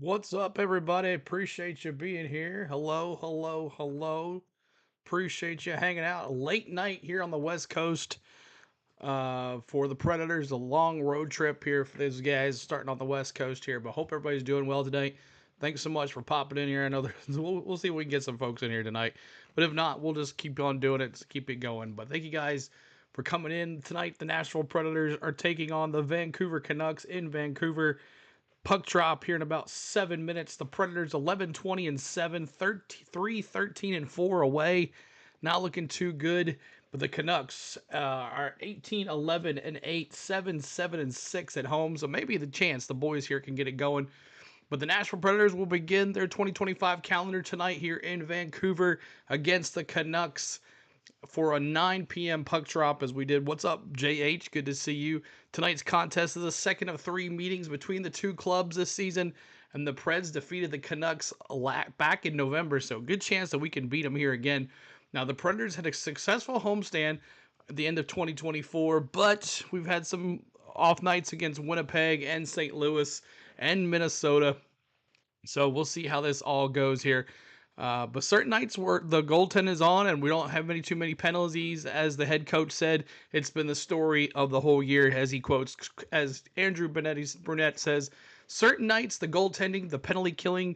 What's up, everybody? Appreciate you being here. Hello, hello, hello. Appreciate you hanging out. Late night here on the West Coast for the Predators. A long road trip here for these guys starting on the West Coast here. But hope everybody's doing well today. Thanks so much for popping in here. I know we'll see if we can get some folks in here tonight. But if not, we'll just keep on doing it, keep it going. But thank you guys for coming in tonight. The Nashville Predators are taking on the Vancouver Canucks in Vancouver. Puck drop here in about 7 minutes. The Predators 11-20-7, 13-4 away. Not looking too good. But the Canucks are 18-11-8, 7-7-6 at home. So maybe the chance the boys here can get it going. But the Nashville Predators will begin their 2025 calendar tonight here in Vancouver against the Canucks for a 9 p.m. puck drop as we did. What's up, JH? Good to see you. Tonight's contest is the second of 3 meetings between the two clubs this season, and the Preds defeated the Canucks back in November, so good chance that we can beat them here again. Now, the Predators had a successful homestand at the end of 2024, but we've had some off nights against Winnipeg and St. Louis and Minnesota, so we'll see how this all goes here. But certain nights where the goaltend is on and we don't have too many penalties, as the head coach said, it's been the story of the whole year, as he quotes, as Andrew Brunette says, certain nights, the goaltending, the penalty killing,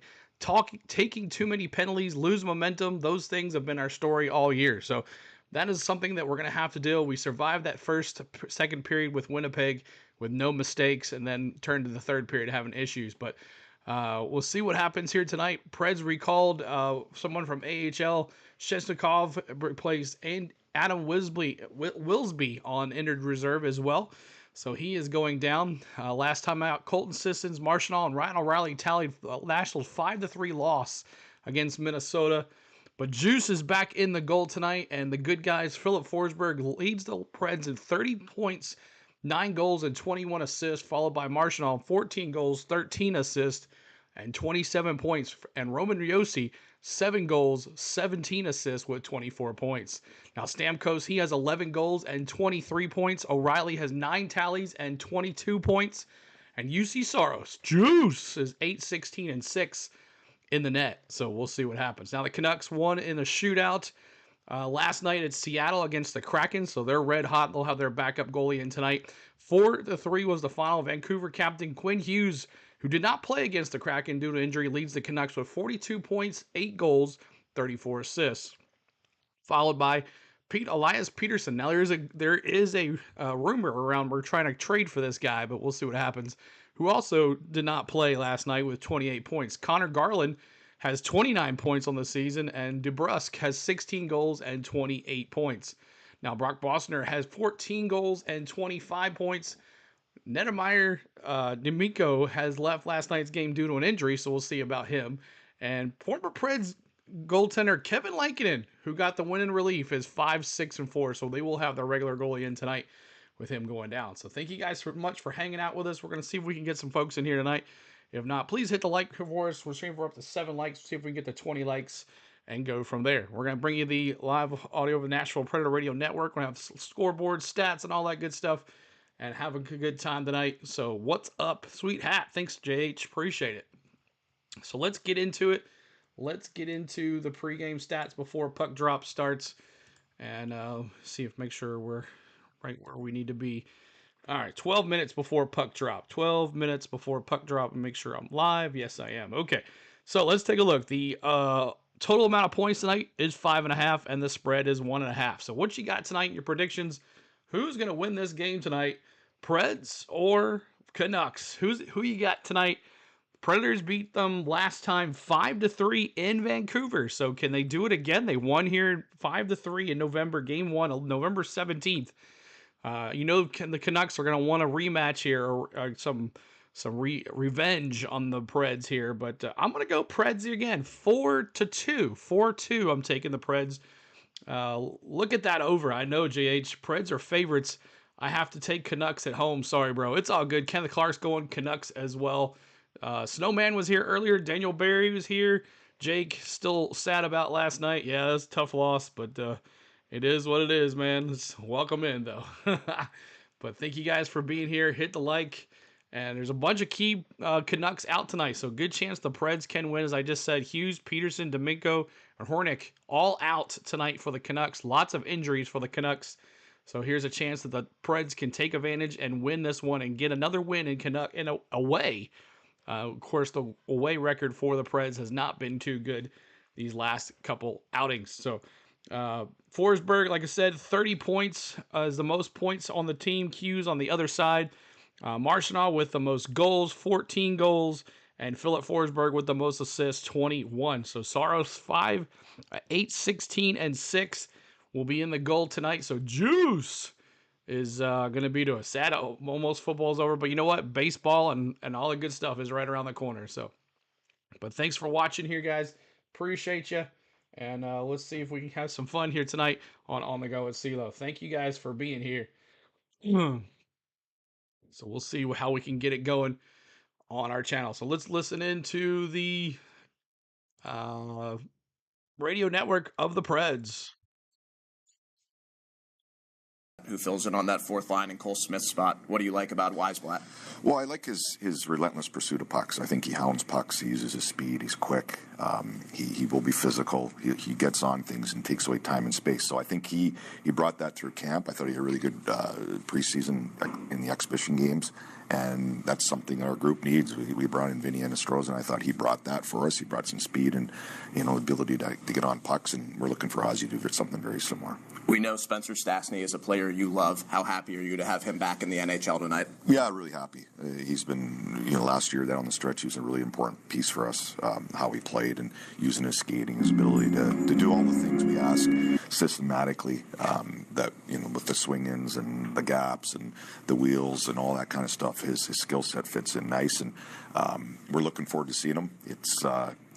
taking too many penalties, lose momentum, those things have been our story all year. So that is something that we're going to have to deal. We survived that second period with Winnipeg with no mistakes and then turned to the third period having issues. But we'll see what happens here tonight. Preds recalled someone from AHL. Shesnikov replaced Adam Wilsby on injured reserve as well. So he is going down. Last time out, Colton Sissons, Marshall, and Ryan O'Reilly tallied Nashville's 5-3 loss against Minnesota. But Juice is back in the goal tonight, and the good guys, Philip Forsberg leads the Preds in 30 points, 9 goals, and 21 assists, followed by Marshall, 14 goals, 13 assists, and 27 points. And Roman Josi, 7 goals, 17 assists with 24 points. Now, Stamkos, he has 11 goals and 23 points. O'Reilly has 9 tallies and 22 points. And UC Soros, Juice, is 8-16-6 in the net. So we'll see what happens. Now, the Canucks won in a shootout last night at Seattle against the Kraken, so they're red hot. They'll have their backup goalie in tonight. 4-3 was the final. Vancouver captain Quinn Hughes, who did not play against the Kraken due to injury, leads the Canucks with 42 points, 8 goals, 34 assists. Followed by Elias Peterson. Now, there is a rumor around we're trying to trade for this guy, but we'll see what happens, who also did not play last night with 28 points. Connor Garland has 29 points on the season, and DeBrusk has 16 goals and 28 points. Now, Brock Bosner has 14 goals and 25 points. Nedemeyer Demiko has left last night's game due to an injury, so we'll see about him. And former Preds goaltender Kevin Lankinen, who got the win in relief, is 5-6-4, so they will have their regular goalie in tonight with him going down. So thank you guys so much for hanging out with us. We're going to see if we can get some folks in here tonight. If not, please hit the like for us. We're shooting for up to 7 likes. See if we can get to 20 likes and go from there. We're going to bring you the live audio of the Nashville Predator Radio Network. We're going to have scoreboard, stats, and all that good stuff, and have a good time tonight. So what's up, Sweet Hat? Thanks, JH. Appreciate it. So let's get into it. Let's get into the pregame stats before puck drop starts, and make sure we're right where we need to be. All right, 12 minutes before puck drop. 12 minutes before puck drop, and make sure I'm live. Yes, I am. Okay, so let's take a look. The total amount of points tonight is 5.5, and the spread is 1.5. So what you got tonight in your predictions? Who's going to win this game tonight? Preds or Canucks? Who you got tonight? Predators beat them last time 5-3 in Vancouver. So can they do it again? They won here 5-3 in November, game 1, November 17th. The Canucks are going to want a rematch here, or some revenge on the Preds here. But I'm going to go Preds again, 4-2. 4-2, I'm taking the Preds. Look at that over. I know, JH. Preds are favorites. I have to take Canucks at home. Sorry, bro. It's all good. Kenneth Clark's going Canucks as well. Snowman was here earlier. Daniel Barry was here. Jake, still sad about last night. Yeah, that's a tough loss, but it is what it is, man. Welcome in, though. But thank you guys for being here. Hit the like And there's a bunch of key Canucks out tonight, so good chance the Preds can win. As I just said, Hughes, Peterson, Domingo, and Hornick all out tonight for the Canucks. Lots of injuries for the Canucks. So here's a chance that the Preds can take advantage and win this one and get another win in away. Of course, the away record for the Preds has not been too good these last couple outings. So Forsberg, like I said, 30 points is the most points on the team. Hughes on the other side. Marchand with the most goals, 14 goals, and Philip Forsberg with the most assists, 21. So Saros 5, 8, 16, and 6 will be in the goal tonight. So Juice is going to be to a sad, almost football's over. But you know what? Baseball and all the good stuff is right around the corner. So, but thanks for watching here, guys. Appreciate you. And let's see if we can have some fun here tonight on the go with CeeLo. Thank you guys for being here. So we'll see how we can get it going on our channel. So let's listen into the radio network of the Preds. Who fills in on that fourth line in Cole Smith's spot. What do you like about Weisblatt? Well, I like his relentless pursuit of pucks. I think he hounds pucks. He uses his speed. He's quick. He will be physical. He gets on things and takes away time and space. So I think he brought that through camp. I thought he had a really good preseason in the exhibition games. And that's something our group needs. We brought in Vinny Anastroza, and I thought he brought that for us. He brought some speed and, ability to get on pucks, and we're looking for Ozzy to do something very similar. We know Spencer Stastny is a player you love. How happy are you to have him back in the NHL tonight? Yeah, really happy. He's been, last year down the stretch, he was a really important piece for us, how he played and using his skating, his ability to do all the things we ask systematically, that, with the swing-ins and the gaps and the wheels and all that kind of stuff. His skill set fits in nice, and we're looking forward to seeing him. It's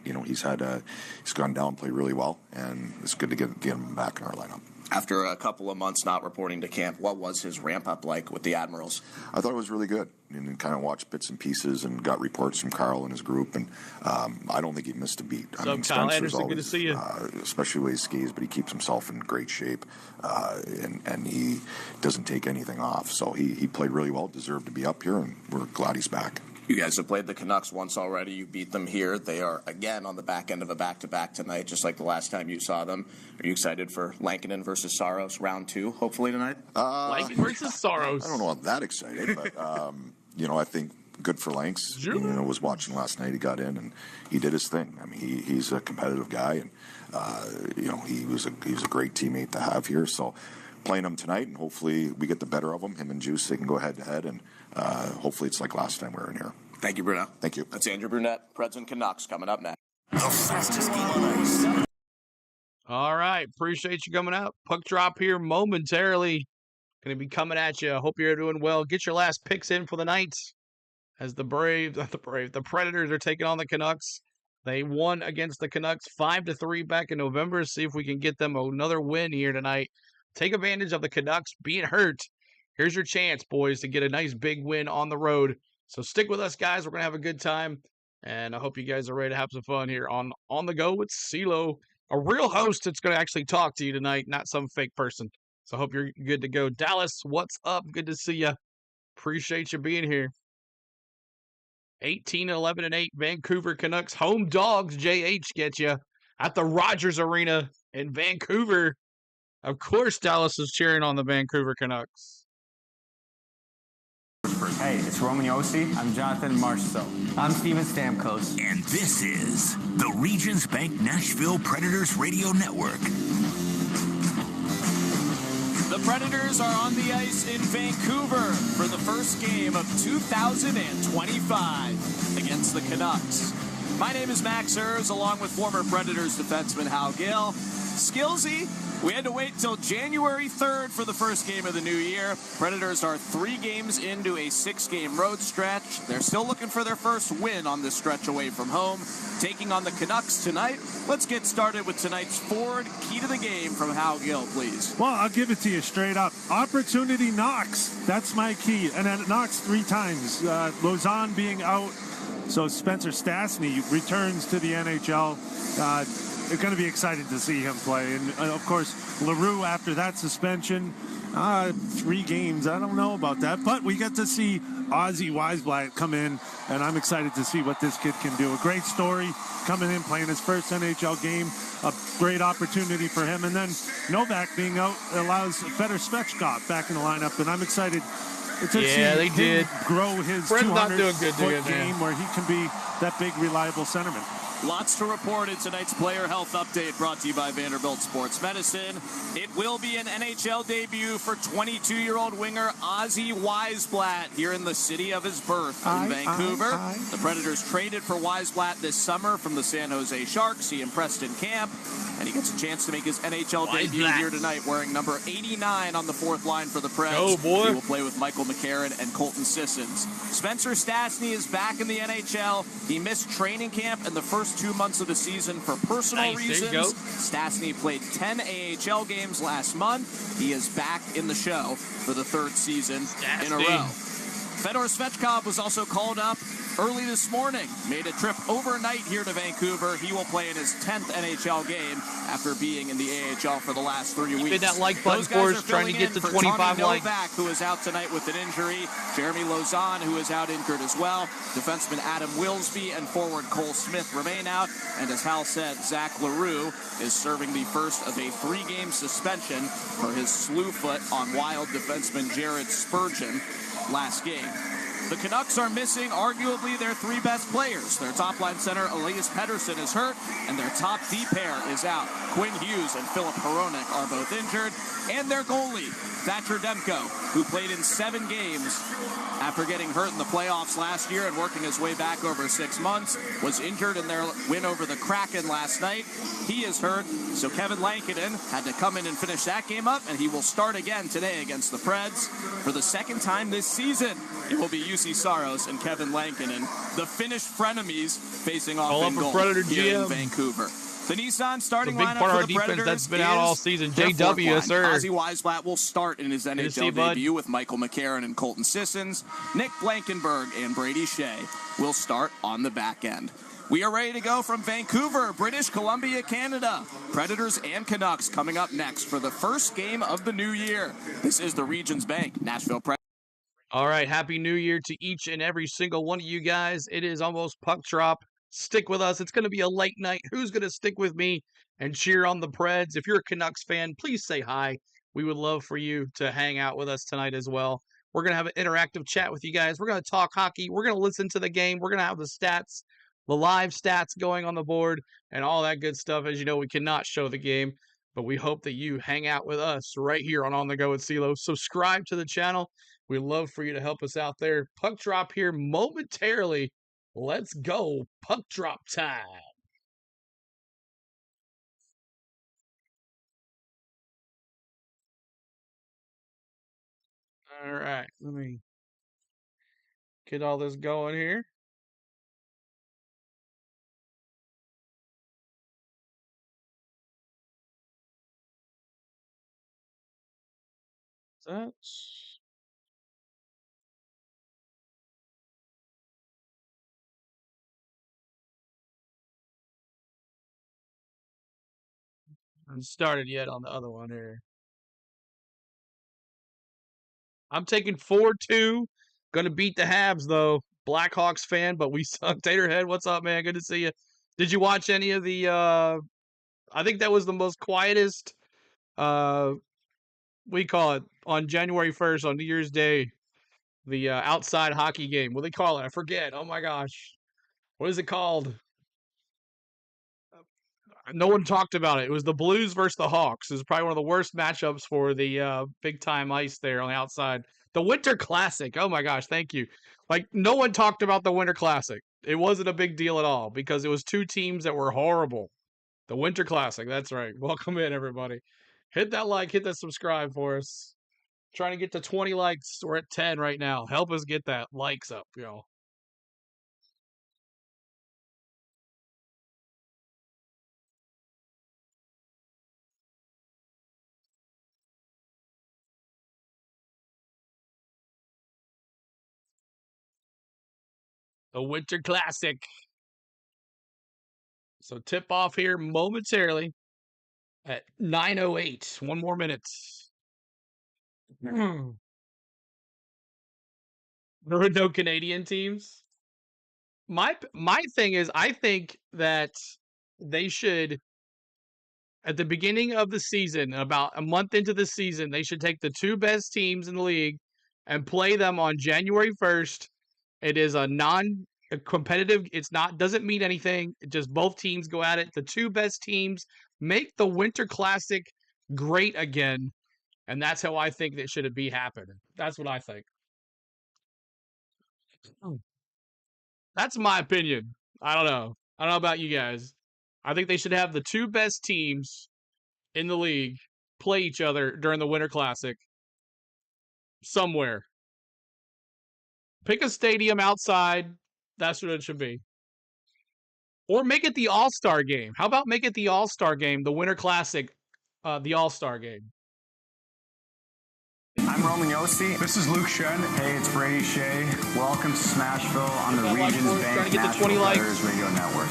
he's gone down and played really well, and it's good to get him back in our lineup. After a couple of months not reporting to camp, what was his ramp-up like with the Admirals? I thought it was really good, and kind of watched bits and pieces and got reports from Carl and his group, and I don't think he missed a beat. Kyle Anderson, good to see you. Especially the way he skates, but he keeps himself in great shape, and he doesn't take anything off. So he played really well, deserved to be up here, and we're glad he's back. You guys have played the Canucks once already. You beat them here. They are, again, on the back end of a back-to-back tonight, just like the last time you saw them. Are you excited for Lankinen versus Saros, round 2, hopefully tonight? Lankinen versus Saros. I don't know I'm that excited, but, I think good for Lanks. Was watching last night. He got in, and he did his thing. I mean, he's a competitive guy, and, he was a great teammate to have here. So playing him tonight, and hopefully we get the better of him and Juice, they can go head-to-head, and hopefully it's like last time we were in here. Thank you, Bruno. Thank you. That's Andrew Brunette, Preds and Canucks, coming up next. The fastest game on ice. All right. Appreciate you coming out. Puck drop here momentarily. Going to be coming at you. Hope you're doing well. Get your last picks in for the night as the Predators are taking on the Canucks. They won against the Canucks 5-3 back in November. See if we can get them another win here tonight. Take advantage of the Canucks being hurt. Here's your chance, boys, to get a nice big win on the road. So stick with us, guys. We're going to have a good time. And I hope you guys are ready to have some fun here on the Go with CeeLo, a real host that's going to actually talk to you tonight, not some fake person. So I hope you're good to go. Dallas, what's up? Good to see you. Appreciate you being here. 18-11-8 Vancouver Canucks. Home dogs, JH get you at the Rogers Arena in Vancouver. Of course, Dallas is cheering on the Vancouver Canucks. Hey, it's Roman Yossi. I'm Jonathan Marchessault. I'm Steven Stamkos. And this is the Regions Bank Nashville Predators Radio Network. The Predators are on the ice in Vancouver for the first game of 2025 against the Canucks. My name is Max Ers, along with former Predators defenseman Hal Gill. Skillsy, we had to wait till January 3rd for the first game of the new year. Predators are 3 games into a 6-game road stretch. They're still looking for their first win on this stretch away from home, taking on the Canucks tonight. Let's get started with tonight's Ford key to the game from Hal Gill, please. Well, I'll give it to you straight up. Opportunity knocks. That's my key. And then it knocks 3 times. Lausanne being out. So Spencer Stastny returns to the NHL. They're going to be excited to see him play. And, of course, LaRue, after that suspension, 3 games. I don't know about that, but we get to see Ozzy Weisblatt come in, and I'm excited to see what this kid can do. A great story coming in, playing his first NHL game, a great opportunity for him. And then Novak being out allows Fedor Svechkov back in the lineup, and I'm excited to see him grow his 200-foot game where he can be that big, reliable centerman. Lots to report in tonight's player health update brought to you by Vanderbilt Sports Medicine. It will be an NHL debut for 22-year-old winger Ozzy Weisblatt here in the city of his birth in Vancouver. The Predators traded for Weisblatt this summer from the San Jose Sharks. He impressed in camp, and he gets a chance to make his NHL debut here tonight wearing number 89 on the fourth line for the Preds. Oh, boy. He will play with Michael McCarron and Colton Sissons. Spencer Stastny is back in the NHL. He missed training camp and the first 2 months of the season for personal reasons. Stastny played 10 AHL games last month. He is back in the show for the 3rd season in a row. Fedor Svechkov was also called up early this morning. Made a trip overnight here to Vancouver. He will play in his 10th NHL game after being in the AHL for the last 3 weeks. Hit that like button for us, trying to get to 25 likes. Novak, who is out tonight with an injury. Jeremy Lauzon, who is out injured as well. Defenseman Adam Wilsby and forward Cole Smith remain out. And as Hal said, Zach LaRue is serving the first of a 3-game suspension for his slew foot on Wild defenseman Jared Spurgeon last game. The Canucks are missing arguably their 3 best players. Their top-line center, Elias Pettersson, is hurt, and their top D pair is out. Quinn Hughes and Philip Hronek are both injured, and their goalie, Thatcher Demko, who played in 7 games after getting hurt in the playoffs last year and working his way back over 6 months, was injured in their win over the Kraken last night. He is hurt, so Kevin Lankinen had to come in and finish that game up, and he will start again today against the Preds for the 2nd time this season. It will be UC Saros and Kevin Lankinen, the Finnish frenemies, facing off in goal here in Vancouver. The Nissan starting lineup for the Predators that's been out all season. JW, sir. Ozzy Weisblatt will start in his NHL debut with Michael McCarron and Colton Sissons. Nick Blankenberg and Brady Shea will start on the back end. We are ready to go from Vancouver, British Columbia, Canada. Predators and Canucks coming up next for the first game of the new year. This is the Regions Bank, Nashville Predators. All right, Happy New Year to each and every single one of you guys. It is almost puck drop. Stick with us. It's going to be a late night. Who's going to stick with me and cheer on the Preds? If you're a Canucks fan, please say hi. We would love for you to hang out with us tonight as well. We're going to have an interactive chat with you guys. We're going to talk hockey. We're going to listen to the game. We're going to have the stats, the live stats going on the board, and all that good stuff. As you know, we cannot show the game, but we hope that you hang out with us right here on The Go with CeeLo. Subscribe to the channel. We'd love for you to help us out there. Puck drop here momentarily. Let's go. Puck drop time. All right. Let me get all this going here. That's... haven't started yet on the other one here. I'm taking 4-2. Gonna beat the Habs, though. Blackhawks fan, but we suck. Taterhead, what's up, man? Good to see you. Did you watch any of the... I think that was the most quietest... we call it on January 1st, on New Year's Day, the outside hockey game. What do they call it? I forget. Oh, my gosh. What is it called? No one talked about it. It was the Blues versus the Hawks. It was probably one of the worst matchups for the big-time ice there on the outside. The Winter Classic. Oh, my gosh. Thank you. Like, no one talked about the Winter Classic. It wasn't a big deal at all because it was 2 teams that were horrible. The Winter Classic. That's right. Welcome in, everybody. Hit that like. Hit that subscribe for us. Trying to get to 20 likes. We're at 10 right now. Help us get that likes up, y'all. The Winter Classic. So tip off here momentarily at 9:08. 1 more minute. There were no Canadian teams. My thing is, I think that they should, at the beginning of the season, about a month into the season, they should take the two best teams in the league and play them on January 1st. It is a non-competitive. Doesn't mean anything. Just both teams go at it. The two best teams make the Winter Classic great again, and that's how I think that should be happening. That's what I think. That's my opinion. I don't know. I don't know about you guys. I think they should have the two best teams in the league play each other during the Winter Classic somewhere. Pick a stadium outside. That's what it should be. Or make it the All-Star game. How about make it the All-Star game, the Winter Classic, the All-Star game? I'm Roman Yossi. This is Luke Shen. Hey, it's Brady Shea. Welcome to Smashville on the Regions Bank Nashville Predators Radio Network.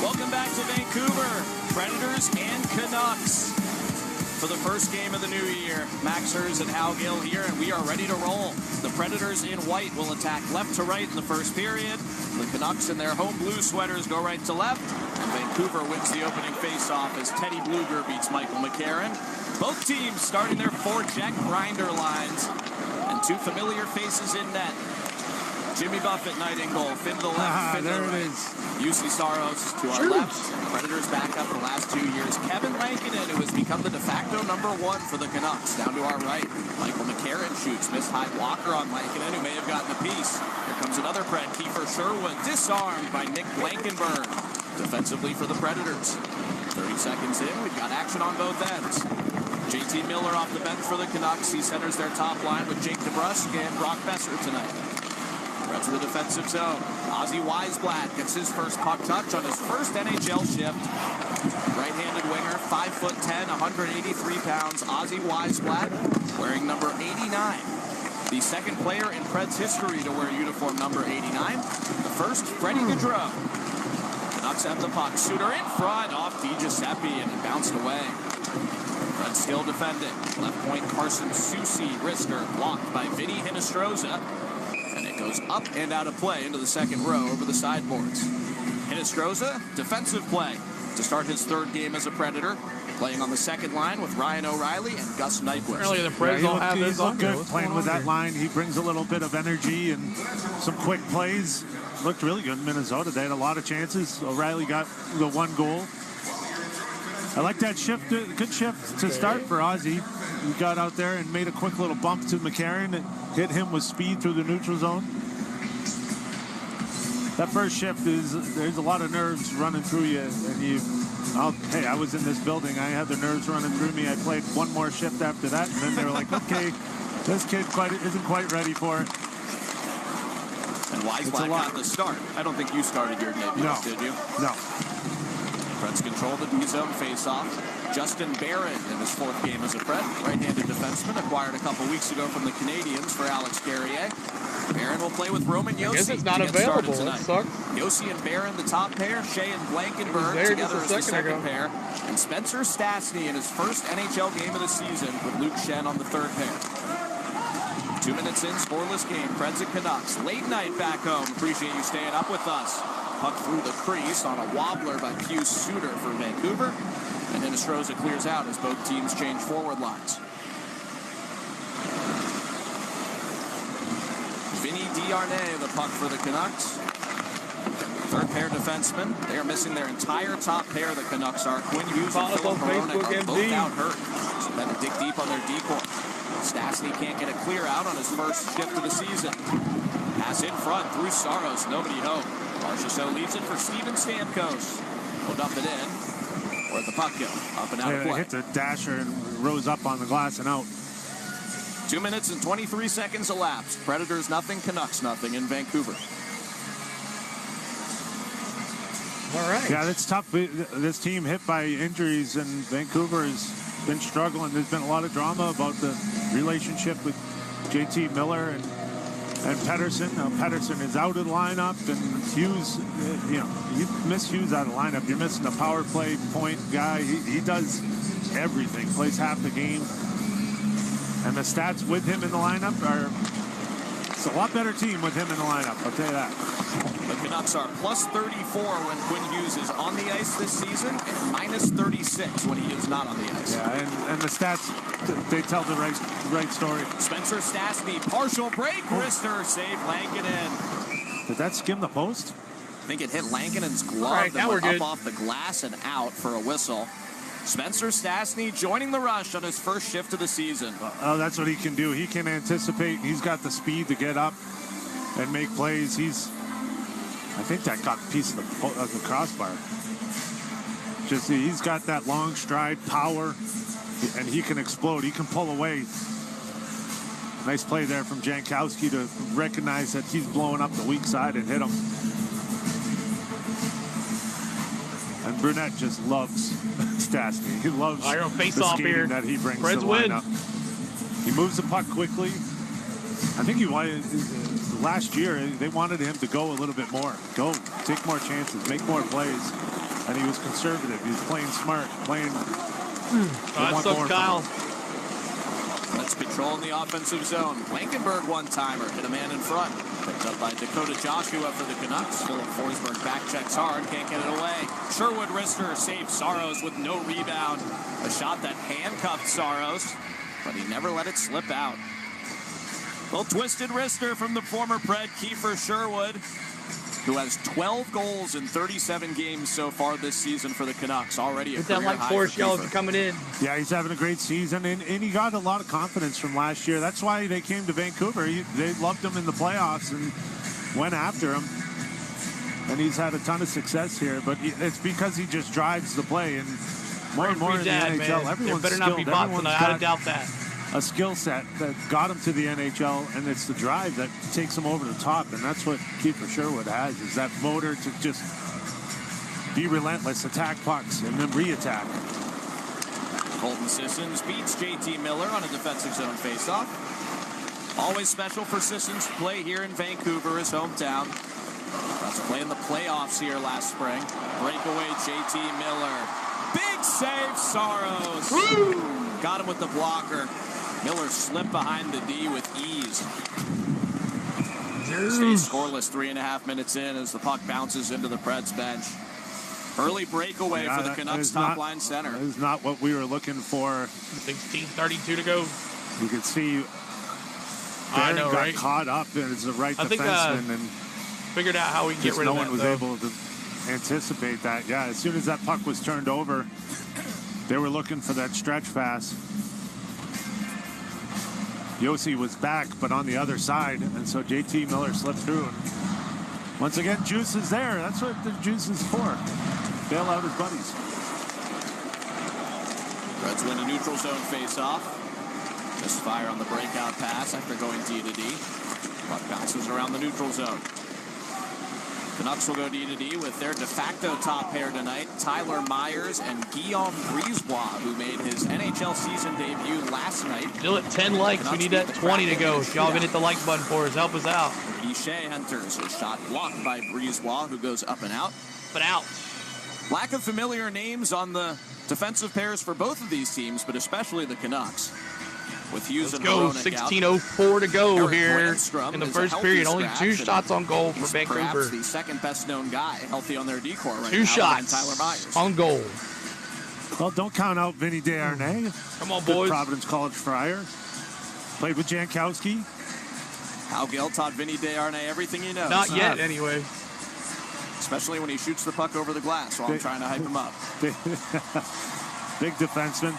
Welcome back to Vancouver. Predators and Canucks for the first game of the new year. Max Hers and Hal Gill here, and we are ready to roll. The Predators in white will attack left to right in the first period. The Canucks in their home blue sweaters go right to left. And Vancouver wins the opening faceoff as Teddy Bluger beats Michael McCarron. Both teams starting their four-check grinder lines. And two familiar faces in net. Jimmy Buffett, night in goal. Finn to the left, Finn to the right. UC Saros to our left. Predators back up the last 2 years. Kevin Lankinen, who has become the de facto number one for the Canucks, down to our right. Michael McCarron shoots. Missed high blocker on Lankinen, who may have gotten the piece. Here comes another Pred. Kiefer Sherwood disarmed by Nick Blankenburg. Defensively for the Predators. 30 seconds in, we've got action on both ends. JT Miller off the bench for the Canucks. He centers their top line with Jake DeBrusk and Brock Besser tonight. Right to the defensive zone. Ozzy Weisblatt gets his first puck touch on his first NHL shift. Right-handed winger, 5'10", 183 pounds. Ozzy Weisblatt wearing number 89. The second player in Preds history to wear uniform number 89. The first, Freddie Gaudreau. Canucks have the puck. Suter in front off DiGiuseppe, and it bounced away. Preds still defending. Left point, Carson Soucy. Risker blocked by Vinny Hinostroza. And it goes up and out of play into the second row over the sideboards. Hinostroza, defensive play to start his third game as a Predator. Playing on the second line with Ryan O'Reilly and Gus Nyquist. Earlier the Preds don't have this on. Good playing with that line. He brings a little bit of energy and some quick plays. Looked really good in Minnesota. They had a lot of chances. O'Reilly got the one goal. I like that shift. Good shift to start for Ozzy. He got out there and made a quick little bump to McCarron and hit him with speed through the neutral zone. That first shift there's a lot of nerves running through you, and hey, I was in this building. I had the nerves running through me. I played one more shift after that, and then they were like, okay, this kid isn't quite ready for it. And Weisblatt got the start. I don't think you started your debut, did you? No. Preds control the D-zone face-off. Justin Barron in his fourth game as a Pred. Right-handed defenseman acquired a couple weeks ago from the Canadians for Alex Carrier. Barron will play with Roman Yossi. I guess it's not available. That sucks. Yossi and Barron, the top pair. Shea and Blankenburg together as the second pair. And Spencer Stastny in his first NHL game of the season with Luke Shen on the third pair. 2 minutes in, scoreless game. Preds and Canucks. Late night back home. Appreciate you staying up with us. Puck through the crease on a wobbler by Pius Suter for Vancouver. And Hinostroza clears out as both teams change forward lines. Vinny Diarnay, the puck for the Canucks. Third pair defensemen. They are missing their entire top pair, the Canucks are. Quinn Hughes and Philip Hronek are both out hurt. So then to dig deep on their D-corps. Stastny can't get a clear out on his first shift of the season. Pass in front through Saros. Nobody home. Marchessault leaves it for Steven Stamkos. He'll dump it in. Where'd the puck go? Up and out of play. Hit the dasher and rose up on the glass and out. 2 minutes and 23 seconds elapsed. Predators nothing, Canucks nothing in Vancouver. All right. Yeah, that's tough. This team hit by injuries, and Vancouver has been struggling. There's been a lot of drama about the relationship with JT Miller and Pettersson. Now, Pettersson is out of the lineup, and Hughes, you miss Hughes out of the lineup. You're missing a power play point guy. He does everything, plays half the game. And the stats with him in the lineup are, it's a lot better team with him in the lineup, I'll tell you that. The Canucks are plus 34 when Quinn Hughes is on the ice this season and minus 36 when he is not on the ice. Yeah, and the stats, they tell the right story. Spencer Stastny, partial break, wrister, save Lankinen. Did that skim the post? I think it hit Lankinen's glove. Right, now we're up good. Off the glass and out for a whistle. Spencer Stastny joining the rush on his first shift of the season. Oh, that's what he can do. He can anticipate. He's got the speed to get up and make plays. I think that got a piece of the crossbar. Just he's got that long stride, power, and he can explode. He can pull away. Nice play there from Jankowski to recognize that he's blowing up the weak side and hit him. And Brunette just loves Stastny. He loves the skating that he brings to the lineup. He moves the puck quickly. I think last year they wanted him to go a little bit more. Go, take more chances, make more plays. And he was conservative. He was playing smart, playing. That's up, Kyle. Let's control in the offensive zone. Blankenberg one-timer, hit a man in front. Picked up by Dakota Joshua for the Canucks. Philip Forsberg back checks hard, can't get it away. Sherwood wrister saves Saros with no rebound. A shot that handcuffed Saros, but he never let it slip out. Little twisted wrister from the former Pred, Kiefer Sherwood, who has 12 goals in 37 games so far this season for the Canucks. Already a career high for Forrest Yellow Kiefer. coming in. Yeah, he's having a great season, and he got a lot of confidence from last year. That's why they came to Vancouver. They loved him in the playoffs and went after him. And he's had a ton of success here, but it's because he just drives the play. And more and more in the NHL, everyone's better not be bots tonight. I doubt that. A skill set that got him to the NHL, and it's the drive that takes him over the top, and that's what Kiefer Sherwood has, is that motor to just be relentless, attack pucks, and then re-attack. Colton Sissons beats JT Miller on a defensive zone faceoff. Always special for Sissons to play here in Vancouver, his hometown. That's playing the playoffs here last spring. Breakaway JT Miller. Big save, Saros. Woo! Got him with the blocker. Miller slipped behind the D with ease. Stays scoreless 3.5 minutes in as the puck bounces into the Preds bench. Early breakaway for the Canucks top-line center. That is not what we were looking for. 16:32 to go. You can see I know, got right? caught up as the right defenseman, and figured out how we can get rid of that. No one was able to anticipate that. Yeah, as soon as that puck was turned over, they were looking for that stretch pass. Yossi was back, but on the other side, and so JT Miller slipped through. And once again, juice is there. That's what the juice is for. Bail out his buddies. Reds win a neutral zone face-off. Misfire on the breakout pass after going D to D. Puck bounces around the neutral zone. Canucks will go D to D with their de facto top pair tonight, Tyler Myers and Guillaume Brisebois, who made his NHL season debut last night. Still at 10 likes. Canucks We need that 20 to go. If y'all haven't hit the like button for us, help us out. Ishea enters a shot blocked by Brisebois, who goes up and out. But out. Lack of familiar names on the defensive pairs for both of these teams, but especially the Canucks. With Hughes Let's and go. Hronek out. 16:04 to go Eric here Brandstrom in the is a first healthy period. Only scratch, 2 and shots on goal for he's Vancouver. perhaps the second best known guy healthy on their decor right 2 now. shots Tyler Myers on goal. Well, don't count out Vinny Desharnais. Come on, Good boys. Providence College Friar. Played with Jankowski. Hal Gill taught Vinny Desharnais everything he knows. Not yet, anyway. Especially when he shoots the puck over the glass while I'm trying to hype him up. Big defenseman.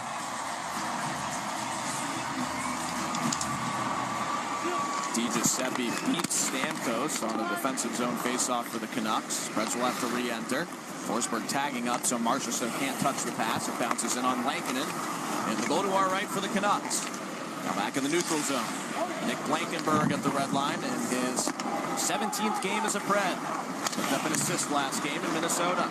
Giuseppe beats Stamkos on a defensive zone faceoff for the Canucks. Preds will have to re-enter. Forsberg tagging up so Marchessault can't touch the pass. It bounces in on Lankinen. And the goal to our right for the Canucks. Now back in the neutral zone. Nick Blankenberg at the red line in his 17th game as a Pred. Picked up an assist last game in Minnesota.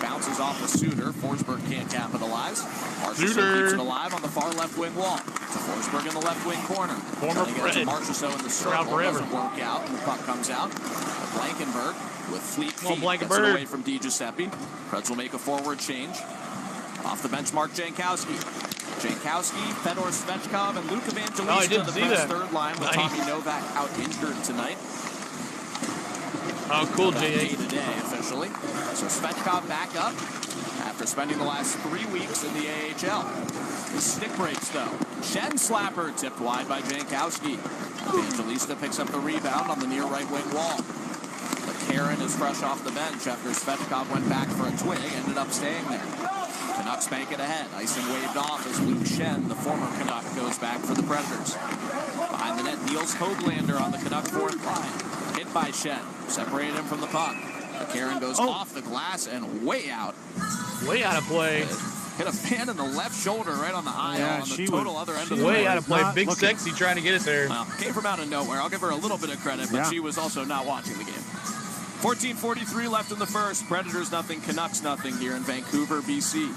Bounces off a Suter. Forsberg can't capitalize. Marchessault keeps it alive on the far left wing wall. To Forsberg in the left wing corner. Former Trying to get Pred. to Marchessault in the circle. Doesn't work out, and the puck comes out. Blankenberg with fleet feet gets it away from Di Giuseppe. Preds will make a forward change. Off the bench, Mark Jankowski. Jankowski, Fedor Svechkov, and Luke Evangelista, the Preds third line with Tommy Novak out injured tonight. Oh, cool, Day today, officially. So Svechkov back up after spending the last 3 weeks in the AHL. The stick breaks, though. Shen slapper tipped wide by Jankowski. Evangelista picks up the rebound on the near right wing wall. But Karen is fresh off the bench after Svechkov went back for a twig, ended up staying there. Canucks bank it ahead. Icing waved off as Luke Shen, the former Canuck, goes back for the Predators. Behind the net, Niels Höglander on the Canuck fourth line. Hit by Shen. Separated him from the puck. Karen goes off the glass and way out. Way out of play. Hit a fan in the left shoulder right on the aisle on the total other end of the way out of play. Big Sexy trying to get it there. Well, came from out of nowhere. I'll give her a little bit of credit, but she was also not watching the game. 14:43 left in the first. Predators nothing, Canucks nothing here in Vancouver, BC.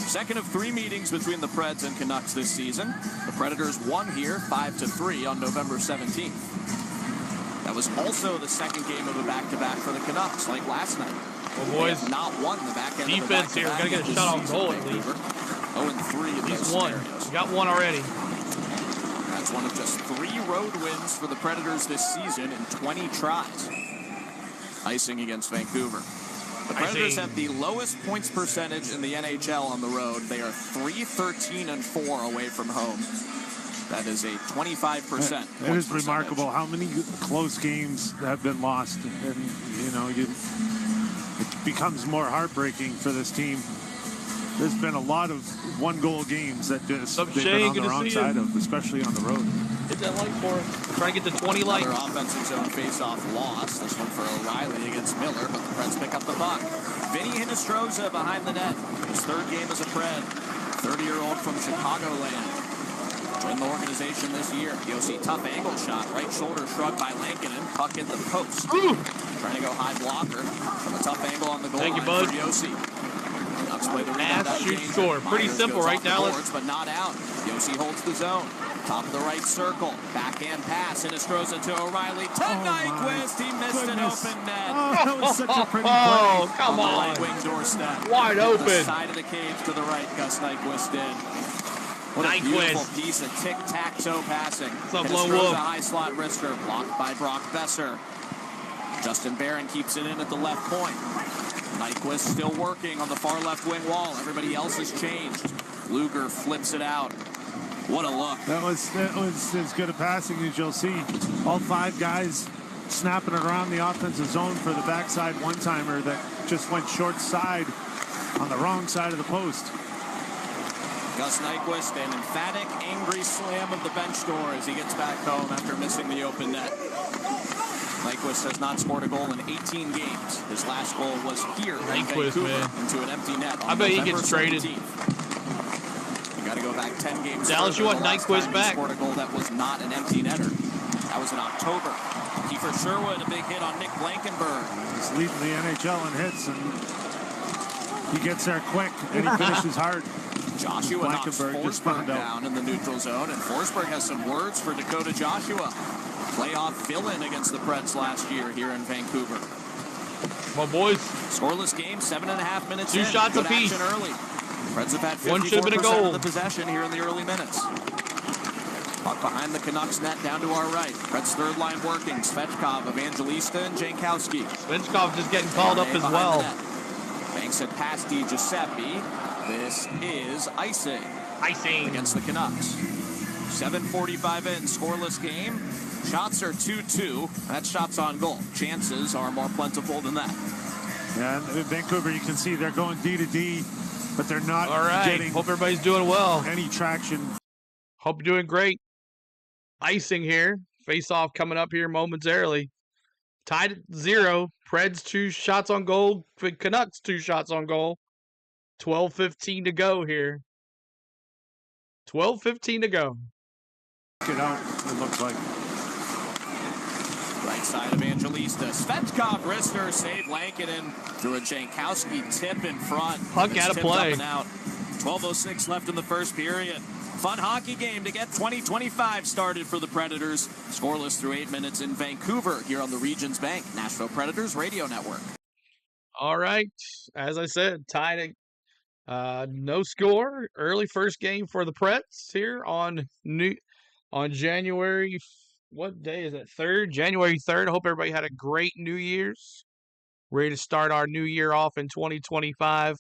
Second of 3 meetings between the Preds and Canucks this season. The Predators won here 5-3 on November 17th. That was also the second game of a back-to-back for the Canucks, like last night. Well, boys, they have not won the back end defense of the here. Got to get a shot on goal at least. 0-3 in those scenarios. You got one already. That's one of just 3 road wins for the Predators this season in 20 tries. Icing against Vancouver. The Predators have the lowest points percentage in the NHL on the road. They are 3-13-4 away from home. That is a 25%. It is remarkable how many close games have been lost, and it becomes more heartbreaking for this team. There's been a lot of one-goal games that just they've been on the wrong side of, especially on the road. Hit that light for us. Trying to get the 20 light. Another offensive zone face-off loss. This one for O'Reilly against Miller, but the Preds pick up the puck. Vinny Hinostroza behind the net. His third game as a Pred. 30-year-old from Chicagoland. Joined the organization this year. Yossi, tough angle shot. Right shoulder shrug by Lankinen. Puck in the post. Ooh. Trying to go high blocker. From a tough angle on the goal line bud. for Yossi. Ducks play the rebound. Shoot, score. Pretty simple right now. Boards, but not out. Yossi holds the zone. Top of the right circle. Backhand pass. Hinostroza to O'Reilly. To Nyquist. He missed an open net. Oh, that was such a pretty play. Oh, come on. on. The right wing doorstep. Wide open. The side of the cage to the right. Gus Nyquist did. What a beautiful piece of tic-tac-toe passing. Samwelb12 a high slot wrister. Blocked by Brock Besser. Justin Barron keeps it in at the left point. Nyquist still working on the far left wing wall. Everybody else has changed. Luger flips it out. What a look. That was as good a passing as you'll see. All 5 guys snapping it around the offensive zone for the backside one-timer that just went short side on the wrong side of the post. Gus Nyquist, an emphatic, angry slam of the bench door as he gets back home after missing the open net. Nyquist has not scored a goal in 18 games. His last goal was here in Vancouver into an empty net. I bet he gets traded. You got to go back 10 games. Dallas, you want Nyquist back? He scored a goal that was not an empty netter. That was in October. Kiefer Sherwood, a big hit on Nick Blankenburg. He's leading the NHL in hits, and he gets there quick, and he finishes hard. Joshua knocks Forsberg down in the neutral zone, and Forsberg has some words for Dakota Joshua. Playoff villain against the Preds last year here in Vancouver. Well, boys. Scoreless game, 7.5 minutes 2 shots apiece. Early. Preds have had 54% One should have been a goal. of the possession here in the early minutes. Puck behind the Canucks net down to our right. Preds third line working. Svechkov, Evangelista, and Jankowski. Svechkov just getting called up as well. Banks it past Giuseppe. This is icing. Icing. Against the Canucks. 7:45 in, scoreless game. Shots are 2-2. That's shots on goal. Chances are more plentiful than that. Yeah, in Vancouver, you can see they're going D to D, but they're not getting Hope everybody's doing well. Any traction. Hope you're doing great. Icing here. Face-off coming up here momentarily. Tied at 0. Preds 2 shots on goal. Canucks 2 shots on goal. 12:15 to go here. 12:15 to go. Get out, it looks like. Right side of Evangelista. Svechkov, wrister, save Lankinen through a Jankowski tip in front. Puck out of play. 12:06 left in the first period. Fun hockey game to get 2025 started for the Predators. Scoreless through 8 minutes in Vancouver here on the Regions Bank Nashville Predators Radio Network. All right. As I said, tied at No score. Early first game for the Preds here on January. What day is it? 3rd, January 3rd. I hope everybody had a great New Year's. Ready to start our new year off in 2025.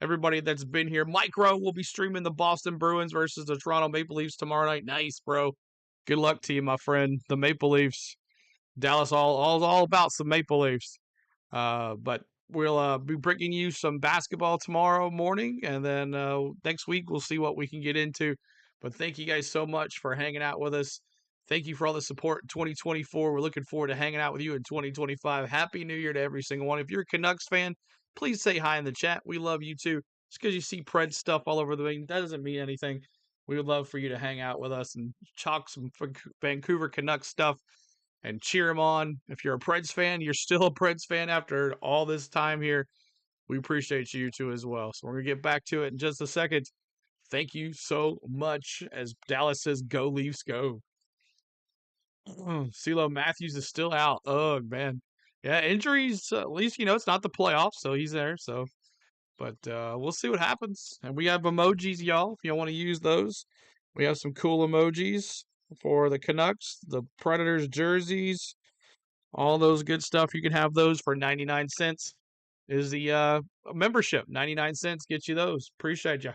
Everybody that's been here, Micro will be streaming the Boston Bruins versus the Toronto Maple Leafs tomorrow night. Nice, bro. Good luck to you, my friend. The Maple Leafs. Dallas all about some Maple Leafs. But we'll be bringing you some basketball tomorrow morning, and then next week we'll see what we can get into. But thank you guys so much for hanging out with us. Thank you for all the support in 2024. We're looking forward to hanging out with you in 2025. Happy New Year to every single one. If you're a Canucks fan, please say hi in the chat. We love you too. Just because you see Pred stuff all over the ring, that doesn't mean anything. We would love for you to hang out with us and chalk some Vancouver Canucks stuff and cheer them on. If you're a Preds fan, you're still a Preds fan after all this time here. We appreciate you too as well. So we're going to get back to it in just a second. Thank you so much. As Dallas says, go Leafs, go. CeeLo Matthews is still out. Oh, man. Yeah, injuries, at least, it's not the playoffs, so he's there. But we'll see what happens. And we have emojis, y'all, if you want to use those. We have some cool emojis for the Canucks, the Predators jerseys, all those good stuff. You can have those for 99 cents is the membership. 99 cents gets you those. Appreciate you.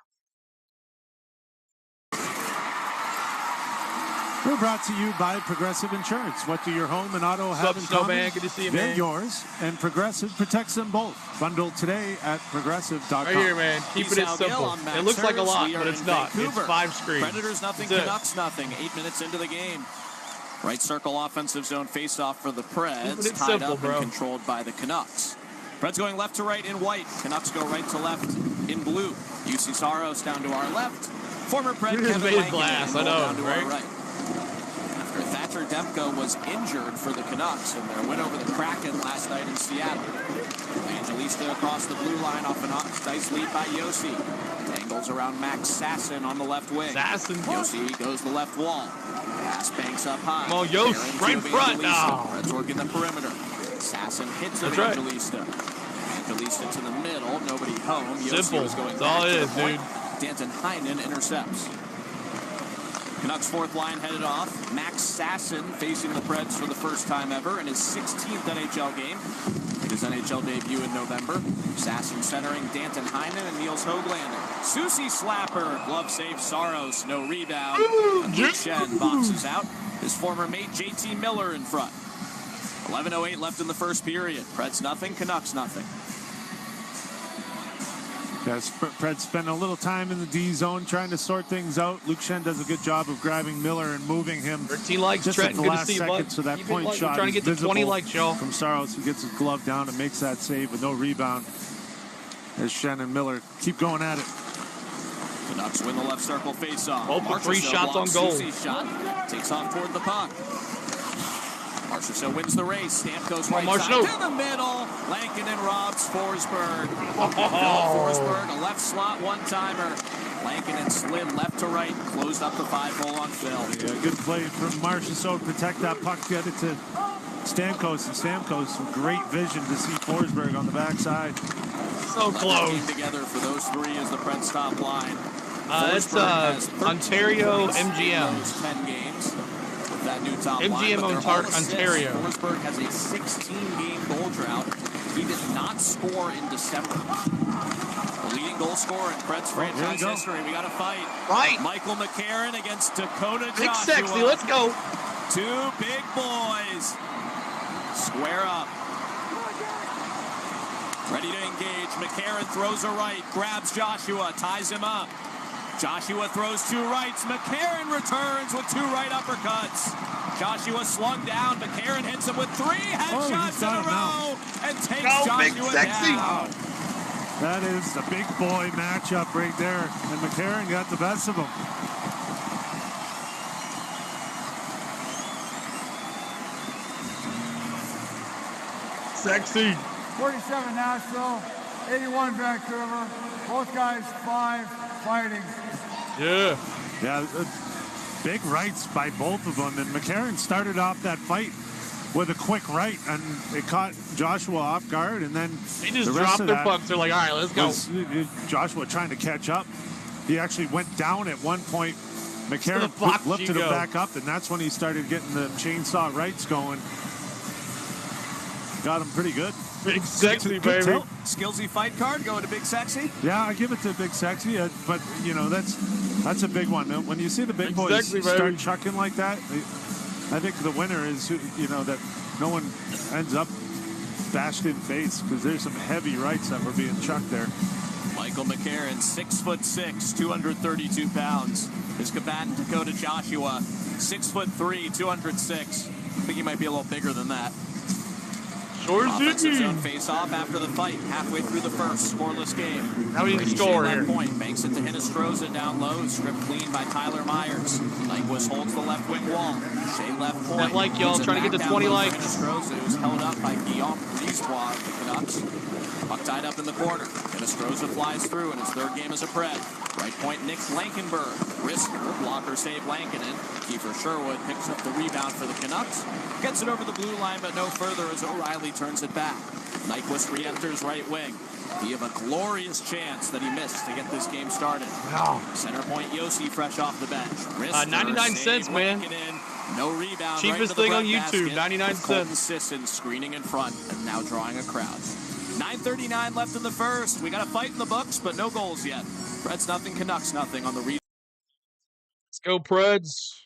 We're brought to you by Progressive Insurance. What do your home and auto have in common? common? Good to see you, They're man. yours, and Progressive protects them both. Bundle today at progressive.com. Right here, man. Keeping it simple. It looks like a lot, but it's not. Vancouver. It's 5 screens. Predators nothing, Canucks nothing. 8 minutes into the game. Right circle offensive zone face-off for the Preds. Tied simple, up bro. and controlled by the Canucks. Preds going left to right in white. Canucks go right to left in blue. UC Saros down to our left. Former Pred He just Kevin made his Lankinen glass, I know, down to right? our right. Thatcher Demko was injured for the Canucks in their win over the Kraken last night in Seattle. Evangelista across the blue line off an nice lead by Yossi. Angles around Max Sasson on the left wing. Yossi goes the left wall. Pass banks up high. Come on, Yost, right in front now. Reds working the perimeter. Sasson hits Evangelista. Evangelista to the middle. Nobody home. Simple. Yossi going That's all it is, point. dude. Danton Heinen intercepts. Canucks fourth line headed off. Max Sasson facing the Preds for the first time ever in his 16th NHL game. His NHL debut in November. Sasson centering Danton Heinen and Niels Höglander. Susie slapper. Glove save Saros. No rebound. And Luke Shen boxes out. His former mate JT Miller in front. 11:08 left in the first period. Preds nothing. Canucks nothing. Yes, Preds spend a little time in the D zone trying to sort things out. Luke Shen does a good job of grabbing Miller and moving him 13 likes, just Trenton. at the Good to last see you, second, bud. so that point shot trying to is get to 20 visible likes, y'all. from Saros, who gets his glove down and makes that save with no rebound. As Shen and Miller keep going at it. Canucks win the left circle face-off. Both with 3 shots on goal. Shot takes off toward the puck. Marchessault wins the race. Stamkos right Marchessault. side to the middle. Lankinen robs Forsberg. Forsberg, a left slot one-timer. Lankinen slid left to right, closed up the 5-hole on Phil. Yeah, good play from Marchessault to protect that puck, get it to Stamkos, and Stamkos with great vision to see Forsberg on the backside. So close. Came together for those three as the Preds top line. It's Ontario MGM. Those 10 games. That new top MGM line, Ontario. Forsberg has a 16-game goal drought. He did not score in December. The leading goal scorer in Preds franchise history. We got a fight. Right. Michael McCarron against Dakota Big Joshua. sexy. Let's go. Two big boys. Square up. Ready to engage. McCarron throws a right. Grabs Joshua. Ties him up. Joshua throws 2 rights. McCarron returns with 2 right uppercuts. Joshua slung down. McCarron hits him with 3 headshots in a row and takes Joshua down. That is a big boy matchup right there. And McCarron got the best of him. Sexy. 47 Nashville, 81 Vancouver. Both guys 5 fighting. Yeah. Yeah, big rights by both of them. And McCarron started off that fight with a quick right, and it caught Joshua off guard, and then they just the rest dropped their pucks. They're like, all right, let's go. Joshua trying to catch up. He actually went down at one point. McCarron lifted him back up, and that's when he started getting the chainsaw rights going. Got him pretty good. Big Sexy, baby. Skillsy fight card going to Big Sexy? Yeah, I give it to Big Sexy, but, you know, that's a big one. When you see the big boys Sexy, start chucking like that, I think the winner is, you know, that no one ends up bashed in face, because there's some heavy rights that were being chucked there. Michael McCarron, 6'6", 232 pounds. His combatant, Dakota Joshua, 6'3", 206. I think he might be a little bigger than that. Offensive zone face-off after the fight, halfway through the first, scoreless game. How do you score here? Point, banks it to Hinostroza down low, stripped clean by Tyler Myers. Nyquist holds the left wing wall. Shea left point. That like, y'all, trying to get to 20 likes. Hinostroza, who's held up by Guillaume Brisebois of the Canucks. Puck tied up in the corner. Hinostroza flies through in his third game as a Pred. Right point, Nick Blankenberg. Risker, blocker save Lankinen. Kiefer Sherwood picks up the rebound for the Canucks. Gets it over the blue line, but no further as O'Reilly turns it back. Nyquist re-enters right wing. He have a glorious chance that he missed to get this game started. Wow. Center point, Yossi fresh off the bench. Risker, 99 cents, man. No rebound. Cheapest thing on YouTube, 99 cents. Sisson screening in front and now drawing a crowd. 9:39 left in the first. We got a fight in the books, but no goals yet. Preds nothing, Canucks nothing on the region. Let's go, Preds.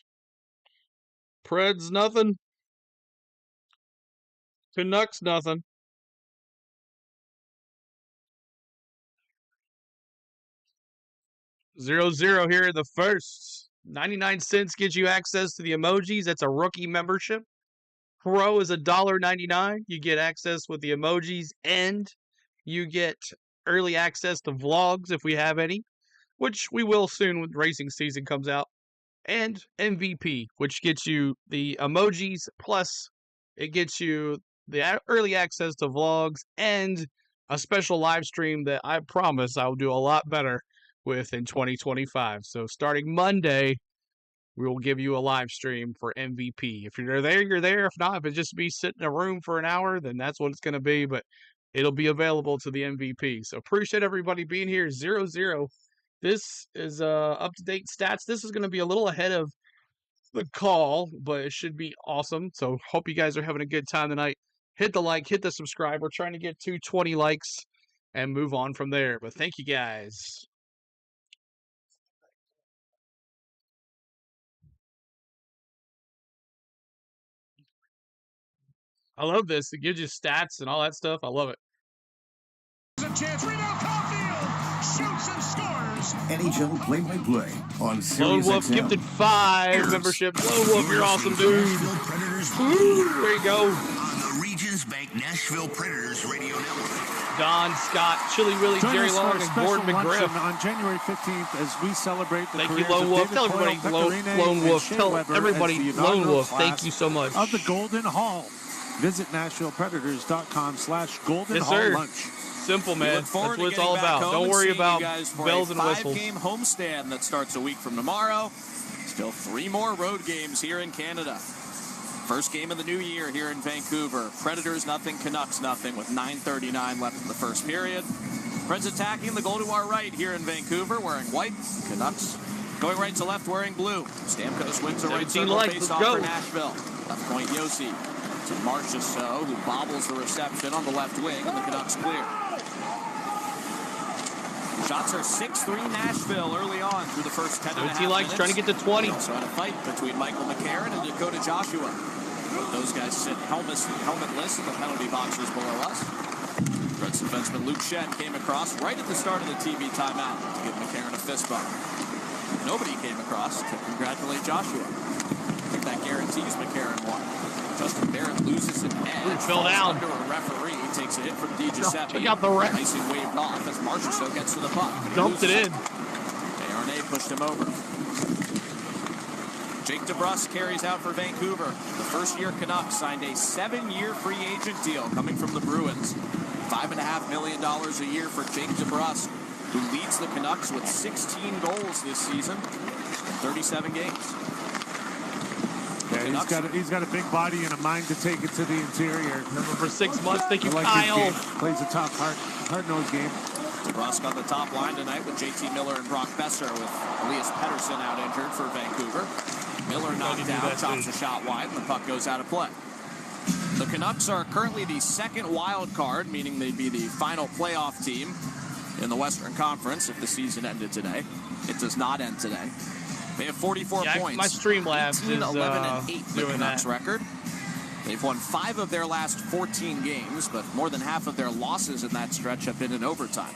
Preds nothing. Canucks nothing. Zero here in the first. 99 cents gives you access to the emojis. That's a rookie membership. Pro is $1.99. You get access with the emojis, and you get early access to vlogs if we have any, which we will soon when racing season comes out. And MVP, which gets you the emojis, plus it gets you the early access to vlogs and a special live stream that I promise I'll do a lot better with in 2025. So starting Monday, we will give you a live stream for MVP. If you're there, you're there. If not, if it's just be sitting in a room for an hour, then that's what it's going to be. But it'll be available to the MVP. So appreciate everybody being here. 0-0. This is up-to-date stats. This is going to be a little ahead of the call, but it should be awesome. So hope you guys are having a good time tonight. Hit the like, hit the subscribe. We're trying to get to 20 likes and move on from there. But thank you guys. I love this. It gives you stats and all that stuff. I love it. There's a chance. Rebound, Caulfield shoots and scores. NHL play-by-play on Sirius Lone Wolf XM. gifted 5 memberships. Lone Wolf, you're awesome, dude. Woo, there you go. On the Regions Bank Nashville Predators Radio Network. Don, Scott, Chili Willie, Join Jerry us for Long, a and special Gordon McGriff. luncheon on January 15th as we celebrate the Thank you, careers Lone of Wolf. David Tell Poile, everybody, Pecorine, Lone and Wolf. Shea Tell Weber everybody, as the Lone inaugural Wolf. Thank class you so much. of the Golden Hall. Visit NashvillePredators.com/Golden Yes, Hall sir. Lunch. Simple, man. That's what it's all about. Don't worry about bells and whistles. 5-game homestand that starts a week from tomorrow. Still 3 more road games here in Canada. First game of the new year here in Vancouver. Predators nothing, Canucks nothing with 9:39 left in the first period. Preds attacking the goal to our right here in Vancouver wearing white. Canucks going right to left wearing blue. Stamkos wins a right 17 circle likes, face let's off go. for Nashville. Left point Yossi to Marchessault, who bobbles the reception on the left wing, and the Canucks clear. Shots are 6-3 Nashville early on through the first 10 and a half 17 likes, minutes. trying to get to 20. We also had a fight between Michael McCarron and Dakota Joshua. Those guys sit helmetless in the penalty boxes below us. Preds defenseman Luke Shen came across right at the start of the TV timeout to give McCarron a fist bump. Nobody came across to congratulate Joshua. I think that guarantees McCarron won. Justin Barrett loses an edge. Fell down. Under a referee. Takes a hit from DiGiuseppe. Check out the ref. Nicely waved off as Marchessault gets to the puck. Dumped it in. Arnay pushed him over. Jake DeBrusk carries out for Vancouver. The first-year Canucks signed a 7-year free agent deal coming from the Bruins. $5.5 million a year for Jake DeBrusk, who leads the Canucks with 16 goals this season in 37 games. Yeah, he's got a big body and a mind to take it to the interior. Remember for 6 months, thank you, I like Kyle. Plays a tough, hard-nosed game. Rusk on the top line tonight with JT Miller and Brock Besser, with Elias Pettersson out injured for Vancouver. Miller knocked down, chops a shot wide, and the puck goes out of play. The Canucks are currently the second wild card, meaning they'd be the final playoff team in the Western Conference if the season ended today. It does not end today. They have 44 points. My Streamlabs 18, is 11, and 8, the Canucks that record. They've won 5 of their last 14 games, but more than half of their losses in that stretch have been in overtime.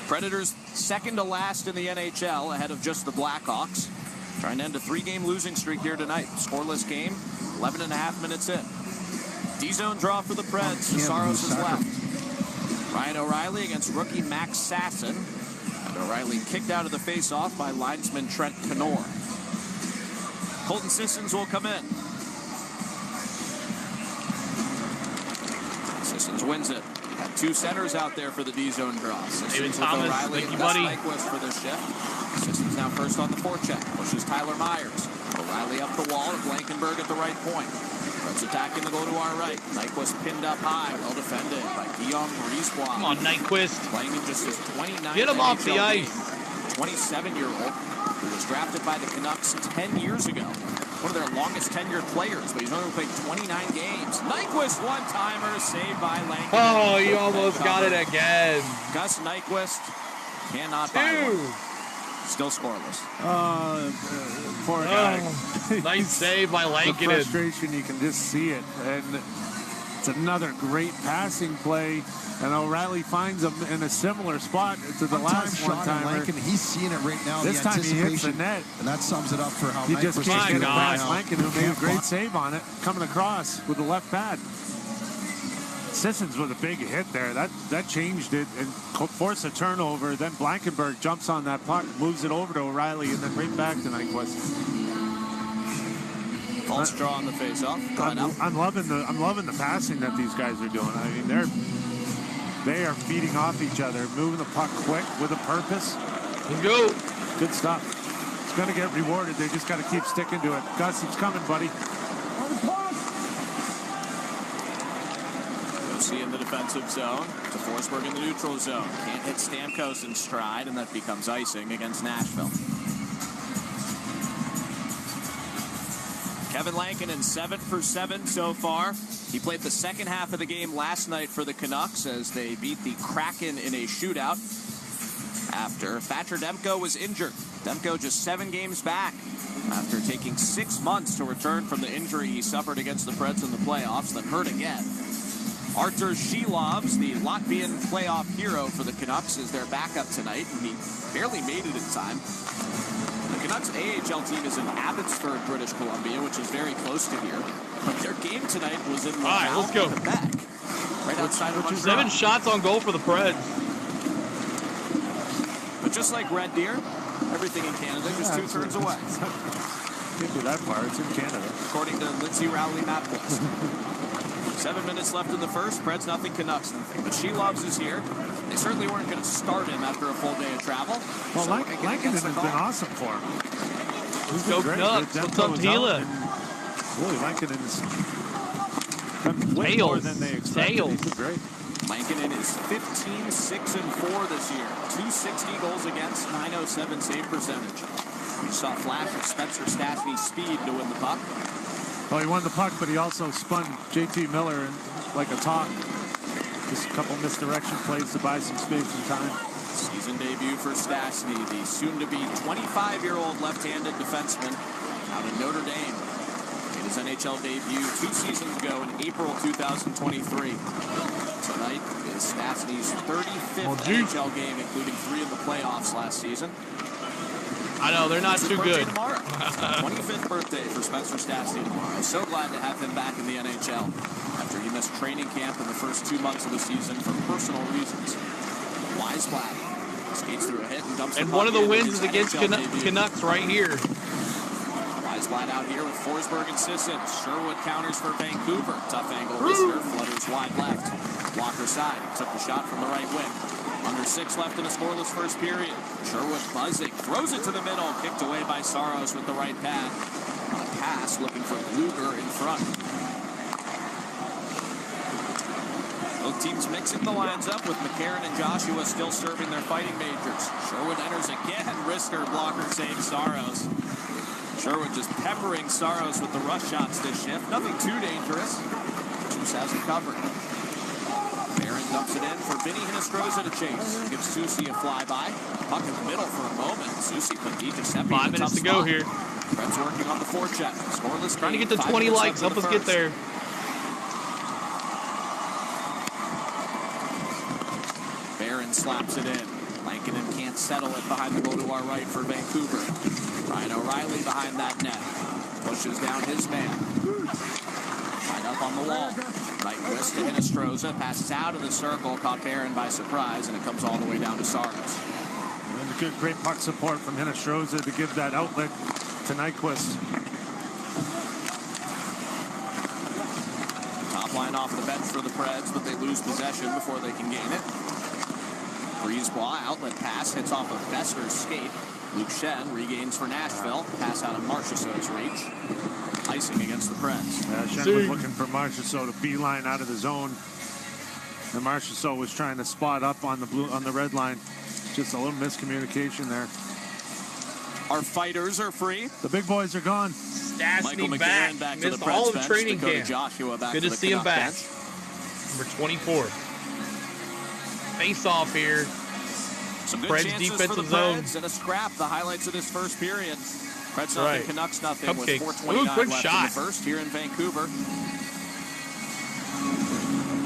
Predators second to last in the NHL, ahead of just the Blackhawks. Trying to end a 3-game losing streak here tonight. Scoreless game, 11 and a half minutes in. D-zone draw for the Preds. Saros is left. Ryan O'Reilly against rookie Max Sasson. And O'Reilly kicked out of the face-off by linesman Trent Knorr. Colton Sissons will come in. Sissons wins it. Got 2 centers out there for the D-zone draw. Sissons with O'Reilly and Gus Nyquist for this shift. Sissons now first on the forecheck. Pushes Tyler Myers. O'Reilly up the wall and Blankenberg at the right point. Reds attacking the goal to our right. Nyquist pinned up high. Well defended by Guillaume Brisebois. Come on, Nyquist. Playing in just his 29th Get him off the ice. 27-year-old who was drafted by the Canucks 10 years ago. One of their longest tenured players, but he's only played 29 games. Nyquist one-timer saved by Lankinen. Oh, you almost got it again. Gus Nyquist cannot buy one. Still scoreless. Poor guy. Nice save by Lankinen. The frustration, you can just see it. And it's another great passing play. And O'Reilly finds him in a similar spot to the last one-timer. He's seeing it right now. This time he hits the net. And that sums it up for how he just can't get it past Lankinen, who made a great block. save on it, coming across with the left pad. Sissons with a big hit there. That changed it and forced a turnover. Then Blankenberg jumps on that puck, moves it over to O'Reilly, and then right back to Nyquist. False draw on the face-off. I'm loving the passing that these guys are doing. I mean, they are feeding off each other, moving the puck quick with a purpose. Let's go. Good stuff. It's going to get rewarded. They just got to keep sticking to it. Gus, it's coming, buddy. Josie in the defensive zone to Forsberg in the neutral zone. Can't hit Stamkos in stride, and that becomes icing against Nashville. Kevin Lankinen 7 for 7 so far. He played the second half of the game last night for the Canucks as they beat the Kraken in a shootout after Thatcher Demko was injured. Demko just 7 games back after taking 6 months to return from the injury he suffered against the Preds in the playoffs, then hurt again. Artur Shilovs, the Latvian playoff hero for the Canucks, is their backup tonight, and he barely made it in time. The Canucks AHL team is in Abbotsford, British Columbia, which is very close to here. But their game tonight was in Laval, Quebec, right outside of Montreal. 7 shots on goal for the Preds. But just like Red Deer, everything in Canada just 2 turns away. Can't be that far. It's in Canada. According to Lindsay Rowley MapQuest. 7 minutes left in the first. Preds nothing, Canucks nothing. But Shilovs is here. They certainly weren't going to start him after a full day of travel. Well, so Lankinen has been awesome for him. Let's go Canucks. What's up, Tila? Really, Lankinen's done way more than they expected. He's been great. Lankinen is 15, 6, and 4 this year. 260 goals against, 907 save percentage. We saw a flash of Spencer Stastny's speed to win the puck. Well, he won the puck, but he also spun JT Miller like a top. Just a couple misdirection plays to buy some space and time. Season debut for Stastny, the soon-to-be 25-year-old left-handed defenseman out of Notre Dame. Made his NHL debut 2 seasons ago in April 2023. Tonight is Stastny's 35th NHL game, including 3 in the playoffs last season. I know, they're not too good. 25th birthday for Spencer Stastny tomorrow. So glad to have him back in the NHL after he missed training camp in the first 2 months of the season for personal reasons. Weisblatt skates through a hit and dumps the puck. And one of the wins is against Canucks right here. Weisblatt out here with Forsberg and Sissons. Sherwood counters for Vancouver. Tough angle. Lister flutters wide left. Blocker side. Took the shot from the right wing. Under Under 6 left in a scoreless first period. Sherwood buzzing, throws it to the middle, kicked away by Saros with the right pad. On a pass, looking for Luger in front. Both teams mixing the lines up with McCarron and Joshua still serving their fighting majors. Sherwood enters again. Risker blocker saves Saros. Sherwood just peppering Saros with the rush shots this shift. Nothing too dangerous. Juice has him covered. Barron dumps it in for Vinny Hinestroza to chase. Gives Susi a flyby. Puck in the middle for a moment. Susi put Giuseppe 5 minutes to go here. Preds working on the forecheck. Scoreless Trying to game, get to 20 likes. Help us get there. Barron slaps it in. Lankinen can't settle it behind the goal to our right for Vancouver. Ryan O'Reilly behind that net. Pushes down his man. Right up on the wall. Right wrist to Hinestroza. Passes out of the circle. Caught Barron by surprise, and it comes all the way down to Saros. And a good, great puck support from Hinestroza to give that outlet to Nyquist. Top line off the bench for the Preds, but they lose possession before they can gain it. Brisebois, outlet pass, hits off of Besser's skate. Luke Shen regains for Nashville. Pass out of Marchessault's reach. Icing against the Preds. Shen was looking for Marchessault to beeline out of the zone. And Marchessault was trying to spot up on the red line. Just a little miscommunication there. Our fighters are free. The big boys are gone. Michael McCarron back to the Missed Preds all the bench. training Dakota camp. Joshua back Good to the see him Canuck back. bench. Number 24. Face off here. Some good Preds chances defensive for the zone. Preds and a scrap. The highlights of this first period. Preds nothing, Right. Canucks nothing. Cupcake. With 4:29 Ooh, good left shot. in the first here in Vancouver.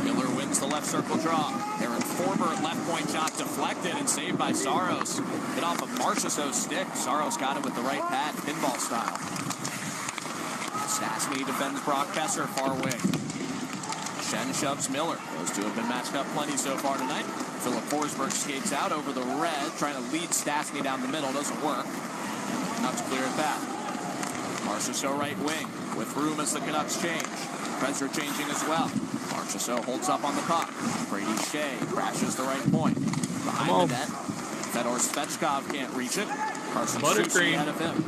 Miller wins the left circle draw. Aaron Forber left point shot deflected and saved by Saros. Hit off of Marchessault's stick. Saros got it with the right pad, pinball style. Stastny defends Brock Besser far wing. Shen shoves Miller. Those two have been matched up plenty so far tonight. Philip Forsberg skates out over the red, trying to lead Stastny down the middle. Doesn't work. Canucks clear it back. Marchessault right wing with room as the Canucks change. Preds are changing as well. Marchessault holds up on the puck. Brady Shea crashes the right point. Behind the net. Fedor Svechkov can't reach it. Carson Susi ahead of him.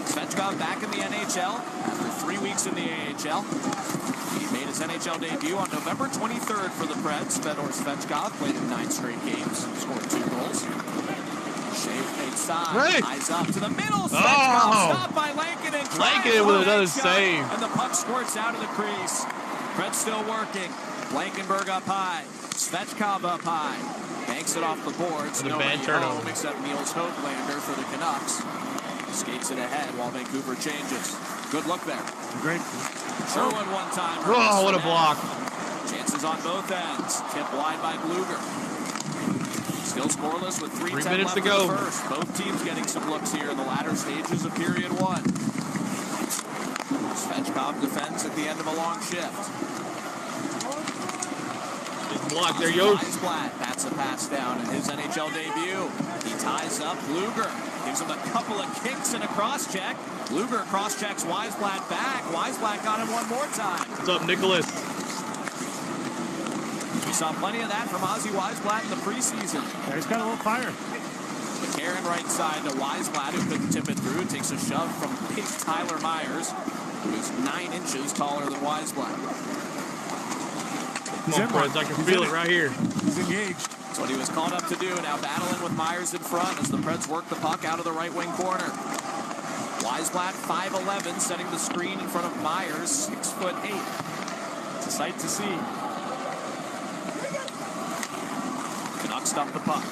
Svechkov back in the NHL after 3 weeks in the AHL. He made his NHL debut on November 23rd for the Preds. Fedor Svechkov played in 9 straight games, scored 2 goals. Shea fade side, eyes up to the middle. Svechkov stopped by Lankinen. Lankinen with another save. And the puck squirts out of the crease. Preds still working. Blankenberg up high. Svechkov up high. Banks it off the boards. Nobody home except Niels Höglander for the Canucks. Skates it ahead while Vancouver changes. Good look there. Great. Sherwood one time. Oh, what a block. Chances on both ends. Tipped wide by Bluger. Still scoreless with 3 minutes left to go. in the first. Both teams getting some looks here in the latter stages of period 1. Svechkov defends at the end of a long shift. Block there, Yost. Weisblatt bats a pass down in his NHL debut. He ties up Bluger. Gives him a couple of kicks and a cross-check. Bluger cross-checks Weisblatt back. Weisblatt got him one more time. What's up, Nicholas? We saw plenty of that from Ozzy Weisblatt in the preseason. Yeah, he's got a little fire. McCarron right side to Weisblatt, who couldn't tip it through. Takes a shove from big Tyler Myers, who is 9 inches taller than Weisblatt. Come on, Preds, I can feel it right here. He's engaged. That's what he was called up to do. Now battling with Myers in front as the Preds work the puck out of the right wing corner. Weisblatt, 5'11", setting the screen in front of Myers, 6'8". It's a sight to see. Canucks dump the puck.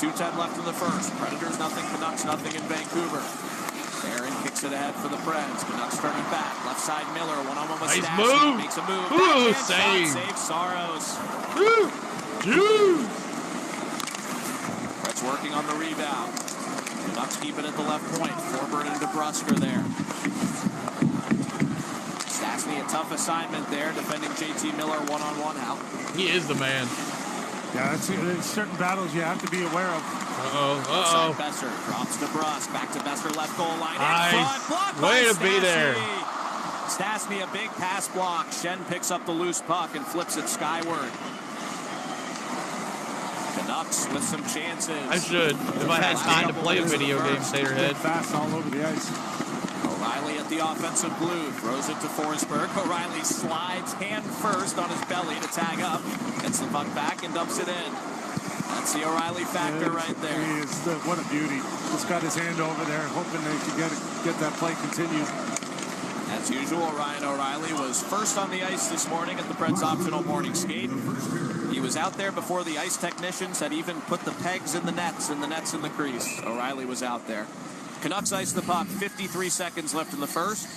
2:10 left in the first. Predators nothing, Canucks nothing in Vancouver. Barron kicks it ahead for the Preds. Canucks turning back. Left side Miller, one-on-one with Nice Stastny. move. Makes a move. Ooh, Backhand save. shot, saves Saros. Preds working on the rebound. Canucks keep it at the left point. Forber and DeBrusker there. Stastny, a tough assignment there, defending JT Miller one-on-one out. He is the man. Yeah, there's certain battles you have to be aware of. Uh-oh. Besser drops to Brusk. Back to Besser, left goal line. Nice. Way to be there. Stastny, a big pass block. Shen picks up the loose puck and flips it skyward. Canucks with some chances. I should. If I had time to play a video game, Taterhead. Fast all over the ice. O'Reilly at the offensive blue. Throws it to Forsberg. O'Reilly slides hand first on his belly to tag up. Gets the puck back and dumps it in. That's the O'Reilly factor right there. He is, what a beauty. Just got his hand over there, hoping they could get that play continued. As usual, Ryan O'Reilly was first on the ice this morning at the Preds optional morning skate. He was out there before the ice technicians had even put the pegs in the nets in the crease. O'Reilly was out there. Canucks ice the puck, 53 seconds left in the first.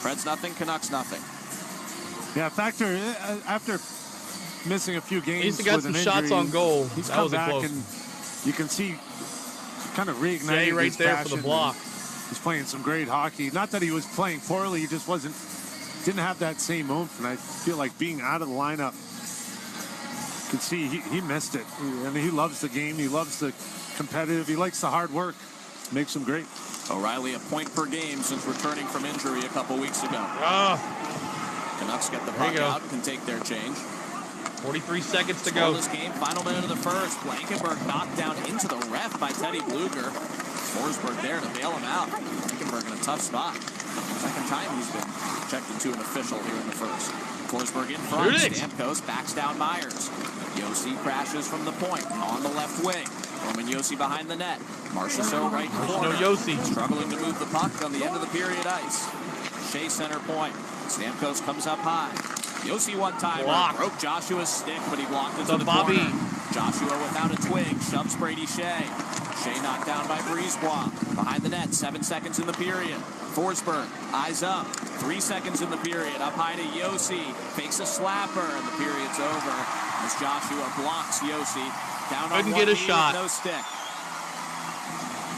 Preds nothing, Canucks nothing. Yeah, factor after missing a few games. He's got some shots on goal. He's that come was back close. and you can see kind of reigniting Jay right his there passion. for the block. He's playing some great hockey. Not that he was playing poorly, he just didn't have that same oomph. And I feel like being out of the lineup, you can see he missed it. And he loves the game. He loves the competitive. He likes the hard work. Makes him great. O'Reilly a point per game since returning from injury a couple weeks ago. Canucks get the puck out and can take their change. 43 seconds to go. This game, final minute of the first. Blankenberg knocked down into the ref by Teddy Bluger. Forsberg there to bail him out. Blankenberg in a tough spot. Second time he's been checked into an official here in the first. Forsberg in front. Stamkos backs down Myers. Yossi crashes from the point on the left wing. Roman Yossi behind the net. Marchessault right corner. Yossi. Struggling to move the puck on the end of the period ice. Shea center point. Stamkos comes up high. Yossi one-timer. Broke Joshua's stick, but he blocked it to the corner. Joshua without a twig. Shoves Brady Shea. Shea knocked down by Brisebois. Behind the net, 7 seconds in the period. Forsberg, eyes up. 3 seconds in the period. Up high to Yossi. Fakes a slapper, and the period's over. As Joshua blocks Yossi. Down on one knee with no stick.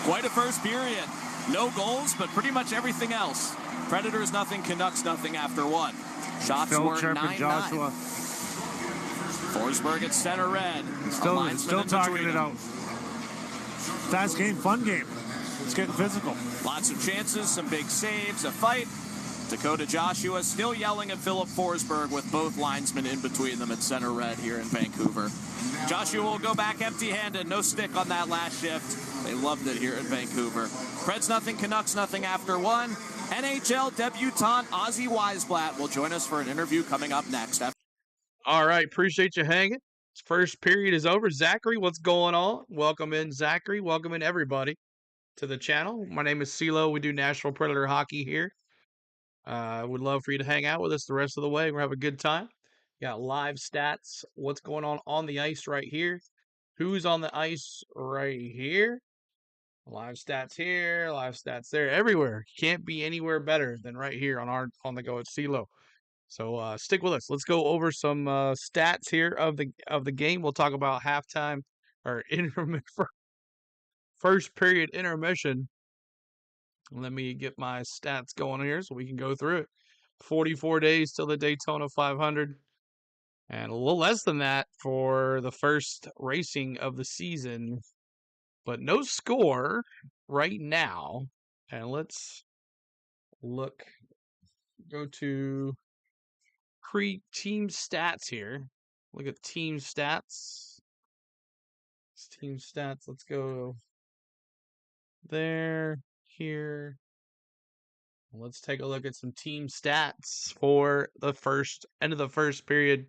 Quite a first period. No goals, but pretty much everything else. Predators nothing, Canucks nothing after one. Shots were 9-9. Forsberg at center red. Still talking it out. Fast game, fun game. It's getting physical. Lots of chances, some big saves, a fight. Dakota Joshua still yelling at Philip Forsberg with both linesmen in between them at center red here in Vancouver. Joshua will go back empty-handed. No stick on that last shift. They loved it here in Vancouver. Preds nothing, Canucks nothing after one. NHL debutant Ozzy Weisblatt will join us for an interview coming up next. All right, appreciate you hanging. First period is over. Zachary, what's going on? Welcome in, Zachary. Welcome in, everybody, to the channel. My name is CeeLo. We do Nashville Predator hockey here. Would love for you to hang out with us the rest of the way. We're having a good time. Got live stats. What's going on the ice right here? Who's on the ice right here? Live stats here, live stats there, everywhere. Can't be anywhere better than right here on the go at CeeLo. So stick with us. Let's go over some stats here of the game. We'll talk about halftime or first period intermission. Let me get my stats going here so we can go through it. 44 days till the Daytona 500. And a little less than that for the first racing of the season. But no score right now. And let's go to team stats here. Look at team stats. Team stats. Let's go there, here. Let's take a look at some team stats for the end of the first period.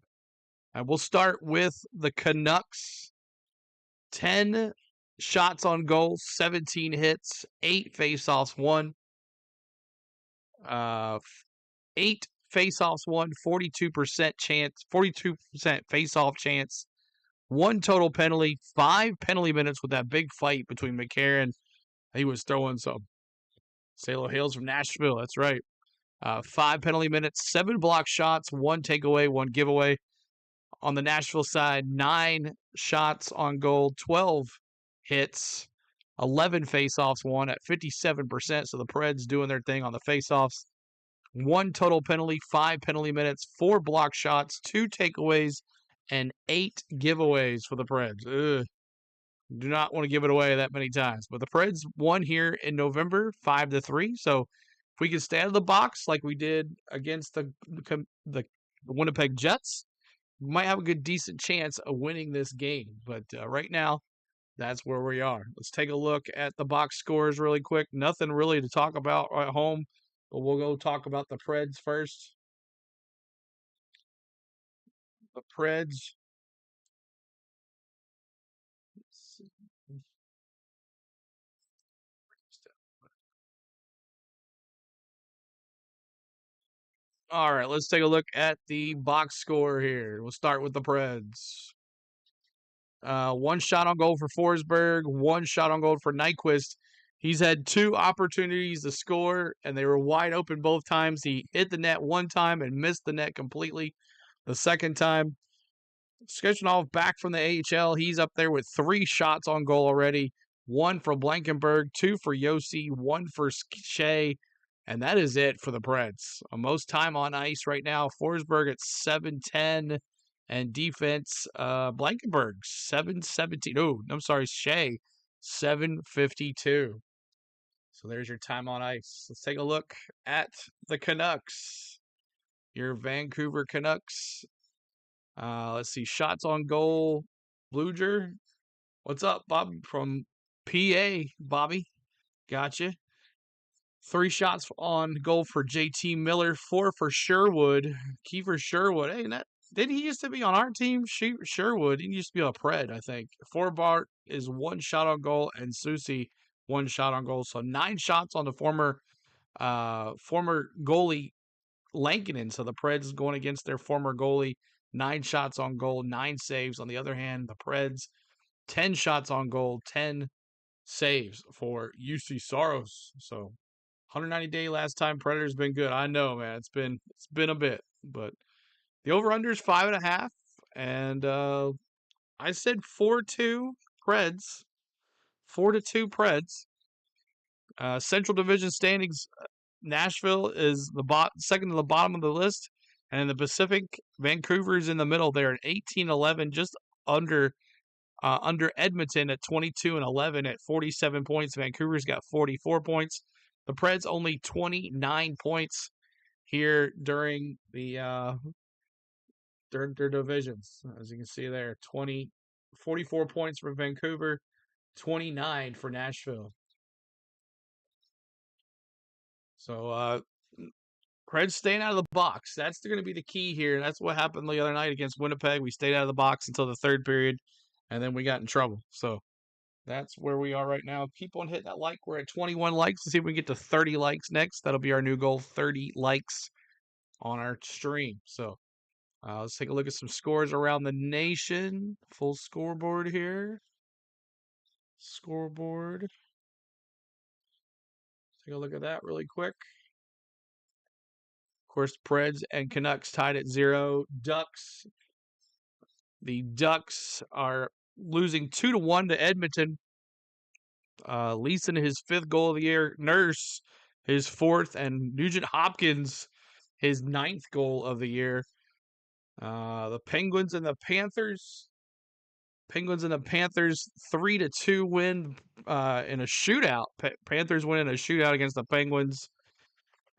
And we'll start with the Canucks. 10 shots on goal, 17 hits, 8 faceoffs won. 8 faceoffs won, 42% chance, 42% faceoff chance, 1 total penalty, 5 penalty minutes with that big fight between McCarron. He was throwing some Salo Hills from Nashville. That's right. 5 penalty minutes, 7 block shots, 1 takeaway, 1 giveaway. On the Nashville side, 9 shots on goal, 12 hits, 11 faceoffs won at 57%. So the Preds doing their thing on the faceoffs. 1 total penalty, 5 penalty minutes, 4 block shots, 2 takeaways, and 8 giveaways for the Preds. Do not want to give it away that many times. But the Preds won here in November, 5-3. So if we can stay out of the box like we did against the Winnipeg Jets, we might have a good, decent chance of winning this game. But right now, that's where we are. Let's take a look at the box scores really quick. Nothing really to talk about at home, but we'll go talk about the Preds first. The Preds. All right, let's take a look at the box score here. We'll start with the Preds. 1 shot on goal for Forsberg, 1 shot on goal for Nyquist. He's had 2 opportunities to score, and they were wide open both times. He hit the net 1 time and missed the net completely the second time. Skechinov back from the AHL. He's up there with 3 shots on goal already. 1 for Blankenberg, 2 for Yossi, 1 for Shea, and that is it for the Preds. Most time on ice right now, Forsberg at 7:10, and defense, Blankenberg 7:17. Oh, I'm sorry, Shea 7:52. So there's your time on ice. Let's take a look at the Canucks. Your Vancouver Canucks. Let's see, shots on goal. Bluger. What's up, Bob? From PA, Bobby. Gotcha. 3 shots on goal for JT Miller. 4 for Sherwood. Kiefer Sherwood. Hey, didn't he used to be on our team? Sherwood. He used to be on a Pred, I think. Forbart is 1 shot on goal, and Susie 1 shot on goal. So 9 shots on the former goalie Lankinen. So the Preds going against their former goalie. 9 shots on goal, 9 saves. On the other hand, the Preds, 10 shots on goal, 10 saves for UC Saros. So 190-day last time Predator's been good. I know, man. It's been a bit, but the over-under is 5.5, and I said 4-2 Preds. 4-2 Preds. Central Division standings, Nashville is second to the bottom of the list, and in the Pacific, Vancouver's in the middle there at 18-11, just under Edmonton at 22-11 at 47 points. Vancouver's got 44 points. The Preds only 29 points here during the during their divisions. As you can see there, 44 points for Vancouver, 29 for Nashville. So Preds staying out of the box. That's going to be the key here. That's what happened the other night against Winnipeg. We stayed out of the box until the 3rd period, and then we got in trouble. So that's where we are right now. Keep on hitting that like. We're at 21 likes. Let's see if we can get to 30 likes next. That'll be our new goal, 30 likes on our stream. So let's take a look at some scores around the nation. Full scoreboard here. Scoreboard. Take a look at that really quick. Of course, Preds and Canucks tied at 0. Ducks. The Ducks are losing 2-1 to Edmonton. Leeson, his 5th goal of the year. Nurse, his 4th. And Nugent Hopkins, his 9th goal of the year. The Penguins and the Panthers. 3-2 win in a shootout. Panthers win in a shootout against the Penguins.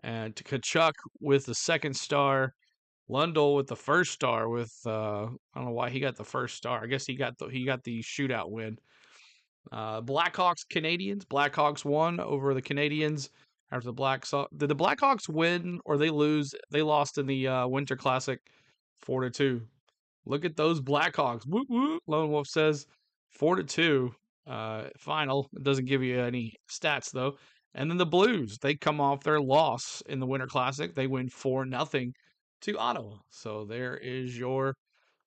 And Tkachuk with the 2nd star. Lundell with the 1st star. With I don't know why he got the 1st star. I guess he got the shootout win. Blackhawks Canadians. Blackhawks won over the Canadians after the Blackhawks. Did the Blackhawks win or they lose? They lost in the Winter Classic 4-2. Look at those Blackhawks. Whoop whoop. Lone Wolf says 4-2 final. It doesn't give you any stats though. And then the Blues, they come off their loss in the Winter Classic. They win 4-0 to Ottawa. So there is your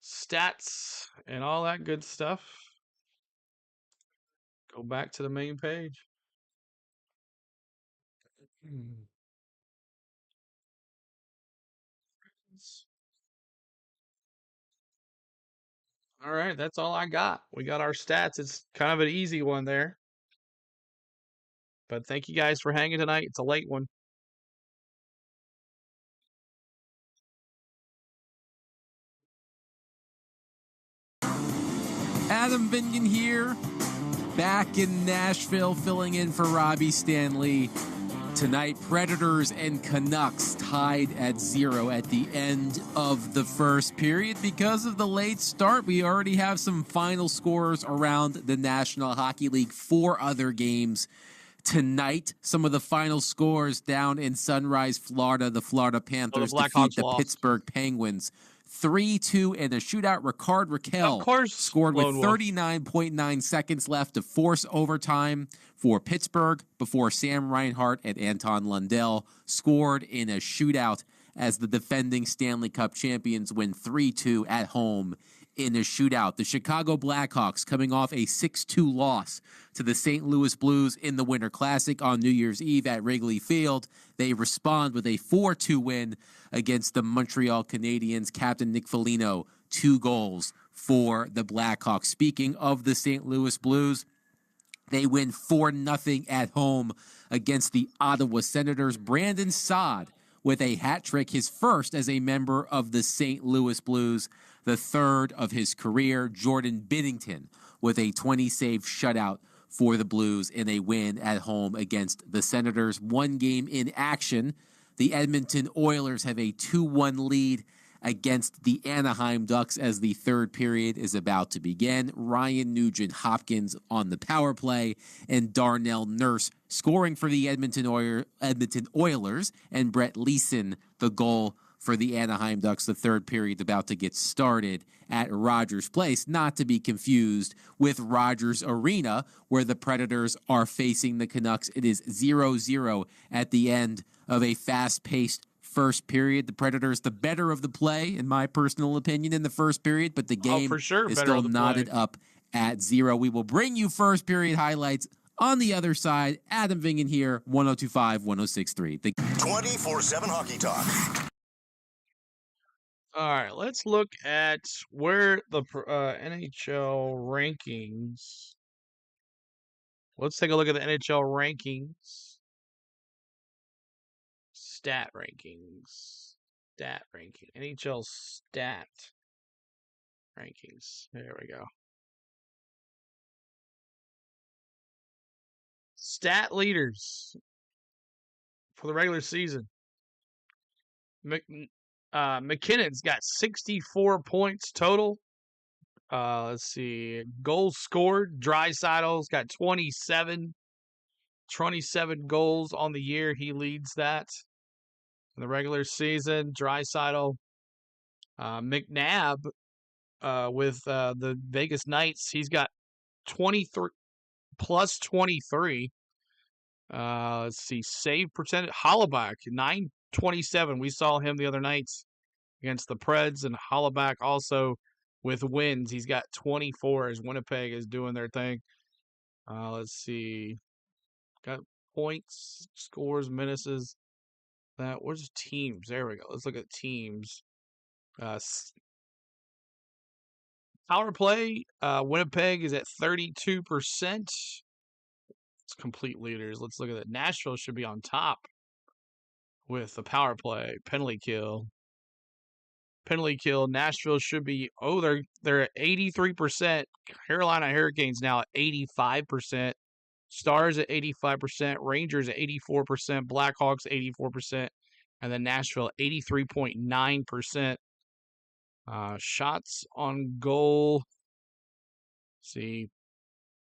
stats and all that good stuff. Go back to the main page. All right, that's all I got. We got our stats. It's kind of an easy one there. But thank you guys for hanging tonight. It's a late one. Adam Vingan here, back in Nashville, filling in for Robbie Stanley tonight. Predators and Canucks tied at 0 at the end of the first period. Because of the late start, we already have some final scores around the National Hockey League. 4 other games tonight. Some of the final scores down in Sunrise, Florida. The Florida Panthers defeat the Pittsburgh Penguins 3-2 in a shootout. Ricard Raquel scored with 39.9 seconds left to force overtime for Pittsburgh before Sam Reinhart and Anton Lundell scored in a shootout as the defending Stanley Cup champions win 3-2 at home in a shootout. The Chicago Blackhawks coming off a 6-2 loss to the St. Louis Blues in the Winter Classic on New Year's Eve at Wrigley Field. They respond with a 4-2 win against the Montreal Canadiens. Captain Nick Foligno, 2 goals for the Blackhawks. Speaking of the St. Louis Blues, they win 4-0 at home against the Ottawa Senators. Brandon Saad with a hat trick, his first as a member of the St. Louis Blues, the 3rd of his career. Jordan Binnington with a 20-save shutout for the Blues in a win at home against the Senators. 1 game in action. The Edmonton Oilers have a 2-1 lead against the Anaheim Ducks as the 3rd period is about to begin. Ryan Nugent-Hopkins on the power play and Darnell Nurse scoring for the Edmonton Oilers, and Brett Leeson the goal for the Anaheim Ducks. The 3rd period about to get started at Rogers Place, not to be confused with Rogers Arena, where the Predators are facing the Canucks. It is 0-0 at the end of a fast-paced first period. The Predators, the better of the play, in my personal opinion, in the first period, but the game is still knotted up at 0. We will bring you first period highlights on the other side. Adam Vingen here, 102.5, 106.3. 24/7 Hockey Talk. All right, let's look at where the NHL rankings. Let's take a look at the NHL rankings. Stat rankings. NHL stat rankings. There we go. Stat leaders for the regular season. McKinnon's got 64 points total. Let's see. Goals scored. Draisaitl's got 27 goals on the year. He leads that in the regular season. Draisaitl. McNabb with the Vegas Knights, he's got 23 plus 23. Let's see. Save percentage. Hollaback, 927. We saw him the other night against the Preds, and Hollaback also with wins. He's got 24 as Winnipeg is doing their thing. Let's see. Got points, scores, minuses. Where's teams? There we go. Let's look at teams. Power play. Winnipeg is at 32%. It's complete leaders. Let's look at it. Nashville should be on top with the power play. Penalty kill. Nashville should be. They're at 83%. Carolina Hurricanes now at 85%. Stars at 85%. Rangers at 84%. Blackhawks 84%. And then Nashville 83.9%. Shots on goal. Let's see.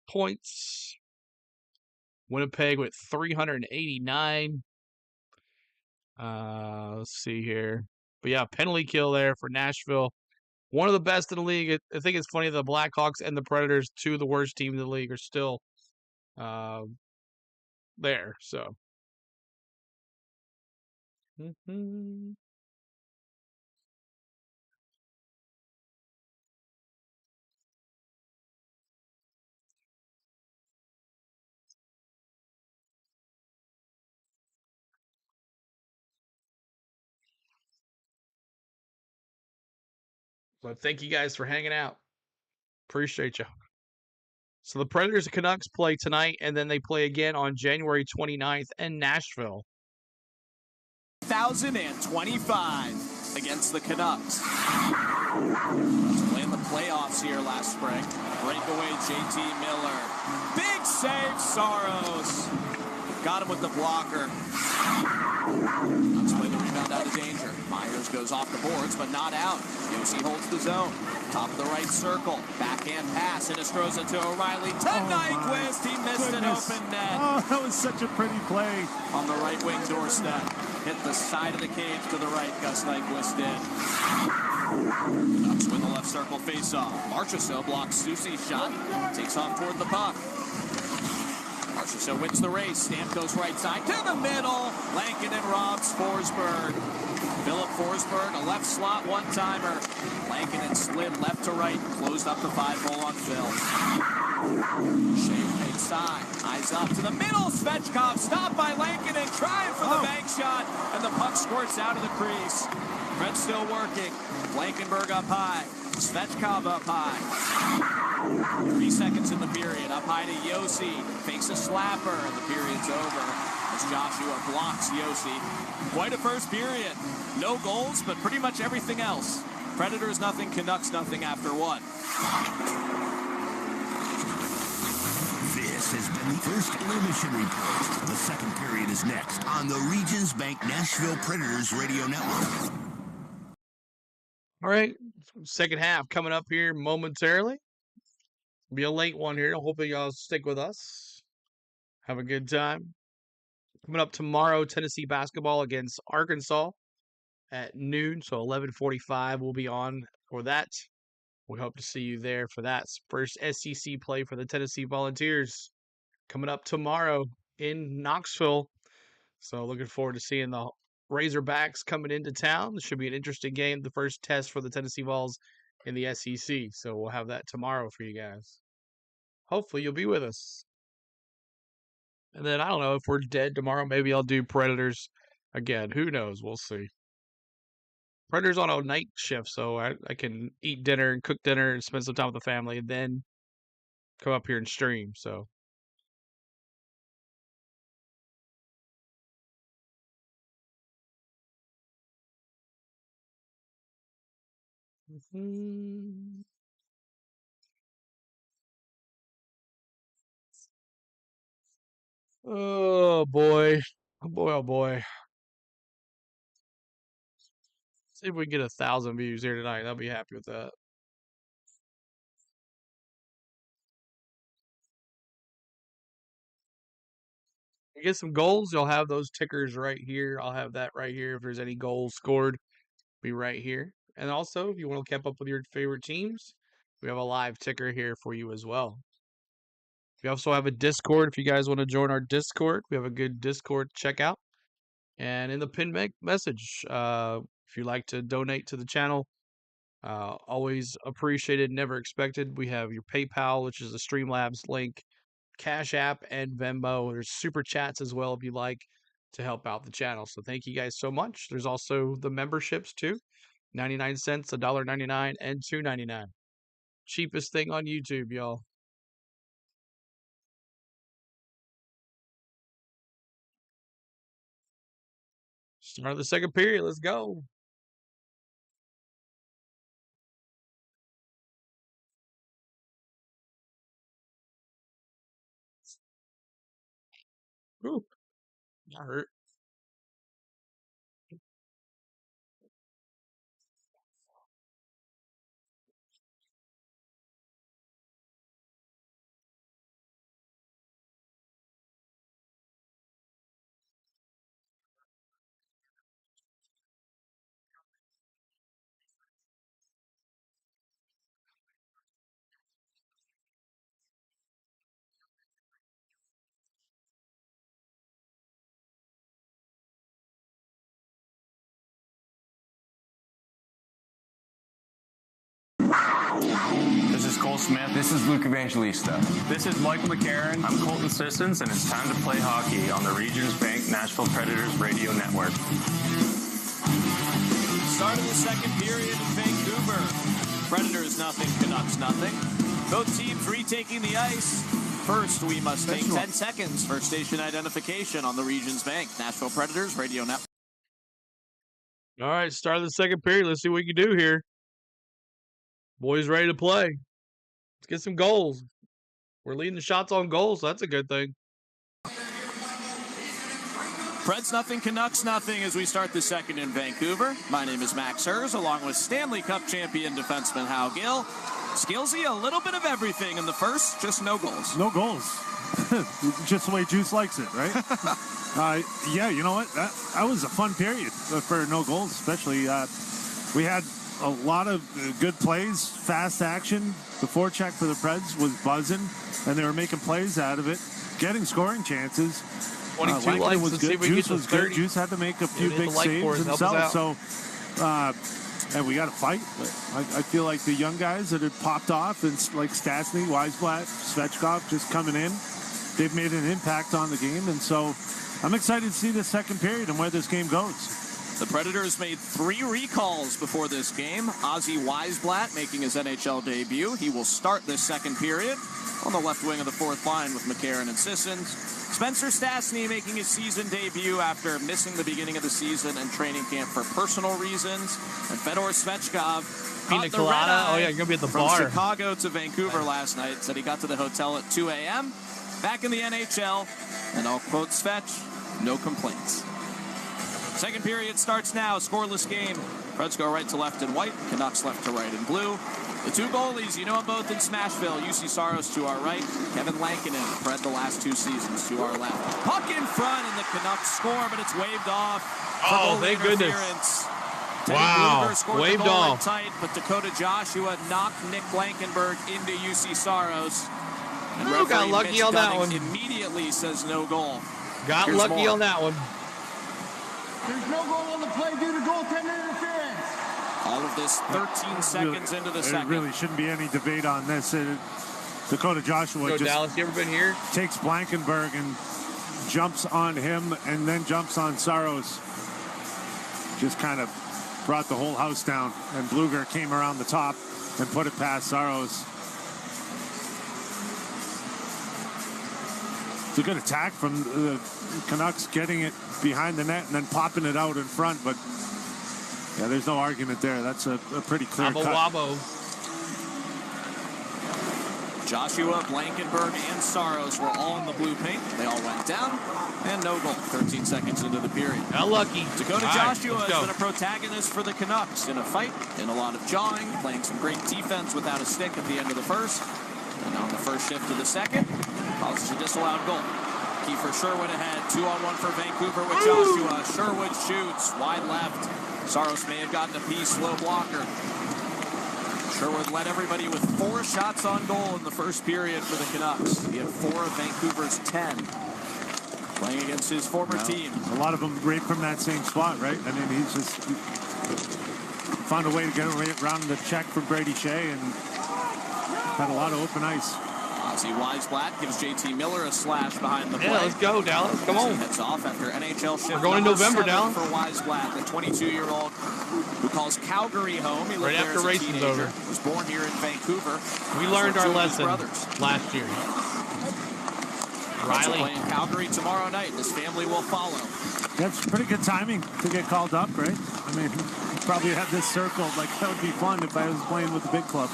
Points. Winnipeg with 389. Let's see here. But yeah, penalty kill there for Nashville. One of the best in the league. I think it's funny the Blackhawks and the Predators, 2 of the worst teams in the league, are still there. So. But thank you guys for hanging out. Appreciate you. So the Predators and Canucks play tonight, and then they play again on January 29th in Nashville. 2025 against the Canucks. Playing the playoffs here last spring. Breakaway JT Miller. Big save, Saros. Got him with the blocker. Let's play the rebound out of danger. Myers goes off the boards, but not out. Yossi holds the zone. Top of the right circle. Backhand pass. Hinostroza to O'Reilly. To Nyquist. He missed an open net. Oh, that was such a pretty play. On the right wing doorstep. Hit the side of the cage to the right. Gus Nyquist did. Canucks win the left circle face-off. Marchessault blocks Soucy's shot. Takes off toward the puck. Marchessault wins the race. Stamkos right side to the middle. Lankinen robs Forsberg. Philip Forsberg, a left slot one-timer. Lankinen slid left to right. Closed up the 5-hole on Phil. Shea right side. Eyes up to the middle. Svechkov stopped by Lankinen. Trying for the bank shot. And the puck squirts out of the crease. Preds still working. Blankenberg up high. Svechkov up high. 3 seconds in the period. Up high to Yossi. Fakes a slapper. And the period's over as Joshua blocks Yossi. Quite a first period. No goals, but pretty much everything else. Predators nothing, Canucks nothing after one. This has been the first intermission report. The second period is next on the Regions Bank Nashville Predators Radio Network. All right, second half coming up here momentarily. Be a late one here. Hopefully y'all stick with us. Have a good time. Coming up tomorrow, Tennessee basketball against Arkansas at noon. So 11:45 we'll be on for that. We hope to see you there for that first SEC play for the Tennessee Volunteers coming up tomorrow in Knoxville. So looking forward to seeing the Razorbacks coming into town. This should be an interesting game. The first test for the Tennessee Vols in the SEC. So we'll have that tomorrow for you guys. Hopefully you'll be with us. And then I don't know if we're dead tomorrow. Maybe I'll do Predators again. Who knows? We'll see. Predators on a night shift, so I can eat dinner and cook dinner and spend some time with the family and then come up here and stream. So oh boy. Oh boy, oh boy. See if we can get 1,000 views here tonight. I'll be happy with that. You get some goals, you'll have those tickers right here. I'll have that right here. If there's any goals scored, be right here. And also, if you want to keep up with your favorite teams, we have a live ticker here for you as well. We also have a Discord. If you guys want to join our Discord, we have a good Discord checkout. And in the pinned message, if you'd like to donate to the channel, always appreciated, never expected. We have your PayPal, which is the Streamlabs link, Cash App, and Venmo. There's super chats as well if you like to help out the channel. So thank you guys so much. There's also the memberships too, 99 cents, $1.99, and $2.99. Cheapest thing on YouTube, y'all. Start of the second period. Let's go. Ooh, that hurt. This is Cole Smith. This is Luke Evangelista. This is Michael McCarron. I'm Colton Sissons, and it's time to play hockey on the Regions Bank Nashville Predators Radio Network. Start of the second period in Vancouver. Predators nothing, Canucks nothing. Both teams retaking the ice. First, we must take 10 seconds for station identification on the Regions Bank Nashville Predators Radio Network. All right, start of the second period. Let's see what we can do here. Boys ready to play. Let's get some goals. We're leading the shots on goals, so that's a good thing. Preds nothing, Canucks nothing as we start the second in Vancouver. My name is Max Hers, along with Stanley Cup champion defenseman Hal Gill. Skillsy, a little bit of everything in the first, just no goals. No goals. Just the way Juice likes it, right? Yeah, you know what? That was a fun period for no goals, especially. We had a lot of good plays, fast action. The forecheck for the Preds was buzzing, and they were making plays out of it, getting scoring chances. 22 likes was good. Juice was good. Juice had to make a few big saves himself. So, and we got to fight. I feel like the young guys that had popped off, and like Stastny, Weisblatt, Svechkov, just coming in, they've made an impact on the game. And so I'm excited to see the second period and where this game goes. The Predators made 3 recalls before this game. Ozzy Weisblatt making his NHL debut. He will start this second period on the left wing of the fourth line with McCarron and Sissons. Spencer Stastny making his season debut after missing the beginning of the season and training camp for personal reasons. And Fedor Svechkov Pina colada. Oh, yeah, you're going to be at the from bar. Chicago to Vancouver last night. Said he got to the hotel at 2 a.m. Back in the NHL. And I'll quote Svech, no complaints. Second period starts now. Scoreless game. Preds go right to left in white. Canucks left to right in blue. The two goalies, you know them both in Smashville. UC Saros to our right. Kevin Lankinen, Fred the last 2 seasons to our left. Puck in front, and the Canucks score, but it's waved off. Oh, thank goodness. Wow, waved off. Tight, but Dakota Joshua knocked Nick Blankenberg into UC Saros. And oh, got lucky Mitch on that one. Immediately says no goal. Got Here's lucky more. on that one. There's no goal on the play due to goaltender interference. All of this 13 seconds into the second. There really shouldn't be any debate on this. Dakota Joshua Yo, just Dallas, you ever been here? Takes Blankenberg and jumps on him and then jumps on Saros. Just kind of brought the whole house down. And Bluger came around the top and put it past Saros. It's a good attack from the Canucks, getting it behind the net and then popping it out in front. But, yeah, there's no argument there. That's a pretty clear cut. Wabo. Joshua, Blankenberg, and Saros were all in the blue paint. They all went down, and no goal. 13 seconds into the period. Got lucky. Dakota Joshua has been a protagonist for the Canucks in a fight, in a lot of jawing, playing some great defense without a stick at the end of the first. And on the first shift of the second, causes a disallowed goal. Kiefer Sherwood ahead, 2-on-1 for Vancouver with Joshua. Sherwood shoots, wide left. Saros may have gotten a piece, low blocker. Sherwood led everybody with 4 shots on goal in the first period for the Canucks. He had 4 of Vancouver's 10. Playing against his former team. A lot of them right from that same spot, right? I mean, he's just found a way to get around the check from Brady Shea and had a lot of open ice. Ozzy Weisblatt gives JT Miller a slash behind the play. Yeah, let's go, Dallas. Come on. He heads off after NHL shift. We're going in November, Dallas. For Weisblatt, the 22-year-old who calls Calgary home. He lived right after racing's over. Was born here in Vancouver. We learned our lesson last year. Riley playing Calgary tomorrow night. His family will follow. That's pretty good timing to get called up, right? I mean, probably had this circled. Like, that would be fun if I was playing with the big club.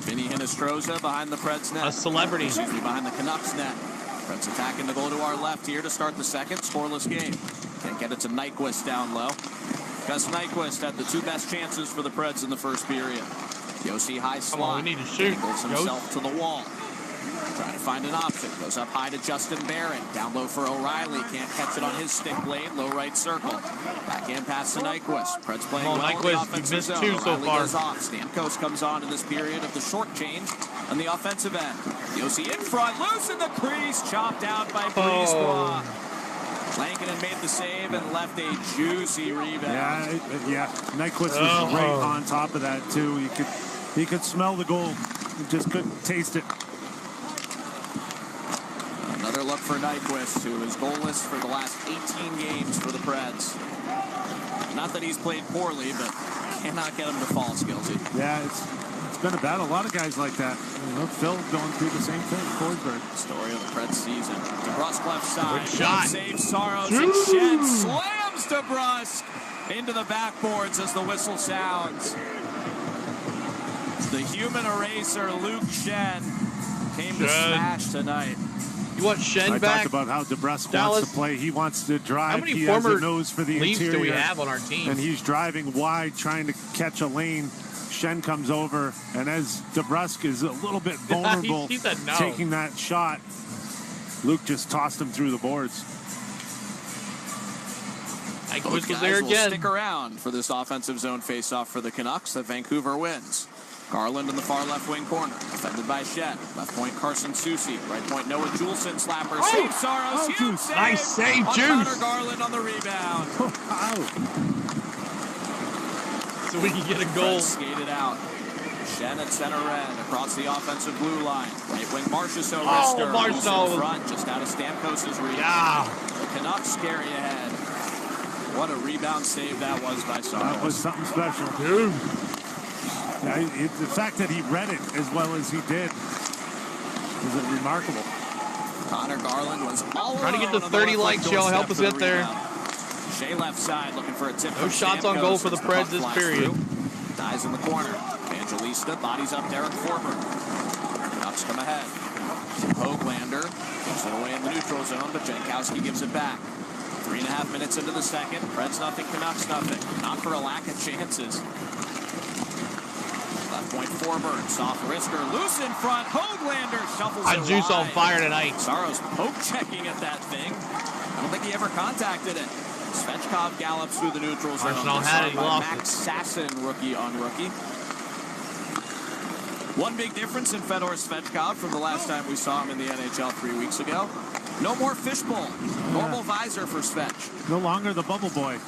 Vinny Hinostroza behind the Preds net. A celebrity. Excuse me, behind the Canucks net. Preds attacking the goal to our left here to start the second. Scoreless game. Can't get it to Nyquist down low. Gus Nyquist had the 2 best chances for the Preds in the first period. Yossi high slot. Come on, we need to shoot. Goes himself to the wall. Trying to find an option. Goes up high to Justin Barron. Down low for O'Reilly. Can't catch it on his stick blade. Low right circle. Backhand pass to Nyquist. Preds playing well in the offensive zone. Missed 2 so far. Goes off. Stamkos comes on in this period of the short change on the offensive end. Yossi in front. Loose in the crease. Chopped out by Brisebois. Lankinen made the save and left a juicy rebound. Yeah. Nyquist was right on top of that, too. He could smell the goal. He just couldn't taste it. Another look for Nyquist, who is goalless for the last 18 games for the Preds. Not that he's played poorly, but cannot get him to fall, Skillsy. Yeah, it's been a battle. A lot of guys like that. You know, Phil going through the same thing. Forsberg. Story of the Preds season. DeBrusk left side. Good shot. Save Saros. And Shen slams DeBrusk into the backboards as the whistle sounds. The human eraser, Luke Shen, came to smash tonight. You want Shen I back? talked about how DeBrusque Dallas? wants to play. He wants to drive. How many he has former a nose for the Leafs interior. do we have on our team? And he's driving wide, trying to catch a lane. Shen comes over, and as DeBrusque is a little bit vulnerable He said no. taking that shot, Luke just tossed him through the boards. Both was guys there will again. stick around for this offensive zone faceoff for the Canucks that Vancouver wins. Garland in the far left wing corner, defended by Shen. Left point Carson Soucy. Right point Noah Juleson slapper. Save Saros. Huge save. Nice save, on Juice. Connor Garland on the rebound. So we can get a goal. Preds skated out. Shen at center end across the offensive blue line. Right wing Marchessault. Rister. Marchessault. In front, just out of Stamkos' reach. Yeah. The Canucks carry ahead. What a rebound save that was by Saros. That was something special. Dude. The fact that he read it as well as he did is remarkable. Connor Garland was all Trying to get alone the on 30 left likes, doorstep y'all. Help us for the get there. rebound. Shea left side looking for a tip. No from shots on Stamkos goal for the as Preds puck this flies period. through. Dies in the corner. Evangelista bodies up Derek Former. Canucks come ahead. Hoglander gives it away in the neutral zone, but Jankowski gives it back. 3.5 minutes into the second. Preds nothing, Canucks nothing. Not for a lack of chances. Left point Former, soft wrister, loose in front. Hoglander shuffles it Juice on wide. fire tonight. Saros poke checking at that thing. I don't think he ever contacted it. Svechkov gallops through the neutral zone. Arsenal had it, he lost Max Sasson, rookie on rookie. One big difference in Fedor Svechkov from the last time we saw him in the NHL 3 weeks ago. No more fishbowl. Normal visor for Svech. No longer the bubble boy.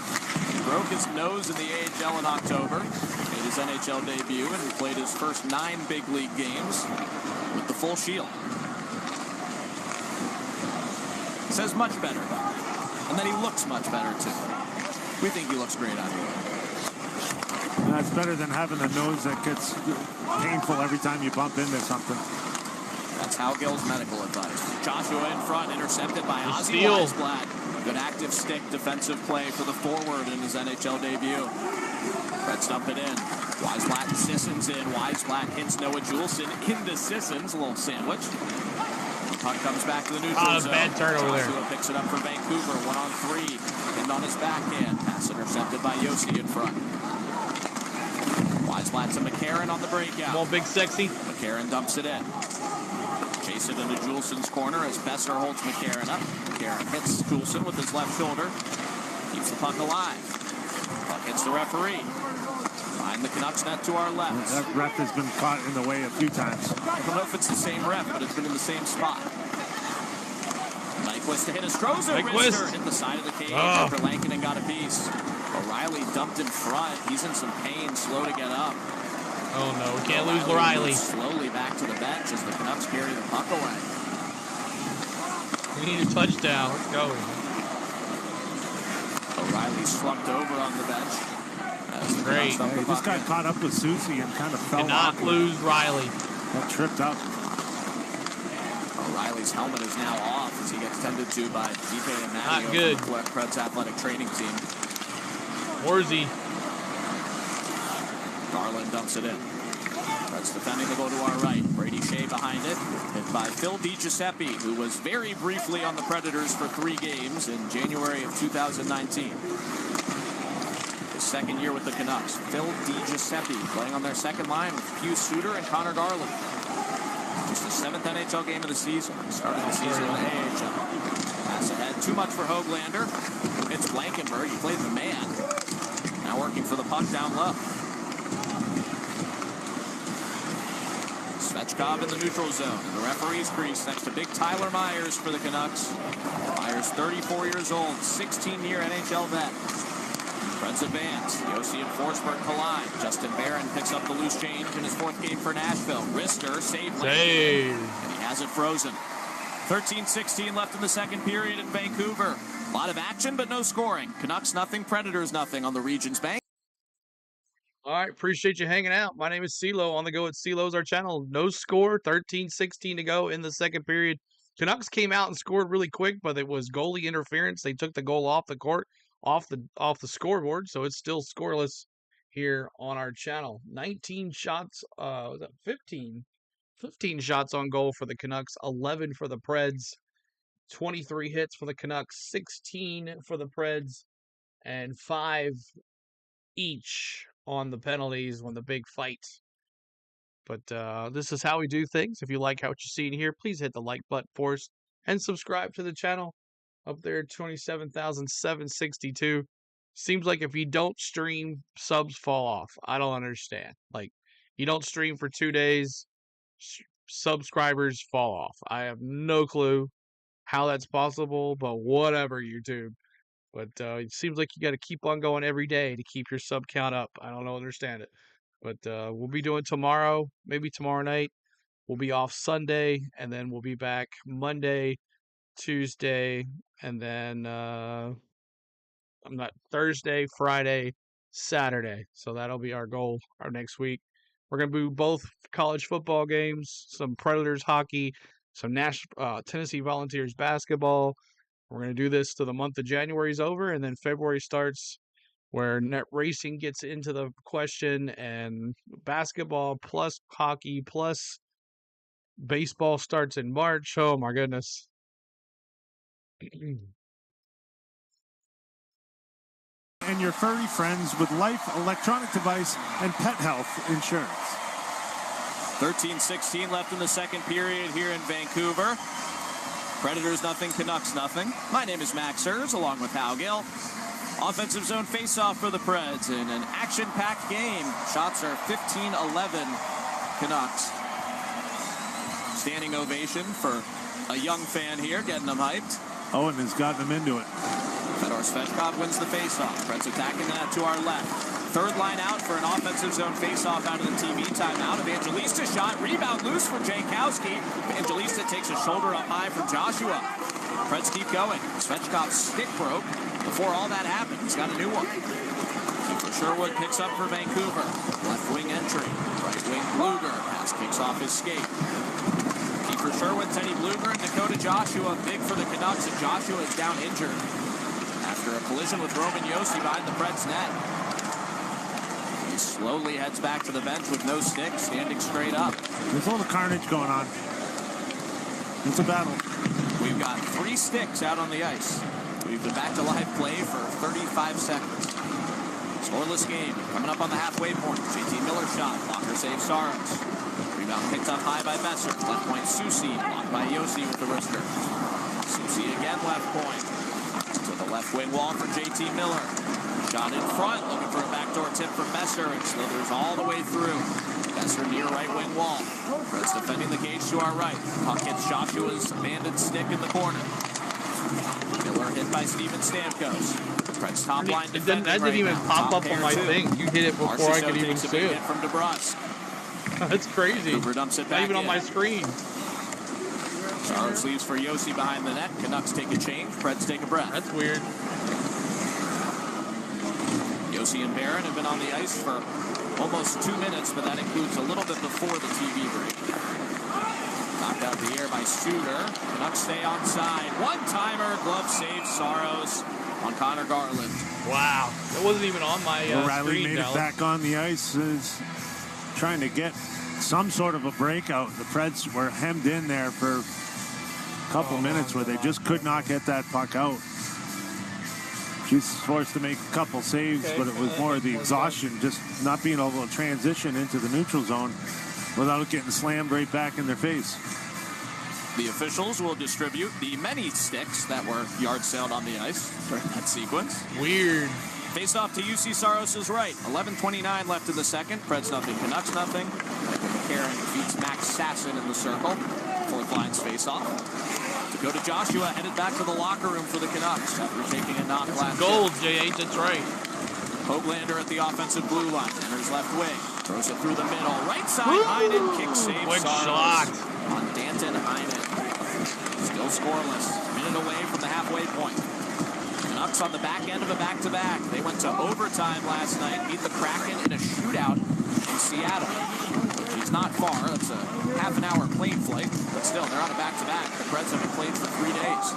He broke his nose in the AHL in October. Made his NHL debut and he played his first 9 big league games with the full shield. Says much better. And then he looks much better too. We think he looks great out here. That's better than having a nose that gets painful every time you bump into something. That's Howgill's medical advice. Joshua in front, intercepted by Ozzy steal. Weisblatt. Good active stick defensive play for the forward in his NHL debut. Preds dump it in. Weisblatt and Sissons in. Weisblatt hits Noah Juleson into Sissons. A little sandwich. Puck comes back to the neutral zone. Bad turnover there. Joshua picks it up for Vancouver. 1-on-3. Pinned on his backhand. Pass intercepted by Yossi in front. Weisblatt to McCarron on the breakout. Come on, big sexy. McCarron dumps it in. Chase it into Juleson's corner as Besser holds McCarron up. McCarron hits Juleson with his left shoulder. Keeps the puck alive. Puck hits the referee. Behind the Canucks net to our left. That ref has been caught in the way a few times. I don't know if it's the same ref, but it's been in the same spot. Nyquist to hit a Strozer. Rister hit the side of the cage after Lankinen got a piece. O'Reilly dumped in front. He's in some pain, slow to get up. Oh no, we can't lose O'Reilly. Slowly back to the bench as the Canucks carry the puck away. We need a touchdown. Let's go. O'Reilly slumped over on the bench. Great. Yeah, he just got caught up with Soucy and kind of fell Cannot off. lose Riley. Got tripped up. O'Reilly's helmet is now off as he gets tended to by Gipe and Matteo. Not good. From the Preds athletic training team. Warzy. Garland dumps it in. Preds defending the goal to our right. Brady Shea behind it. Hit by Phil DiGiuseppe, who was very briefly on the Predators for 3 games in January of 2019. His second year with the Canucks. Phil DiGiuseppe playing on their second line with Hugh Suter and Connor Garland. Just the 7th NHL game of the season. Started the season in the AHL. Pass ahead. Too much for Hoglander. It's Blankenberg. He played the man. Now working for the puck down low. Svechkov in the neutral zone. The referee's crease next to big Tyler Myers for the Canucks. Myers, 34 years old, 16-year NHL vet. Preds advance. Yossi and Forsberg collide. Justin Barron picks up the loose change in his 4th game for Nashville. Rister save. And he has it frozen. 13-16 left in the second period in Vancouver. A lot of action, but no scoring. Canucks nothing, Predators nothing on the Regions Bank. All right, appreciate you hanging out. My name is CeeLo. On the go at CeeLo's our channel. No score, 13-16 to go in the second period. Canucks came out and scored really quick, but it was goalie interference. They took the goal off the court, off the scoreboard, so it's still scoreless here on our channel. 19 shots, was that 15 shots on goal for the Canucks, 11 for the Preds. 23 hits for the Canucks, 16 for the Preds, and 5 each on the penalties when the big fight. But this is how we do things. If you like what you're seeing here, please hit the like button for us and subscribe to the channel. Up there, 27,762. Seems like if you don't stream, subs fall off. I don't understand. Like, you don't stream for 2 days, subscribers fall off. I have no clue how that's possible, but whatever, YouTube. But it seems like you got to keep on going every day to keep your sub count up. I don't understand it. But we'll be doing tomorrow, maybe tomorrow night. We'll be off Sunday, and then we'll be back Monday, Tuesday, and then Thursday, Friday, Saturday. So that'll be our goal our next week. We're going to do both college football games, some Predators hockey, some Tennessee Volunteers basketball. We're going to do this till the month of January is over, and then February starts where net racing gets into the question, and basketball plus hockey plus baseball starts in March. Oh, my goodness. And your furry friends with Life Electronic Device and Pet Health Insurance. 13-16 left in the second period here in Vancouver. Predators nothing, Canucks nothing. My name is Max Ers, along with Hal Gill. Offensive zone face-off for the Preds in an action-packed game. Shots are 15-11 Canucks. Standing ovation for a young fan here, getting them hyped. Owen has gotten them into it. Fedor Svechkov wins the face-off. Preds attacking that to our left. Third line out for an offensive zone face-off out of the TV timeout. Evangelista shot. Rebound loose for Jankowski. Evangelista takes a shoulder up high from Joshua. Preds keep going. Svechkov's stick broke. Before all that happened, he's got a new one. Kiefer Sherwood picks up for Vancouver. Left wing entry. Right wing Bluger. Pass kicks off his skate. Kiefer Sherwood, Teddy Bluger, and Dakota Joshua. Big for the Canucks, and Joshua is down injured after a collision with Roman Josi behind the Preds net. He slowly heads back to the bench with no stick, standing straight up. There's a little carnage going on. It's a battle. We've got 3 sticks out on the ice. We've been back to live play for 35 seconds. Scoreless game. Coming up on the halfway point. JT Miller shot. Blocker saves Saros. Rebound picked up high by Messer. Left point Susi. Blocked by Josi with the wrister. Susi again left point. To the left wing wall for JT Miller. Shot in front. Looking for a backdoor tip from Messer. And slithers all the way through. Messer near right wing wall. Preds defending the cage to our right. Puck hits Joshua's abandoned stick in the corner. Miller hit by Steven Stamkos. Preds top line defending. That didn't even pop up on my thing. You hit it before I could even see it. From DeBrusque. That's crazy. Cooper dumps it back Not even on my screen. Saros leaves for Josi behind the net. Canucks take a change. Preds take a breath. That's weird. Josi and Barron have been on the ice for almost 2 minutes, but that includes a little bit before the TV break. Knocked out the air by Suter. Canucks stay onside. One-timer. Glove saves Saros on Connor Garland. Wow. That wasn't even on my O'Reilly screen. made it back on the ice. Is trying to get some sort of a breakout. The Preds were hemmed in there for a couple minutes where they just could not get that puck out. She's forced to make a couple saves, but it was more of the exhaustion, just not being able to transition into the neutral zone without getting slammed right back in their face. The officials will distribute the many sticks that were yard sailed on the ice during that sequence. Weird. Face off to UC Saros' right. 11:29 left in the second. Preds nothing, Canucks nothing. Michael McCarron defeats Max Sasson in the circle. Fourth line's face off. Dakota Joshua headed back to the locker room for the Canucks after taking a knock last gold, J8, that's right. Hoglander at the offensive blue line. Enters left wing. Throws it through the middle. Right side, Heinen. Kick save. Quick Saros shot. on Danton Heinen. Still scoreless. Minute away from the halfway point. Canucks on the back end of a back-to-back. They went to overtime last night. Beat the Kraken in a shootout in Seattle. It's not far. It's a half an hour plane flight. But still, they're on a back-to-back. The Preds haven't played for 3 days.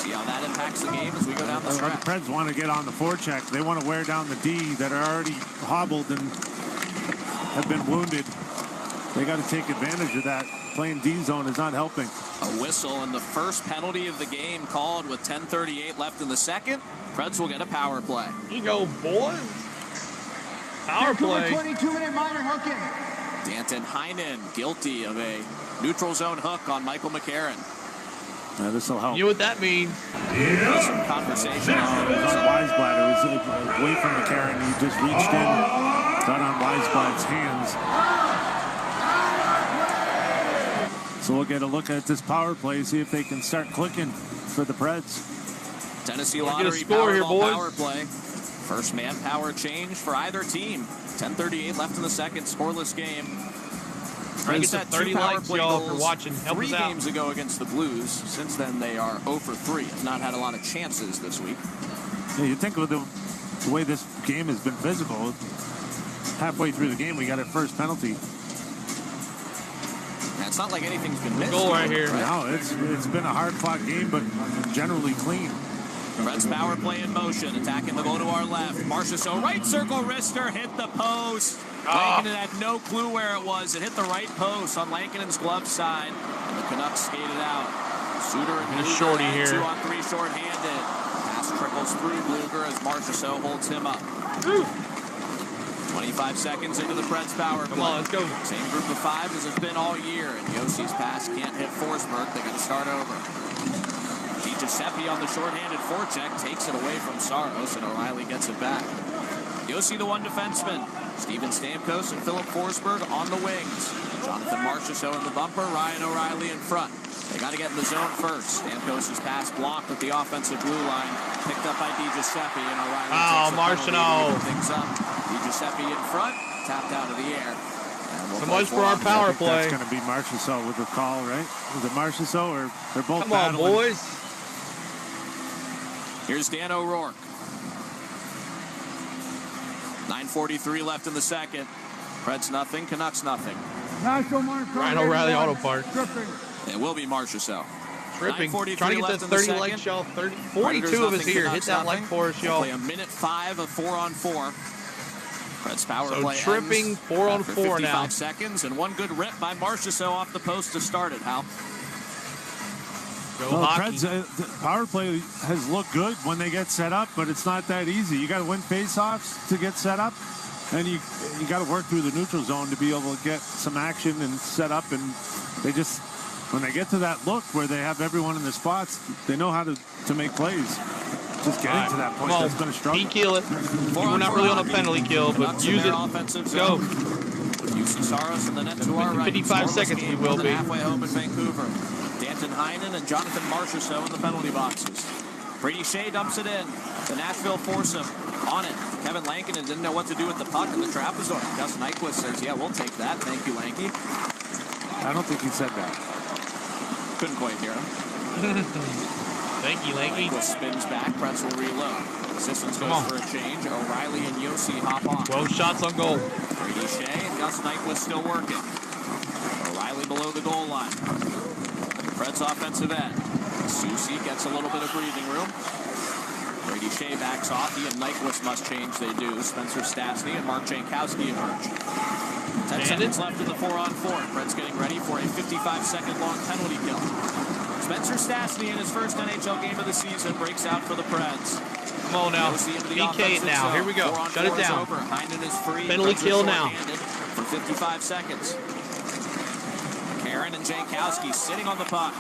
See how that impacts the game as we go down the stretch. The Preds want to get on the forecheck. They want to wear down the D that are already hobbled and have been wounded. They got to take advantage of that. Playing D zone is not helping. A whistle and the first penalty of the game called with 10:38 left in the second. Preds will get a power play. Here you go, boys. Power play. 22-minute minor hooking. Danton Heinen guilty of a neutral zone hook on Michael McCarron. This will help. You know what that means? Some conversation. Weisblatt. It was away from McCarron. He just reached in, got on Weisblatt's hands. So we'll get a look at this power play, see if they can start clicking for the Preds. Tennessee Lottery power play. First manpower change for either team. 10:38 left in the second, scoreless game. Preds had 30 likes, y'all, for watching. Help us out. 3 games ago against the Blues. Since then, they are 0 for 3. Have not had a lot of chances this week. Yeah, you think of the way this game has been physical. Halfway through the game, we got our first penalty. And it's not like anything's been missed. Goal right here. No, it's been a hard-fought game, but generally clean. Preds power play in motion, attacking the goal to our left. Marchessault, right circle wrister, hit the post. Lankinen had no clue where it was. It hit the right post on Lankinen's glove side, and the Canucks skated out. Suter and Bluger shorty here. 2-on-3 short-handed. Pass trickles through Bluger as Marchessault holds him up. 25 seconds into the Preds power play. Come on, let's go. Same group of 5 as it's been all year, and Yossi's pass can't hit Forsberg. They got to start over. Giuseppe on the shorthanded forecheck takes it away from Saros, and O'Reilly gets it back. Yossi, the one defenseman. Steven Stamkos and Philip Forsberg on the wings. Jonathan Marchessault in the bumper, Ryan O'Reilly in front. They got to get in the zone first. Stamkos' pass blocked at the offensive blue line, picked up by Giuseppe, and O'Reilly takes the penalty to things up. Giuseppe in front, tapped out of the air. So much for our power play. That's going to be Marchessault with the call, right? Is it Marchessault or they're both Come on, battling? boys. Here's Dan O'Rourke. 9:43 left in the second. Preds nothing, Canucks nothing. Ryan O'Reilly Auto Parts. It will be Marchessault. Tripping. Trying to get to 30 likes, y'all. 42 of us here. Hit that like for us, y'all. Play a minute 5 of 4-on-4. Preds power play tripping 4-on-4 now. 55 seconds and one good rip by Marchessault off the post to start it, Hal. Well, Preds, the power play has looked good when they get set up, but it's not that easy. You got to win faceoffs to get set up, and you got to work through the neutral zone to be able to get some action and set up. And they just, when they get to that look where they have everyone in their spots, they know how to make plays. Just getting to that point, that's going to struggle. Kill it. We're not really on a penalty kill, but use it. Go. UC Saros in the net to our right. 55 seconds we will be. Halfway home in Vancouver. Danton Heinen and Jonathan Marchessault in the penalty boxes. Brady Shea dumps it in. The Nashville foursome on it. Kevin Lankinen didn't know what to do with the puck in the trapezoid. Gus Nyquist says, yeah, we'll take that. Thank you, Lanky. I don't think he said that. Couldn't quite hear him. Thank you, Lanky. Nyquist spins back. Preds will reload. Sissons goes for a change. O'Reilly and Yossi hop on. 12 shots on goal. Brady Shea and Gus Nyquist still working. O'Reilly below the goal line. Preds offensive end. Susie gets a little bit of breathing room. Brady Shea backs off. He and Nyquist must change. They do. Spencer Stastny and Mark Jankowski emerge. 10 seconds left in the 4-on-4. Preds getting ready for a 55-second long penalty kill. Spencer Stastny in his first NHL game of the season breaks out for the Preds. Come on now. PK it now. Here we go. Shut it down. Heinen is free. Penalty kill now. For 55 seconds. Aaron and Jankowski sitting on the puck.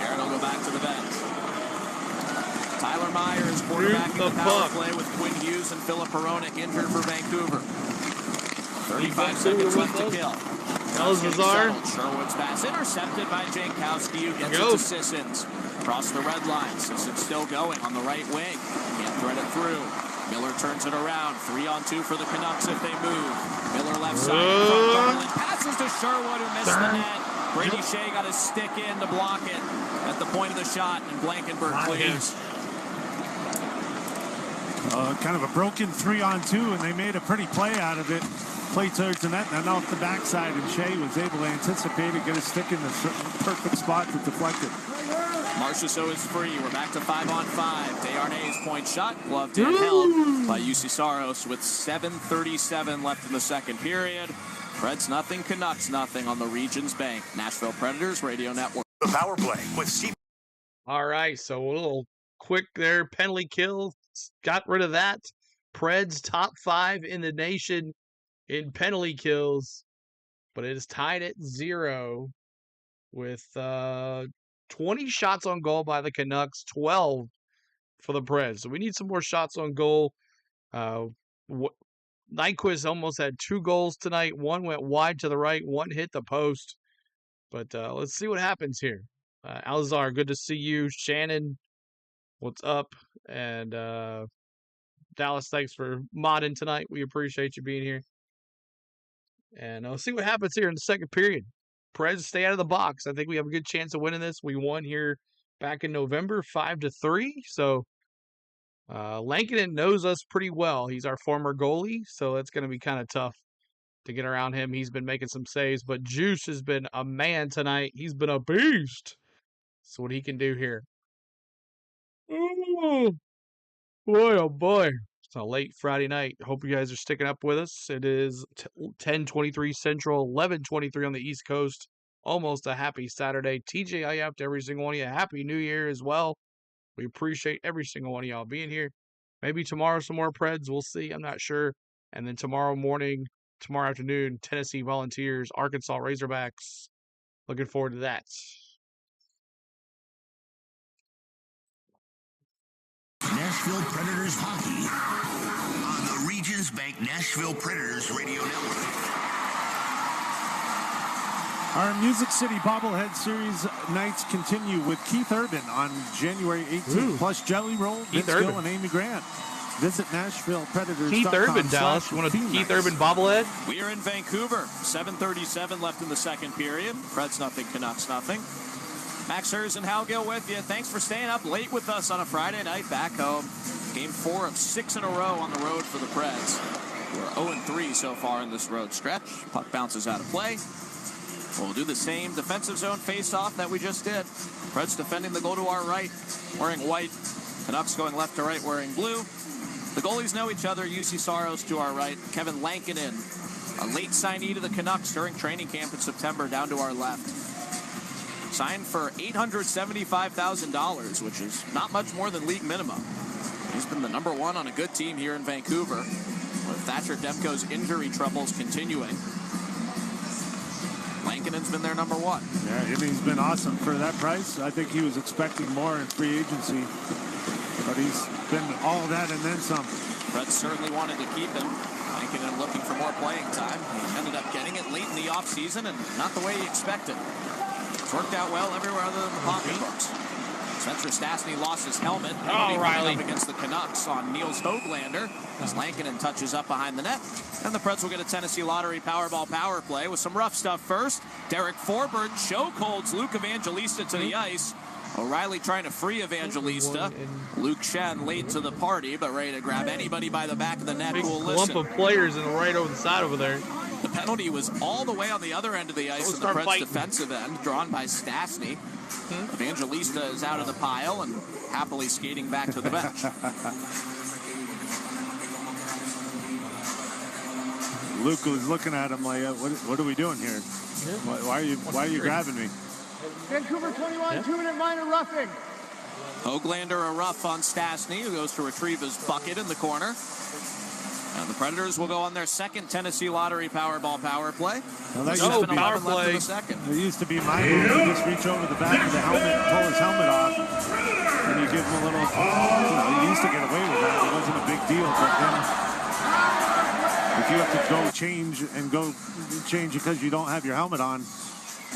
Aaron will go back to the bench. Tyler Myers quarterbacking the power play with Quinn Hughes and Philip Hronek injured for Vancouver. 35 seconds left to kill. Lazar. Sherwood's pass intercepted by Jankowski, who gets it to Sissons. Across the red line. Sissons still going on the right wing. Can't thread it through. Miller turns it around. 3-on-2 for the Canucks if they move. Miller left side. Passes to Sherwood, who missed the net. Brady Shea got his stick in to block it at the point of the shot, and Blankenberg clears. Kind of a broken 3-on-2, and they made a pretty play out of it. Play towards the net, and off the backside, and Shea was able to anticipate it, get his stick in the perfect spot to deflect it. Marchessault is free. We're back to 5-on-5. Desharnais' point shot, gloved and held by UC Saros with 7:37 left in the second period. Preds nothing, Canucks nothing on the Regions Bank Nashville Predators Radio Network. The power play with Steve. All right, so a little quick there. Penalty kill, got rid of that. Preds top 5 in the nation in penalty kills, but it is tied at 0 with 20 shots on goal by the Canucks, 12 for the Preds. So we need some more shots on goal. Nyquist almost had 2 goals tonight. One went wide to the right, one hit the post. But let's see what happens here. Alzar, good to see you. Shannon, what's up? And Dallas, thanks for modding tonight. We appreciate you being here. And let's see what happens here in the second period. Preds stay out of the box. I think we have a good chance of winning this. We won here back in November, 5-3. So Lankinen knows us pretty well. He's our former goalie, so it's going to be kind of tough to get around him. He's been making some saves, but Juice has been a man tonight. He's been a beast. That's what he can do here. Oh, boy, oh boy. It's a late Friday night. Hope you guys are sticking up with us. It is 10:23 Central, 11:23 on the East Coast. Almost a happy Saturday. TGIF to every single one of you. Happy New Year as well. We appreciate every single one of y'all being here. Maybe tomorrow some more Preds. We'll see. I'm not sure. And then tomorrow afternoon, Tennessee Volunteers, Arkansas Razorbacks. Looking forward to that. Nashville Predators hockey on the Regions Bank Nashville Predators Radio Network. Our Music City Bobblehead Series nights continue with Keith Urban on January 18th, plus Jelly Roll, Vince Gill, and Amy Grant. Visit Nashville Predators. Keith Urban, Dallas. You want a Keith Urban bobblehead? We are in Vancouver. 7:37 left in the second period. Preds nothing, Canucks nothing. Max Hers and Hal Gill with you. Thanks for staying up late with us on a Friday night back home. Game 4 of 6 in a row on the road for the Preds. We're 0-3 so far in this road stretch. Puck bounces out of play. We'll do the same defensive zone face-off that we just did. Preds defending the goal to our right, wearing white. Canucks going left to right, wearing blue. The goalies know each other. UC Saros to our right. Kevin Lankinen, a late signee to the Canucks during training camp in September, down to our left. Signed for $875,000, which is not much more than league minimum. He's been the number 1 on a good team here in Vancouver, with Thatcher Demko's injury troubles continuing. Lankinen's been their number 1. Yeah, I mean, he's been awesome for that price. I think he was expecting more in free agency, but he's been all that and then some. Preds certainly wanted to keep him. Lankinen looking for more playing time. He ended up getting it late in the offseason and not the way he expected. It's worked out well everywhere other than the pocketbooks. Spencer Stastny lost his helmet. Riley. Up against the Canucks on Niels Höglander as Lankinen touches up behind the net. And the Preds will get a Tennessee Lottery Powerball power play with some rough stuff first. Derek Forbert chokeholds Luke Evangelista to the ice. O'Reilly trying to free Evangelista. Luke Shen late to the party, but ready to grab anybody by the back of the net. Big who will clump listen. of players in the right over the side over there. The penalty was all the way on the other end of the ice in the Preds defensive end, drawn by Stastny. Evangelista is out of the pile and happily skating back to the bench. Luke was looking at him like, what are we doing here? Why are you grabbing me? Vancouver 21, 2-minute minor roughing. Höglander a rough on Stastny, who goes to retrieve his bucket in the corner. And the Predators will go on their second Tennessee Lottery Powerball power play. Well, that used to be power play. It used to be my move. You just reach over the back of the helmet and pull his helmet off. And you give him a little, you used to get away with that. It wasn't a big deal. But then if you have to go change because you don't have your helmet on,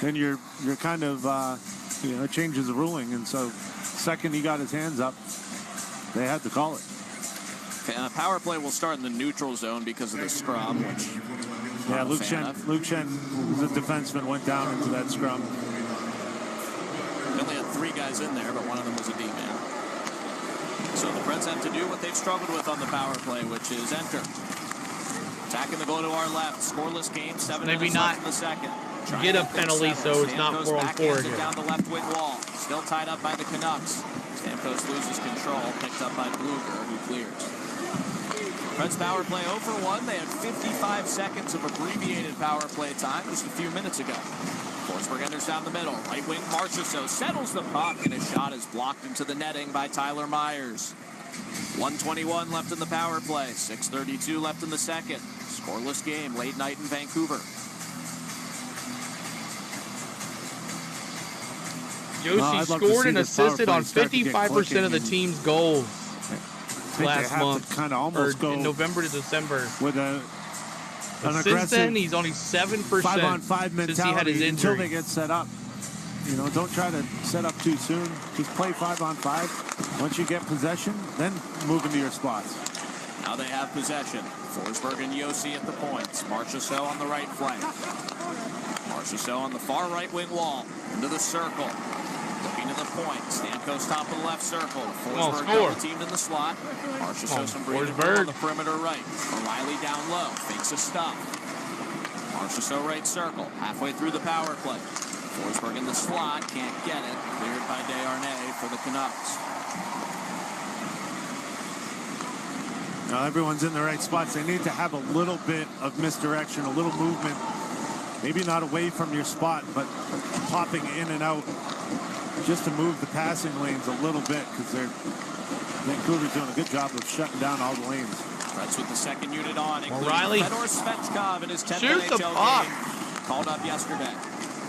then you're kind of, it changes the ruling. And so second he got his hands up, they had to call it. Power play will start in the neutral zone because of the scrum, which Luke Shen, the defenseman, went down into that scrum. They only had 3 guys in there, but one of them was a D-man. So the Preds have to do what they've struggled with on the power play, which is enter. Attacking the goal to our left. Scoreless game, 7 minutes left in the second. Get a penalty, so it's not 4-on-4 here. Down the left wing wall. Still tied up by the Canucks. Stamkos loses control, picked up by Bluger, who clears. Preds power play 0 for 1. They had 55 seconds of abbreviated power play time just a few minutes ago. Forsberg enters down the middle. Right wing Marchessault settles the puck, and his shot is blocked into the netting by Tyler Myers. 1:21 left in the power play. 6:32 left in the second. Scoreless game, late night in Vancouver. Josi scored and assisted on 55% of the team's goals last month, kind of almost go in November to December. With an since aggressive then, he's only 7% 5-on-5 mentality since he had his injury. until they get set up. You know, don't try to set up too soon. Just play 5-on-5. Once you get possession, then move into your spots. Now they have possession. Forsberg and Josi at the points. Marchessault on the right flank. Marchessault on the far right wing wall. Into the circle. Looking to the point. Stamkos top of the left circle. Forsberg double teamed in the slot. Marchessault some breathing room on the perimeter right. O'Reilly down low. Fakes a stop. Marchessault right circle. Halfway through the power play. Forsberg in the slot. Can't get it. Cleared by Desharnais for the Canucks. Now everyone's in the right spots. They need to have a little bit of misdirection, a little movement. Maybe not away from your spot, but popping in and out just to move the passing lanes a little bit, because Vancouver's doing a good job of shutting down all the lanes. Preds with the second unit on. O'Reilly. Fedor Svechkov in his 10th NHL game. Called up yesterday.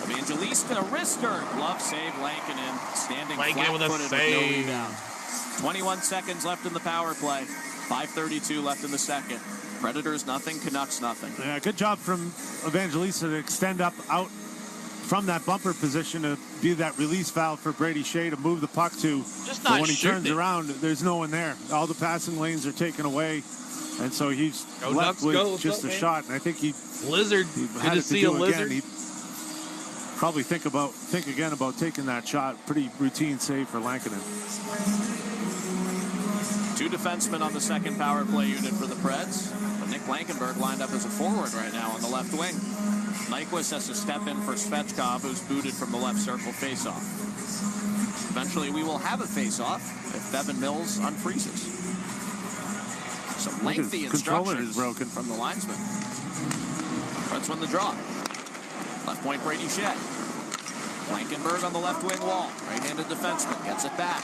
Evangelista wrister. Glove save Lankinen. Standing flat-footed with no rebound. 21 seconds left in the power play. 5:32 left in the second. Predators nothing, Canucks nothing. Yeah, good job from Evangelista to extend up out from that bumper position to be that release valve for Brady Shea to move the puck to. But when he turns around, there's no one there. All the passing lanes are taken away, and so he's left with just a shot. And I think he had to see a lizard. He'd probably think again about taking that shot. Pretty routine save for Lankinen. Two defensemen on the second power play unit for the Preds. But Nick Blankenberg lined up as a forward right now on the left wing. Nyquist has to step in for Svechkov, who's booted from the left circle faceoff. Eventually, we will have a faceoff if Bevan Mills unfreezes. Some lengthy instructions from the linesman. Preds win the draw. Left point, Brady Shea. Blankenberg on the left wing wall. Right-handed defenseman gets it back.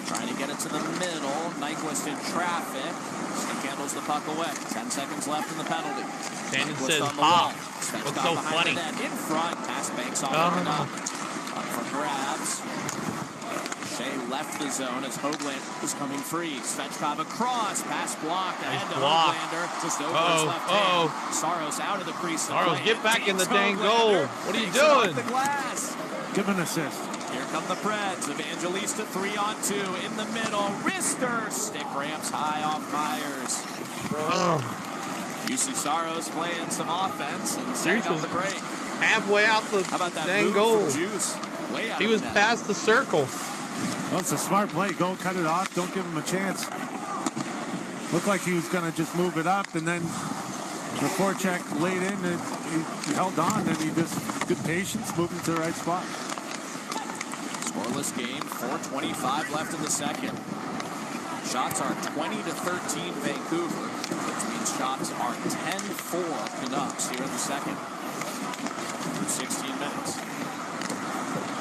Trying to get it to the middle. Nyquist in traffic. Stick handles the puck away. 10 seconds left in the penalty. Shannon says, "Ha!" What's so funny? In front. Pass banks off the Canuck. Up for grabs. Shea left the zone as Hoagland was coming free. Svechkov across. Pass blocked. Ahead to Hoaglander. Just over his left hand. Saros out of the crease. Saros, get back in the dang goal. What are you doing? The glass. Give an assist. Here come the Preds. Evangelista 3-on-2 in the middle. Wrister. Stick ramps high off Myers. UC Saros playing some offense and setting up the break. Halfway out the dang goal. He was past the circle. Well, it's a smart play. Go cut it off. Don't give him a chance. Looked like he was going to just move it up, and then the forecheck laid in, and he held on, and he just good patience, moving to the right spot. Scoreless game, 4:25 left in the second. Shots are 20-13 Vancouver, which means shots are 10-4 Canucks here in the second. Through 16 minutes.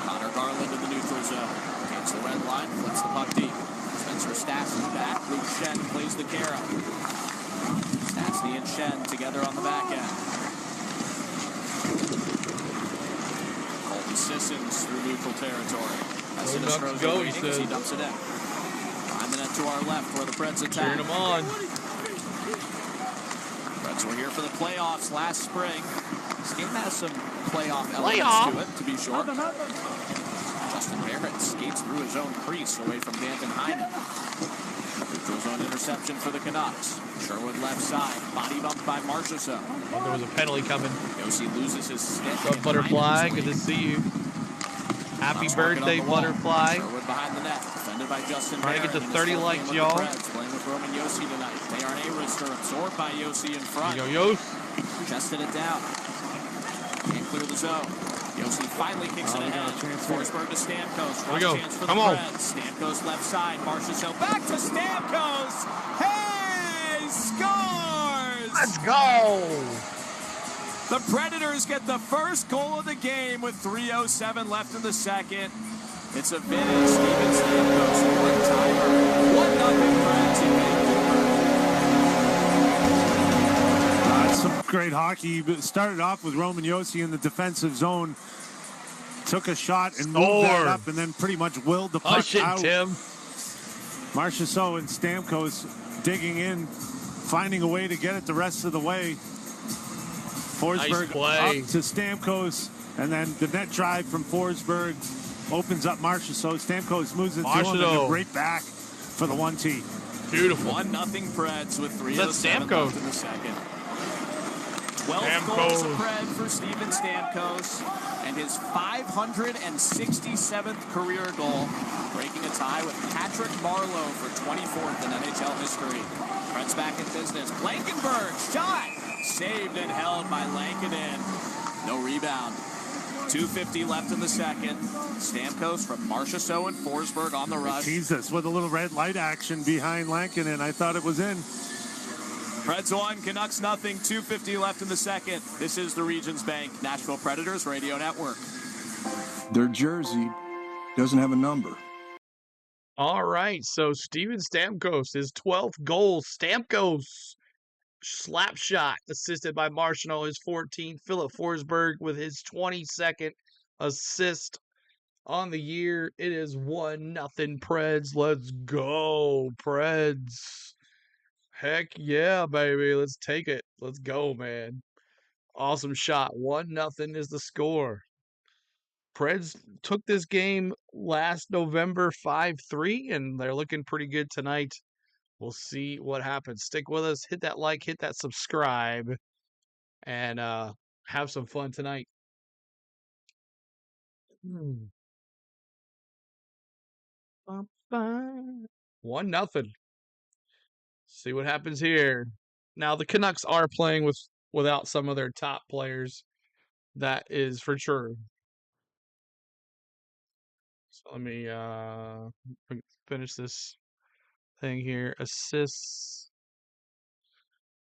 Connor Garland in the neutral zone. Takes the red line, flips the puck deep. Spencer Stastny back. Luke Shen plays the carry. Stastny and Shen together on the back end. Colton Sissons through neutral territory. Go, he says. He dumps it in. Behind the net to our left where the Preds attack. Turn him on. Preds were here for the playoffs last spring. This game has some playoff elements to it, to be sure. Justin Barrett skates through his own crease away from Danton Heinen. Neutral zone interception for the Canucks. Sherwood left side. Body bumped by Marchessault. There was a penalty coming. Josi loses his stick. What's up, Butterfly? Good to see you. Happy birthday, Butterfly. Sherwood behind the net. Defended by Justin Trying Barrett. to get to 30 likes, y'all. Playing with Roman Josi tonight. Desharnais wrister absorbed by Josi in front. Yo. Chested it down. Can't clear the zone. Josi finally kicks it ahead. Forsberg to Stamkos. Here we go. Chance for Come the on. Preds. Stamkos left side. Marchessault back to Stamkos. Hey! scores! Let's go! The Predators get the first goal of the game with 3:07 left in the second. It's a vintage Steven Stamkos one-timer. 1-0 Preds in Vancouver. Some great hockey. Started off with Roman Josi in the defensive zone. Took a shot and moved that up, and then pretty much willed the puck out. Tim. Marchessault and Stamkos digging in, finding a way to get it the rest of the way. Forsberg up to Stamkos, and then the net drive from Forsberg opens up Marchessault. Stamkos moves it to him, and then right back for the 1-T. Beautiful. 1-0 Preds with 3:07 Stamkos left in the second. 12 goals of Pred for Steven Stamkos, and his 567th career goal, breaking a tie with Patrick Marleau for 24th in NHL history. Preds back in business. Blankenburg shot, saved and held by Lankinen. No rebound. 2:50 left in the second. Stamkos from Marchessault and Forsberg on the rush. Jesus, with a little red light action behind Lankinen. I thought it was in. Preds 1, Canucks nothing. 2:50 left in the second. This is the Regions Bank Nashville Predators Radio Network. Their jersey doesn't have a number. All right, so Steven Stamkos, his 12th goal. Stamkos slap shot, assisted by Marchessault, his 14th. Philip Forsberg with his 22nd assist on the year. It is 1-0 Preds. Let's go, Preds. Heck yeah, baby. Let's take it. Let's go, man. Awesome shot. 1-0 is the score. Preds took this game last November 5-3, and they're looking pretty good tonight. We'll see what happens. Stick with us. Hit that like, hit that subscribe, and have some fun tonight. 1-0. See what happens here. Now the Canucks are playing without some of their top players. That is for sure. So let me finish this thing here. Assists,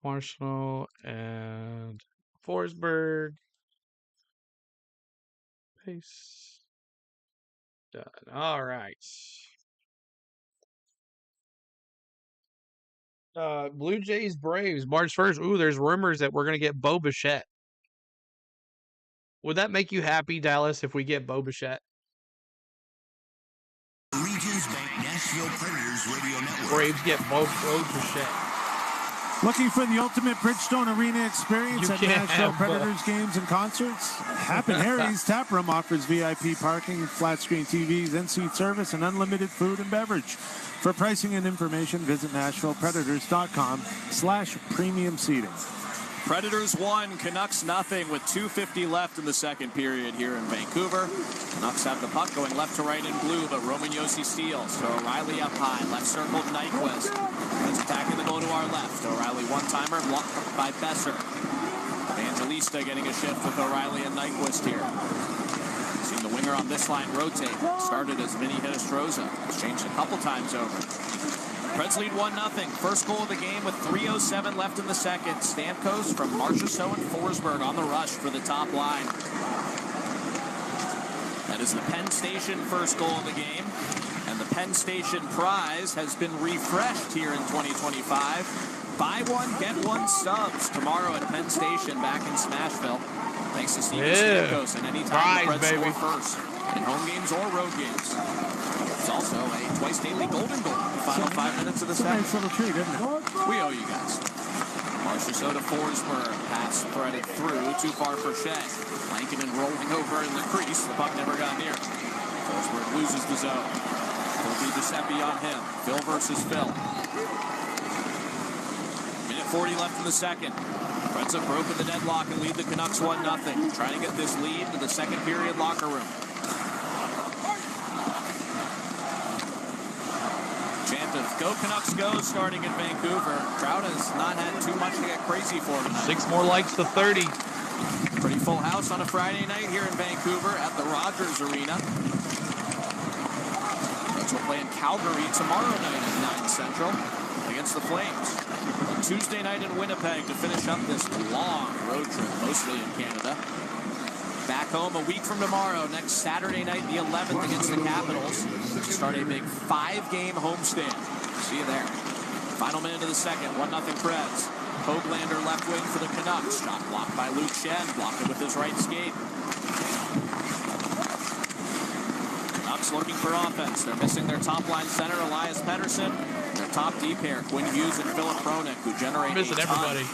Marchessault and Forsberg. Paste. Done. All right. Blue Jays Braves March 1st. Ooh, there's rumors that we're gonna get Bo Bichette. Would that make you happy, Dallas, if we get Bo Bichette? Regions Bank Nashville Predators Radio Network. Braves get Bo Bichette. Looking for the ultimate Bridgestone Arena experience You at can't Nashville have Predators games and concerts? Happen Harry's Tap Room offers VIP parking, flat screen TVs, in-seat service, and unlimited food and beverage. For pricing and information, visit NashvillePredators.com/premium seating. Predators 1, Canucks nothing with 2:50 left in the second period here in Vancouver. Canucks have the puck going left to right in blue, but Roman Josi steals. So O'Reilly up high, left circle Nyquist. Let's attacking the goal to our left. O'Reilly one-timer blocked by Besser. Evangelista getting a shift with O'Reilly and Nyquist here. Seen the winger on this line rotate. Started as Vinny Hinostroza. It's changed a couple times over. Preds lead 1-0. First goal of the game with 3:07 left in the second. Stamkos from Marchessault and Forsberg on the rush for the top line. That is the Penn Station first goal of the game. And the Penn Station prize has been refreshed here in 2025. Buy one, get one subs tomorrow at Penn Station back in Smashville. Thanks to Steven Stamkos, and anytime the Preds score first in home games or road games. It's also a twice daily golden goal in the final 5 minutes of the second. Nice little treat, isn't it? We owe you guys. Marchessault to Forsberg. Pass threaded through. Too far for Shea. Lankinen rolling over in the crease. The puck never got near. Forsberg loses the zone. It'll be Giuseppe on him. Phil versus Phil. Minute 40 left in the second. Preds have broken the deadlock and lead the Canucks 1-0. Trying to get this lead to the second period locker room. Chant of Go Canucks Go starting in Vancouver. Crowd has not had too much to get crazy for tonight. 6 more likes to 30. Pretty full house on a Friday night here in Vancouver at the Rogers Arena. Reds will play in Calgary tomorrow night at 9 Central against the Flames. Tuesday night in Winnipeg to finish up this long road trip, mostly in Canada. Back home a week from tomorrow, next Saturday night, the 11th, against the Capitals, to start a big 5-game homestand. See you there. Final minute of the second, 1-0 Preds. Hoglander left wing for the Canucks. Shot blocked by Luke Shen, blocked it with his right skate. Canucks looking for offense. They're missing their top-line center, Elias Pettersson. Their top D pair, Quinn Hughes and Philip Hronek, who generate missing everybody.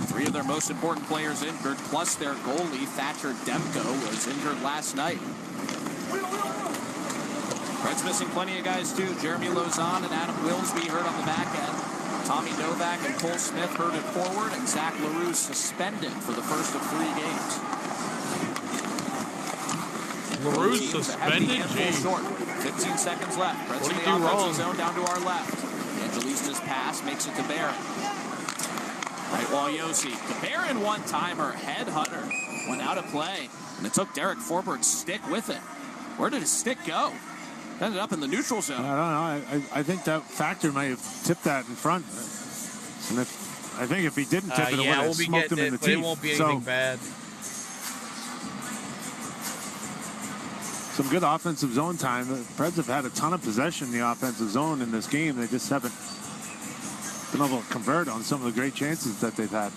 3 of their most important players injured, plus their goalie, Thatcher Demko, was injured last night. Preds missing plenty of guys, too. Jeremy Lauzon and Adam Wilsby hurt on the back end. Tommy Novak and Cole Smith hurt at forward, and Zach LaRue suspended for the first of 3 games. LaRue suspended? Short. 15 seconds left. Preds in the offensive zone down to our left. Angelista's pass makes it to Barron. Right wall Yossi. The Barron one-timer, headhunter, went out of play, and it took Derek Forberg's stick with it. Where did his stick go? Ended up in the neutral zone. I don't know. I think that Factor might have tipped that in front. And I think if he didn't tip it, it would have smoked him in the teeth. It won't be anything bad. Some good offensive zone time. The Preds have had a ton of possession in the offensive zone in this game. They just haven't been able to convert on some of the great chances that they've had.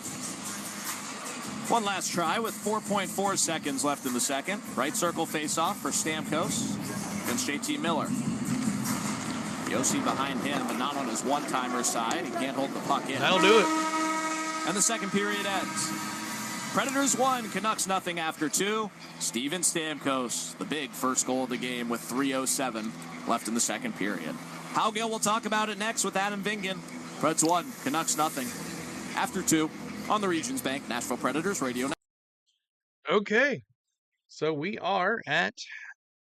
One last try with 4.4 seconds left in the second. Right circle face-off for Stamkos against JT Miller. Yossi behind him, but not on his one-timer side. He can't hold the puck in. That'll do it. And the second period ends. Predators 1, Canucks nothing after 2. Steven Stamkos, the big first goal of the game with 3:07 left in the second period. Howgill will talk about it next with Adam Vingan. Preds 1, Canucks nothing after 2 on the Regions Bank Nashville Predators Radio. Okay, so we are at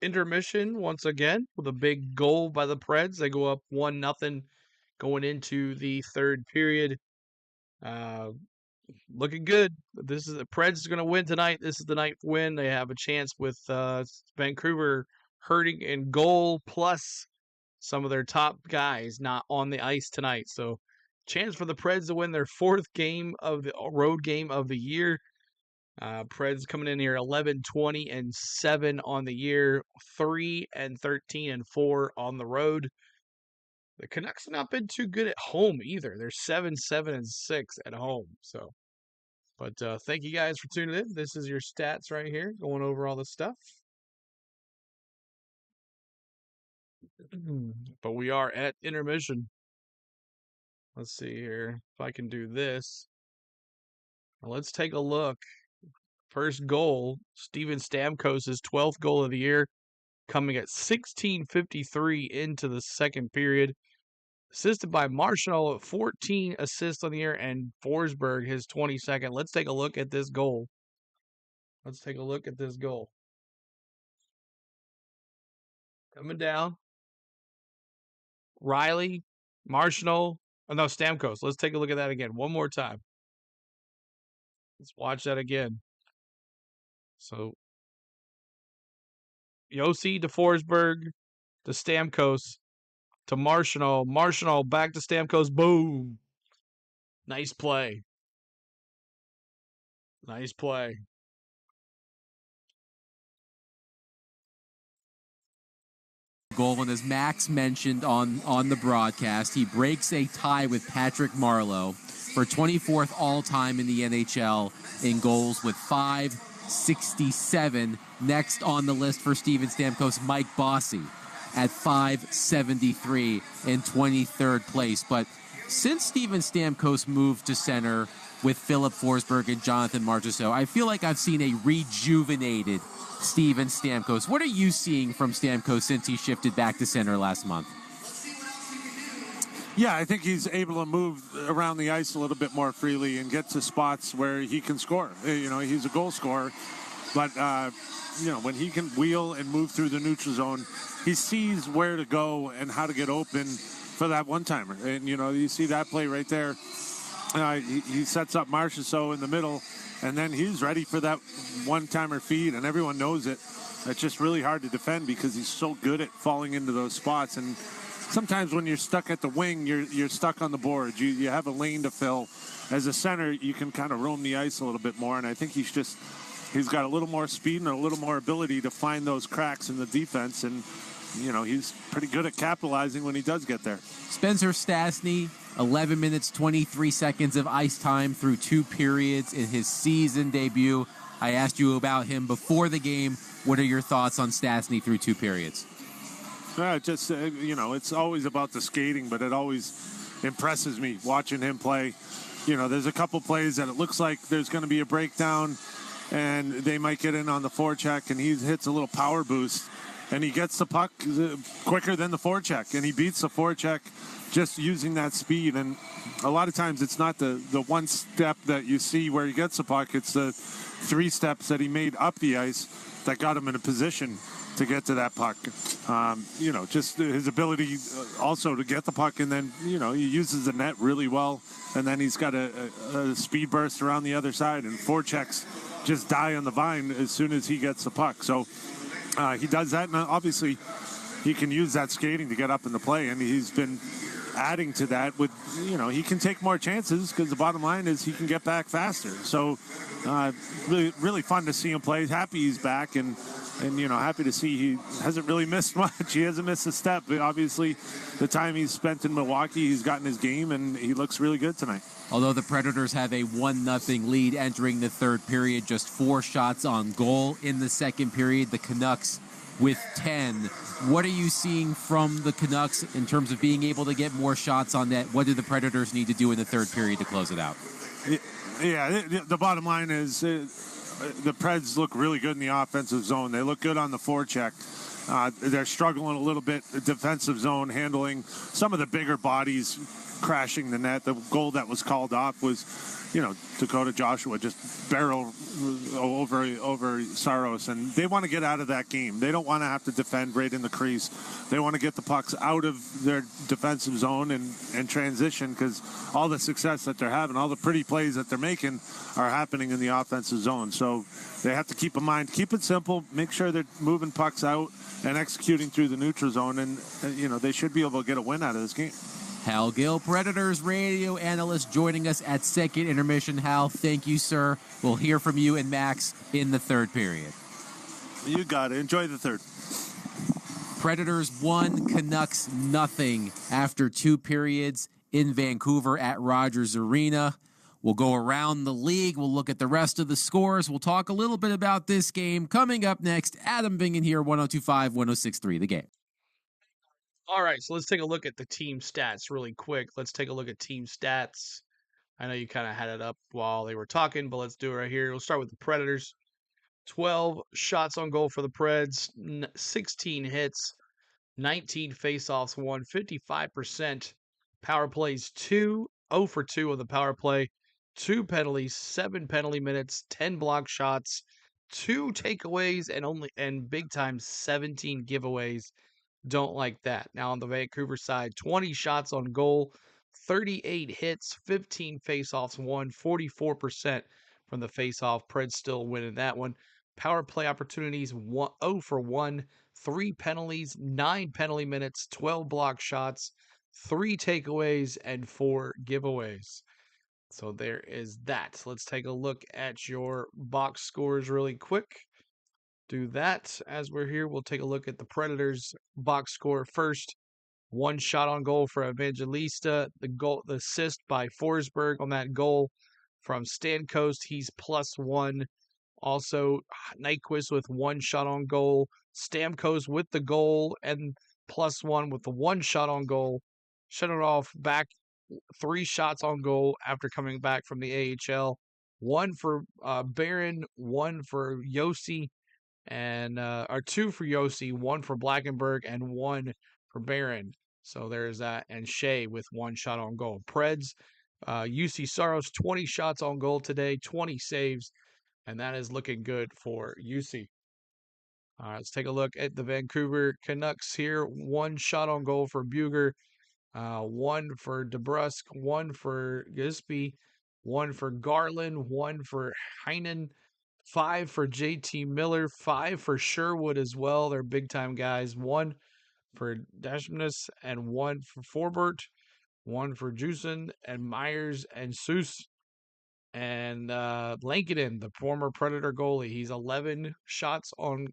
intermission once again with a big goal by the Preds. They go up 1-0 going into the third period. Looking good. This is the Preds is going to win tonight. This is the night win. They have a chance with Vancouver hurting in goal, plus some of their top guys not on the ice tonight. So, chance for the Preds to win their 4th game of the road game of the year. Preds coming in here 11-20-7 on the year, 3-13-4 on the road. The Canucks have not been too good at home either. They're 7-7-6 at home. So, but thank you guys for tuning in. This is your stats right here, going over all the stuff. But we are at intermission. Let's see here if I can do this. Well, let's take a look. First goal, Steven Stamkos' 12th goal of the year, coming at 16:53 into the second period. Assisted by Marshall at 14 assists on the year, and Forsberg his 22nd. Let's take a look at this goal. Coming down. Riley, Marshall, Stamkos. Let's take a look at that again. One more time. Let's watch that again. So, Yossi to Forsberg to Stamkos to Marshall. Marshall back to Stamkos. Boom. Nice play. Goal, and as Max mentioned on the broadcast, he breaks a tie with Patrick Marleau for 24th all-time in the NHL in goals with 567. Next on the list for Steven Stamkos, Mike Bossy at 573 in 23rd place. But since Steven Stamkos moved to center with Philip Forsberg and Jonathan Marchessault, I feel like I've seen a rejuvenated Steven Stamkos. What are you seeing from Stamkos since he shifted back to center last month? Yeah, I think he's able to move around the ice a little bit more freely and get to spots where he can score. You know, he's a goal scorer, but when he can wheel and move through the neutral zone, he sees where to go and how to get open for that one-timer. And, you see that play right there. He sets up Marchessault in the middle, and then he's ready for that one-timer feed, and everyone knows it. It's just really hard to defend because he's so good at falling into those spots. And sometimes when you're stuck at the wing, you're stuck on the boards. You have a lane to fill. As a center, you can kind of roam the ice a little bit more, and I think he's got a little more speed and a little more ability to find those cracks in the defense, and he's pretty good at capitalizing when he does get there. Spencer Stastny, 11 minutes, 23 seconds of ice time through 2 periods in his season debut. I asked you about him before the game. What are your thoughts on Stastny through 2 periods? It's always about the skating, but it always impresses me watching him play. There's a couple plays that it looks like there's going to be a breakdown, and they might get in on the forecheck, and he hits a little power boost, and he gets the puck quicker than the forecheck, and he beats the forecheck just using that speed. And a lot of times it's not the one step that you see where he gets the puck, it's the 3 steps that he made up the ice that got him in a position to get to that puck. Just his ability also to get the puck, and then, he uses the net really well, and then he's got a speed burst around the other side, and forechecks just die on the vine as soon as he gets the puck. So he does that, and obviously he can use that skating to get up in the play, and he's been adding to that with, he can take more chances because the bottom line is he can get back faster. So really, really fun to see him play. Happy he's back, and happy to see he hasn't really missed much. He hasn't missed a step. But obviously, the time he's spent in Milwaukee, he's gotten his game, and he looks really good tonight. Although the Predators have a 1-0 lead entering the third period, just 4 shots on goal in the second period. The Canucks with 10. What are you seeing from the Canucks in terms of being able to get more shots on net? What do the Predators need to do in the third period to close it out? Yeah, the bottom line is the Preds look really good in the offensive zone. They look good on the forecheck. They're struggling a little bit, the defensive zone, handling some of the bigger bodies crashing the net. The goal that was called off was, Dakota Joshua just barrel over Saros, and they want to get out of that game. They don't want to have to defend right in the crease. They want to get the pucks out of their defensive zone and transition, because all the success that they're having, all the pretty plays that they're making are happening in the offensive zone. So they have to keep in mind, keep it simple, make sure they're moving pucks out and executing through the neutral zone, and they should be able to get a win out of this game. Hal Gill, Predators radio analyst, joining us at second intermission. Hal, thank you, sir. We'll hear from you and Max in the third period. You got it. Enjoy the third. Predators 1, Canucks 0 after 2 periods in Vancouver at Rogers Arena. We'll go around the league. We'll look at the rest of the scores. We'll talk a little bit about this game. Coming up next, Adam Bingen here, 102.5, 106.3 The Game. All right, so let's take a look at the team stats really quick. Let's take a look at team stats. I know you kind of had it up while they were talking, but let's do it right here. We'll start with the Predators. 12 shots on goal for the Preds, 16 hits, 19 faceoffs won, 55%. Power plays 2, 0 for 2 on the power play, 2 penalties, 7 penalty minutes, 10 block shots, 2 takeaways, and big time 17 giveaways. Don't like that. Now on the Vancouver side, 20 shots on goal, 38 hits, 15 faceoffs won, 44% from the faceoff. Preds still winning that one. Power play opportunities, 0 for 1, 3 penalties, 9 penalty minutes, 12 block shots, 3 takeaways, and 4 giveaways. So there is that. Let's take a look at your box scores really quick. Do that as we're here. We'll take a look at the Predators box score first. 1 shot on goal for Evangelista. The assist by Forsberg on that goal from Stamkos. He's +1. Also, Nyquist with 1 shot on goal. Stamkos with the goal and +1 with the 1 shot on goal. Shut it off back 3 shots on goal after coming back from the AHL. 1 for Barron, 1 for Yossi, and 2 for Yossi, 1 for Blackenberg, and 1 for Barron. So there's that. And Shea with 1 shot on goal. Preds, UC Saros, 20 shots on goal today, 20 saves, and that is looking good for UC. All right, let's take a look at the Vancouver Canucks here. 1 shot on goal for Buger, 1 for DeBrusque, 1 for Gisby, 1 for Garland, 1 for Heinen, 5 for JT Miller, 5 for Sherwood as well. They're big-time guys. 1 for Dashmus and 1 for Forbert, 1 for Jusen and Myers and Seuss. And Lankinen, the former Predator goalie, he's 11 shots on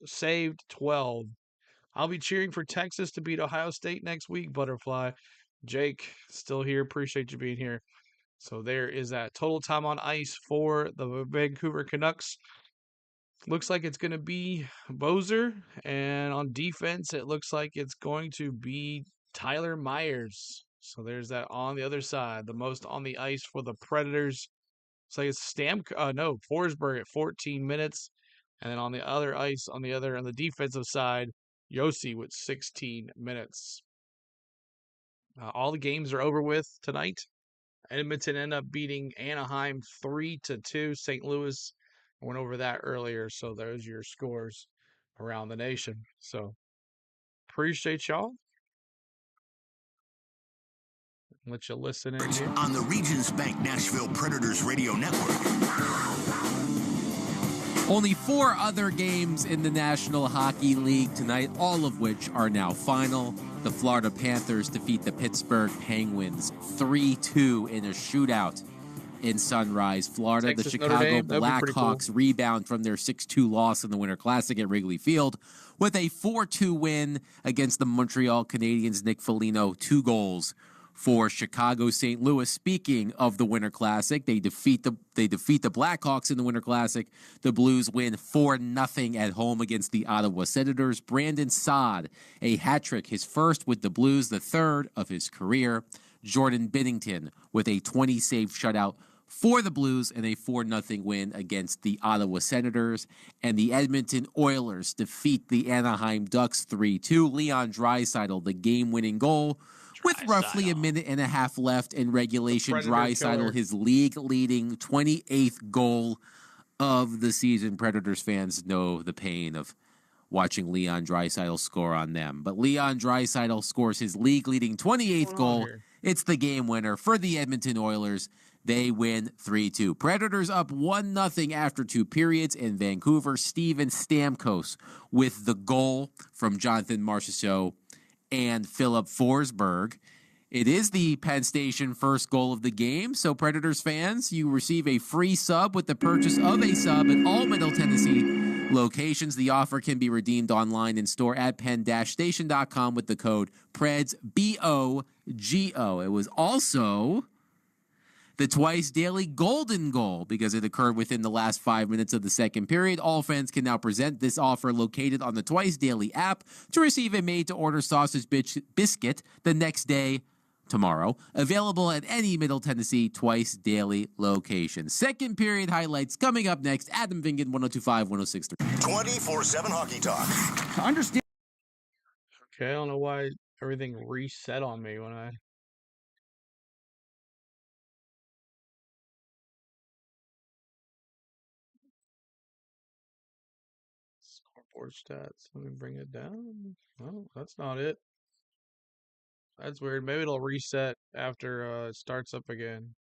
saved 12. I'll be cheering for Texas to beat Ohio State next week, Butterfly. Jake, still here. Appreciate you being here. So there is that. Total time on ice for the Vancouver Canucks. Looks like it's going to be Bozer. And on defense, it looks like it's going to be Tyler Myers. So there's that on the other side. The most on the ice for the Predators. So it's Forsberg at 14 minutes. And then on the other ice, on the defensive side, Yossi with 16 minutes. All the games are over with tonight. Edmonton ended up beating Anaheim 3-2. St. Louis went over that earlier. So there's your scores around the nation. So appreciate y'all. Let you listen in here. On the Regions Bank Nashville Predators Radio Network. Only 4 other games in the National Hockey League tonight, all of which are now final. The Florida Panthers defeat the Pittsburgh Penguins 3-2 in a shootout in Sunrise, Florida. Texas, the Chicago cool. Blackhawks rebound from their 6-2 loss in the Winter Classic at Wrigley Field with a 4-2 win against the Montreal Canadiens. Nick Foligno, 2 goals for Chicago. St. Louis, speaking of the Winter Classic, they defeat the Blackhawks in the Winter Classic. The Blues win 4-0 at home against the Ottawa Senators. Brandon Saad, a hat trick, his first with the Blues, the third of his career. Jordan Binnington with a 20-save shutout for the Blues and a 4-0 win against the Ottawa Senators. And the Edmonton Oilers defeat the Anaheim Ducks 3-2. Leon Draisaitl, the game-winning goal. With roughly a minute and a half left in regulation, Draisaitl, his league-leading 28th goal of the season. Predators fans know the pain of watching Leon Draisaitl score on them. But Leon Draisaitl scores his league-leading 28th goal. It's the game winner for the Edmonton Oilers. They win 3-2. Predators up 1-0 after 2 periods in Vancouver. Steven Stamkos with the goal from Jonathan Marchessault and Philip Forsberg. It is the Penn Station first goal of the game, so Predators fans, you receive a free sub with the purchase of a sub at all Middle Tennessee locations. The offer can be redeemed online in store at penn-station.com with the code PREDS, BOGO. It was also the twice daily golden goal because it occurred within the last 5 minutes of the second period. All fans can now present this offer located on the Twice Daily app to receive a made-to-order sausage biscuit the next day, tomorrow. Available at any Middle Tennessee Twice Daily location. Second period highlights coming up next. Adam Vingan, 102.5, 106.3. 24/7 Hockey Talk. To understand. Okay, I don't know why everything reset on me when I... Scoreboard stats. Let me bring it down. Oh, that's not it. That's weird. Maybe it'll reset after it starts up again.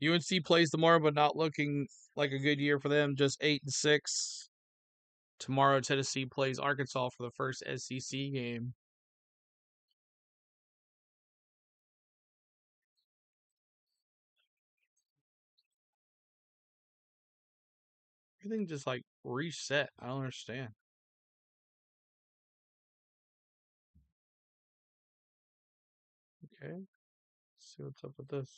UNC plays tomorrow, but not looking like a good year for them. Just 8-6. Tomorrow, Tennessee plays Arkansas for the first SEC game. Everything just like reset. I don't understand. Okay. Let's see what's up with this.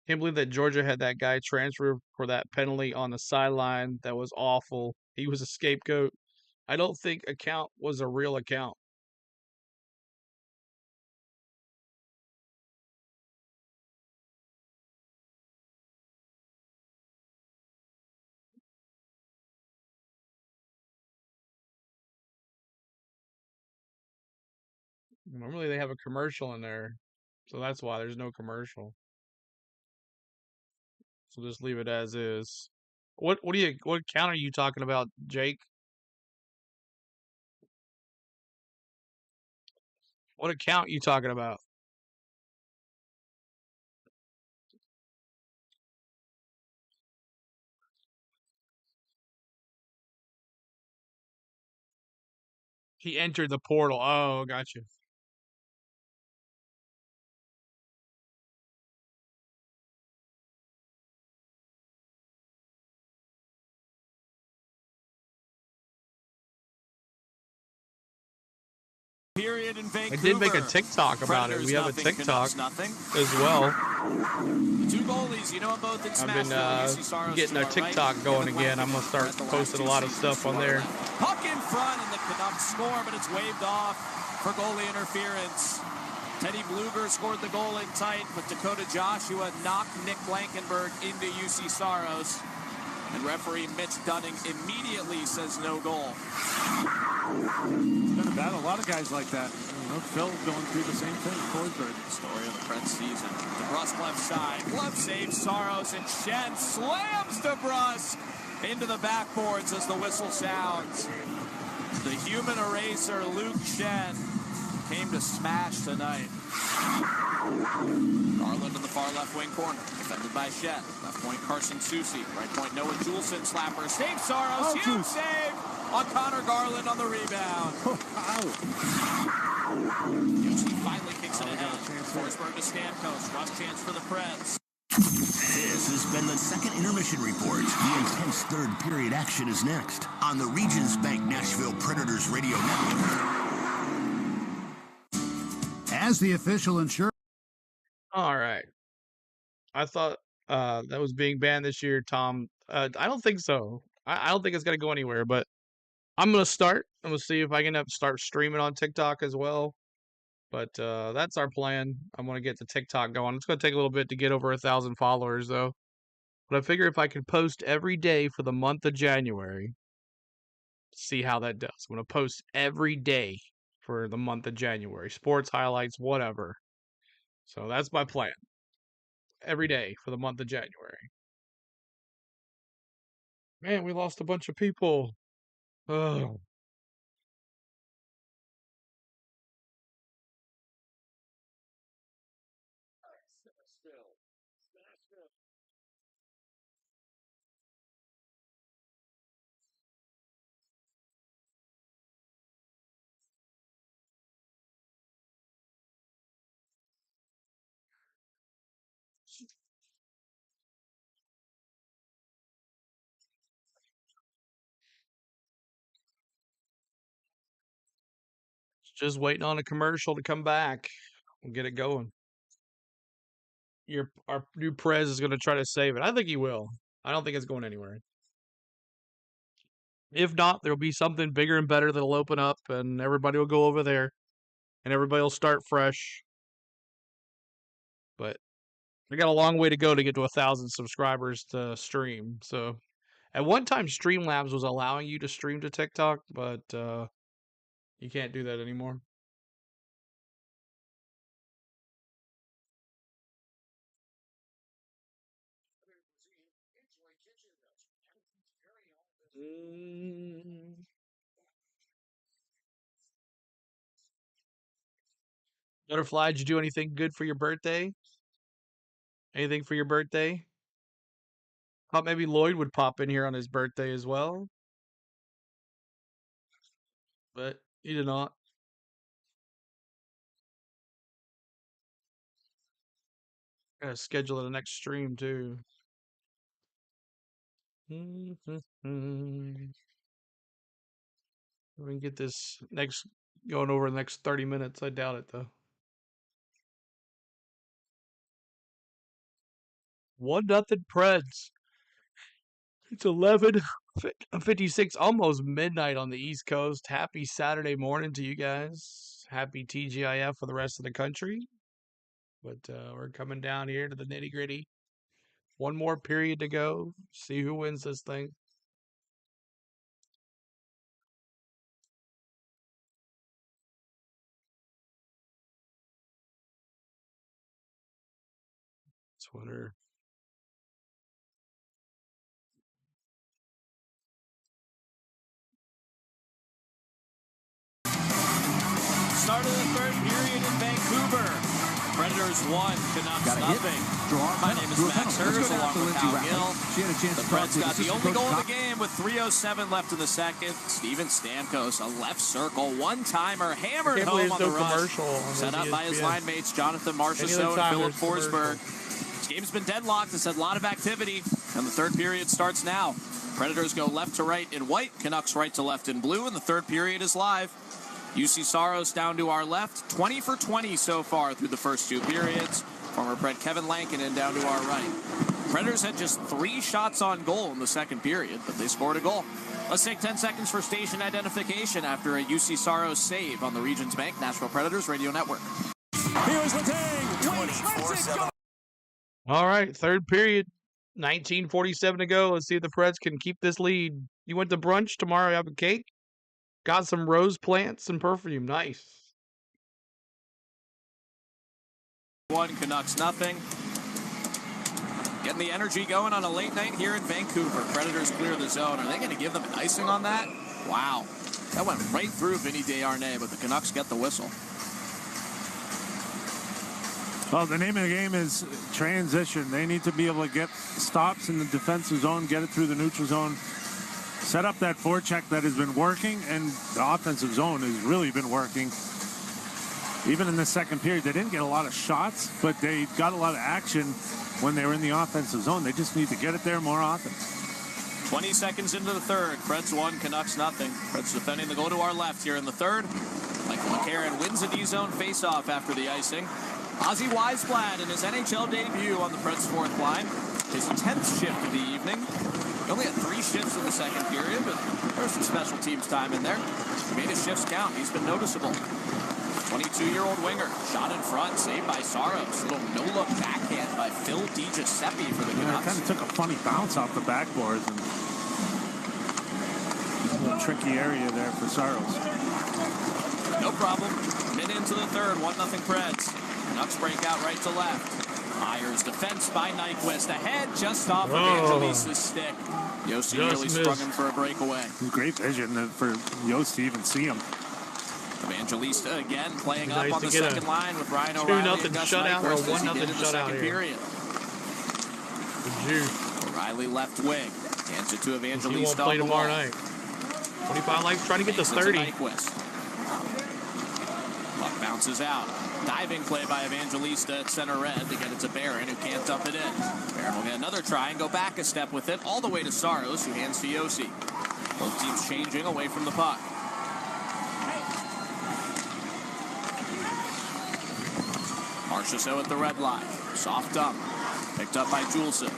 Can't believe that Georgia had that guy transfer for that penalty on the sideline. That was awful. He was a scapegoat. I don't think account was a real account. Normally they have a commercial in there, so that's why there's no commercial. So just leave it as is. What account are you talking about, Jake? What account you talking about? He entered the portal. Oh, gotcha. Period in Vancouver. I did make a TikTok about it. We have a TikTok as well. The two goalies, you know them both in I've been getting our TikTok going again. I'm gonna start posting a lot of stuff on there. Puck in front, and the Canucks score, but it's waved off for goalie interference. Teddy Bluger scored the goal in tight, but Dakota Joshua knocked Nick Blankenberg into UC Saros. And referee Mitch Dunning immediately says no goal. It's been a battle. A lot of guys like that. Phil going through the same thing. Forsberg. Story of the Preds season. DeBrusk left side. Glove save. Saros and Shen slams DeBrusk into the backboards as the whistle sounds. The human eraser, Luke Shen, came to smash tonight. Garland in the far left wing corner, defended by Shen. Left point Carson Soucy. Right point Noah Juleson slapper. Save Saros. Huge save on Connor Garland on the rebound. Usually finally kicks it ahead. Forsberg to Stamkos. Rush chance for the Preds. This has been the second intermission report. The intense third period action is next on the Regions Bank Nashville Predators Radio Network. As the official insurance. All right. I thought that was being banned this year, Tom. I don't think so. I don't think it's going to go anywhere, but I'm going to start. I'm going to see if I can start streaming on TikTok as well. But that's our plan. I'm going to get the TikTok going. It's going to take a little bit to get over 1,000 followers, though. But I figure if I can post every day for the month of January, see how that does. I'm going to post every day for the month of January. Sports highlights, whatever. So that's my plan. Every day for the month of January. Man, we lost a bunch of people. Oh. Just waiting on a commercial to come back. We'll get it going. Our new Prez is going to try to save it. I think he will. I don't think it's going anywhere. If not, there'll be something bigger and better that'll open up, and everybody will go over there, and everybody will start fresh. But we got a long way to go to get to 1,000 subscribers to stream. So at one time, Streamlabs was allowing you to stream to TikTok, but you can't do that anymore. Butterfly, did you do anything good for your birthday? Anything for your birthday? Thought maybe Lloyd would pop in here on his birthday as well. But he did not. Gotta schedule the next stream too. We can get this going over the next 30 minutes. I doubt it though. 1-0 Preds. It's 11:56, almost midnight on the East Coast. Happy Saturday morning to you guys. Happy TGIF for the rest of the country. But we're coming down here to the nitty gritty. One more period to go. See who wins this thing. Twitter. Start of the third period in Vancouver. Predators 1, Canucks nothing. My name is Max Hers, along with Hal Gill. The Preds got the only goal of the game with 3:07 left in the second. Steven Stamkos, a left circle one-timer, hammered home on the rush. Set up by his line mates Jonathan Marchessault and Philip Forsberg. This game's been deadlocked. It's had a lot of activity, and the third period starts now. Predators go left to right in white, Canucks right to left in blue, and the third period is live. UC Saros down to our left, 20 for 20 so far through the first two periods. Former Pred Kevin Lankinen down to our right. Predators had just 3 shots on goal in the second period, but they scored a goal. Let's take 10 seconds for station identification after a UC Saros save on the Regions Bank Nashville Predators Radio Network. Here's Letang. 24/7. All right, third period, 19:47 to go. Let's see if the Preds can keep this lead. You went to brunch tomorrow, you have a cake? Got some rose plants and perfume. Nice. 1, Canucks nothing. Getting the energy going on a late night here in Vancouver. Predators clear the zone. Are they going to give them an icing on that? Wow. That went right through Vinny Desharnais, but the Canucks get the whistle. Well, the name of the game is transition. They need to be able to get stops in the defensive zone, get it through the neutral zone, set up that forecheck that has been working, and the offensive zone has really been working. Even in the second period, they didn't get a lot of shots, but they got a lot of action when they were in the offensive zone. They just need to get it there more often. 20 seconds into the third. Preds 1, Canucks nothing. Preds defending the goal to our left here in the third. Michael McCarron wins a D-zone faceoff after the icing. Ozzy Weisblad in his NHL debut on the Preds' fourth line. His 10th shift of the evening. He only had 3 shifts in the second period, but there was some special teams time in there. He made his shifts count. He's been noticeable. 22-year-old winger, shot in front, saved by Saros. Little no-look backhand by Phil DiGiuseppe for the Canucks. It kind of took a funny bounce off the backboards. And a little tricky area there for Saros. No problem. Minute into the third, 1-0 Preds. Canucks break out right to left. Myers defense by Nyquist. Ahead just off of Angelisa's stick. Yossi really sprung him for a breakaway. Great vision for Yost to even see him. Evangelista again playing up on the second line with Ryan O'Reilly and Gus Nyquist as he did in the second period. O'Reilly left wing. Hands it to Evangelista. He won't play tomorrow night. 25 life trying to get to 30. Puck bounces out. Diving play by Evangelista at center red to get it to Barron, who can't dump it in. Barron will get another try and go back a step with it, all the way to Saros, who hands to Yossi. Both teams changing away from the puck. Marchessault at the red line. Soft dump. Picked up by Juleson.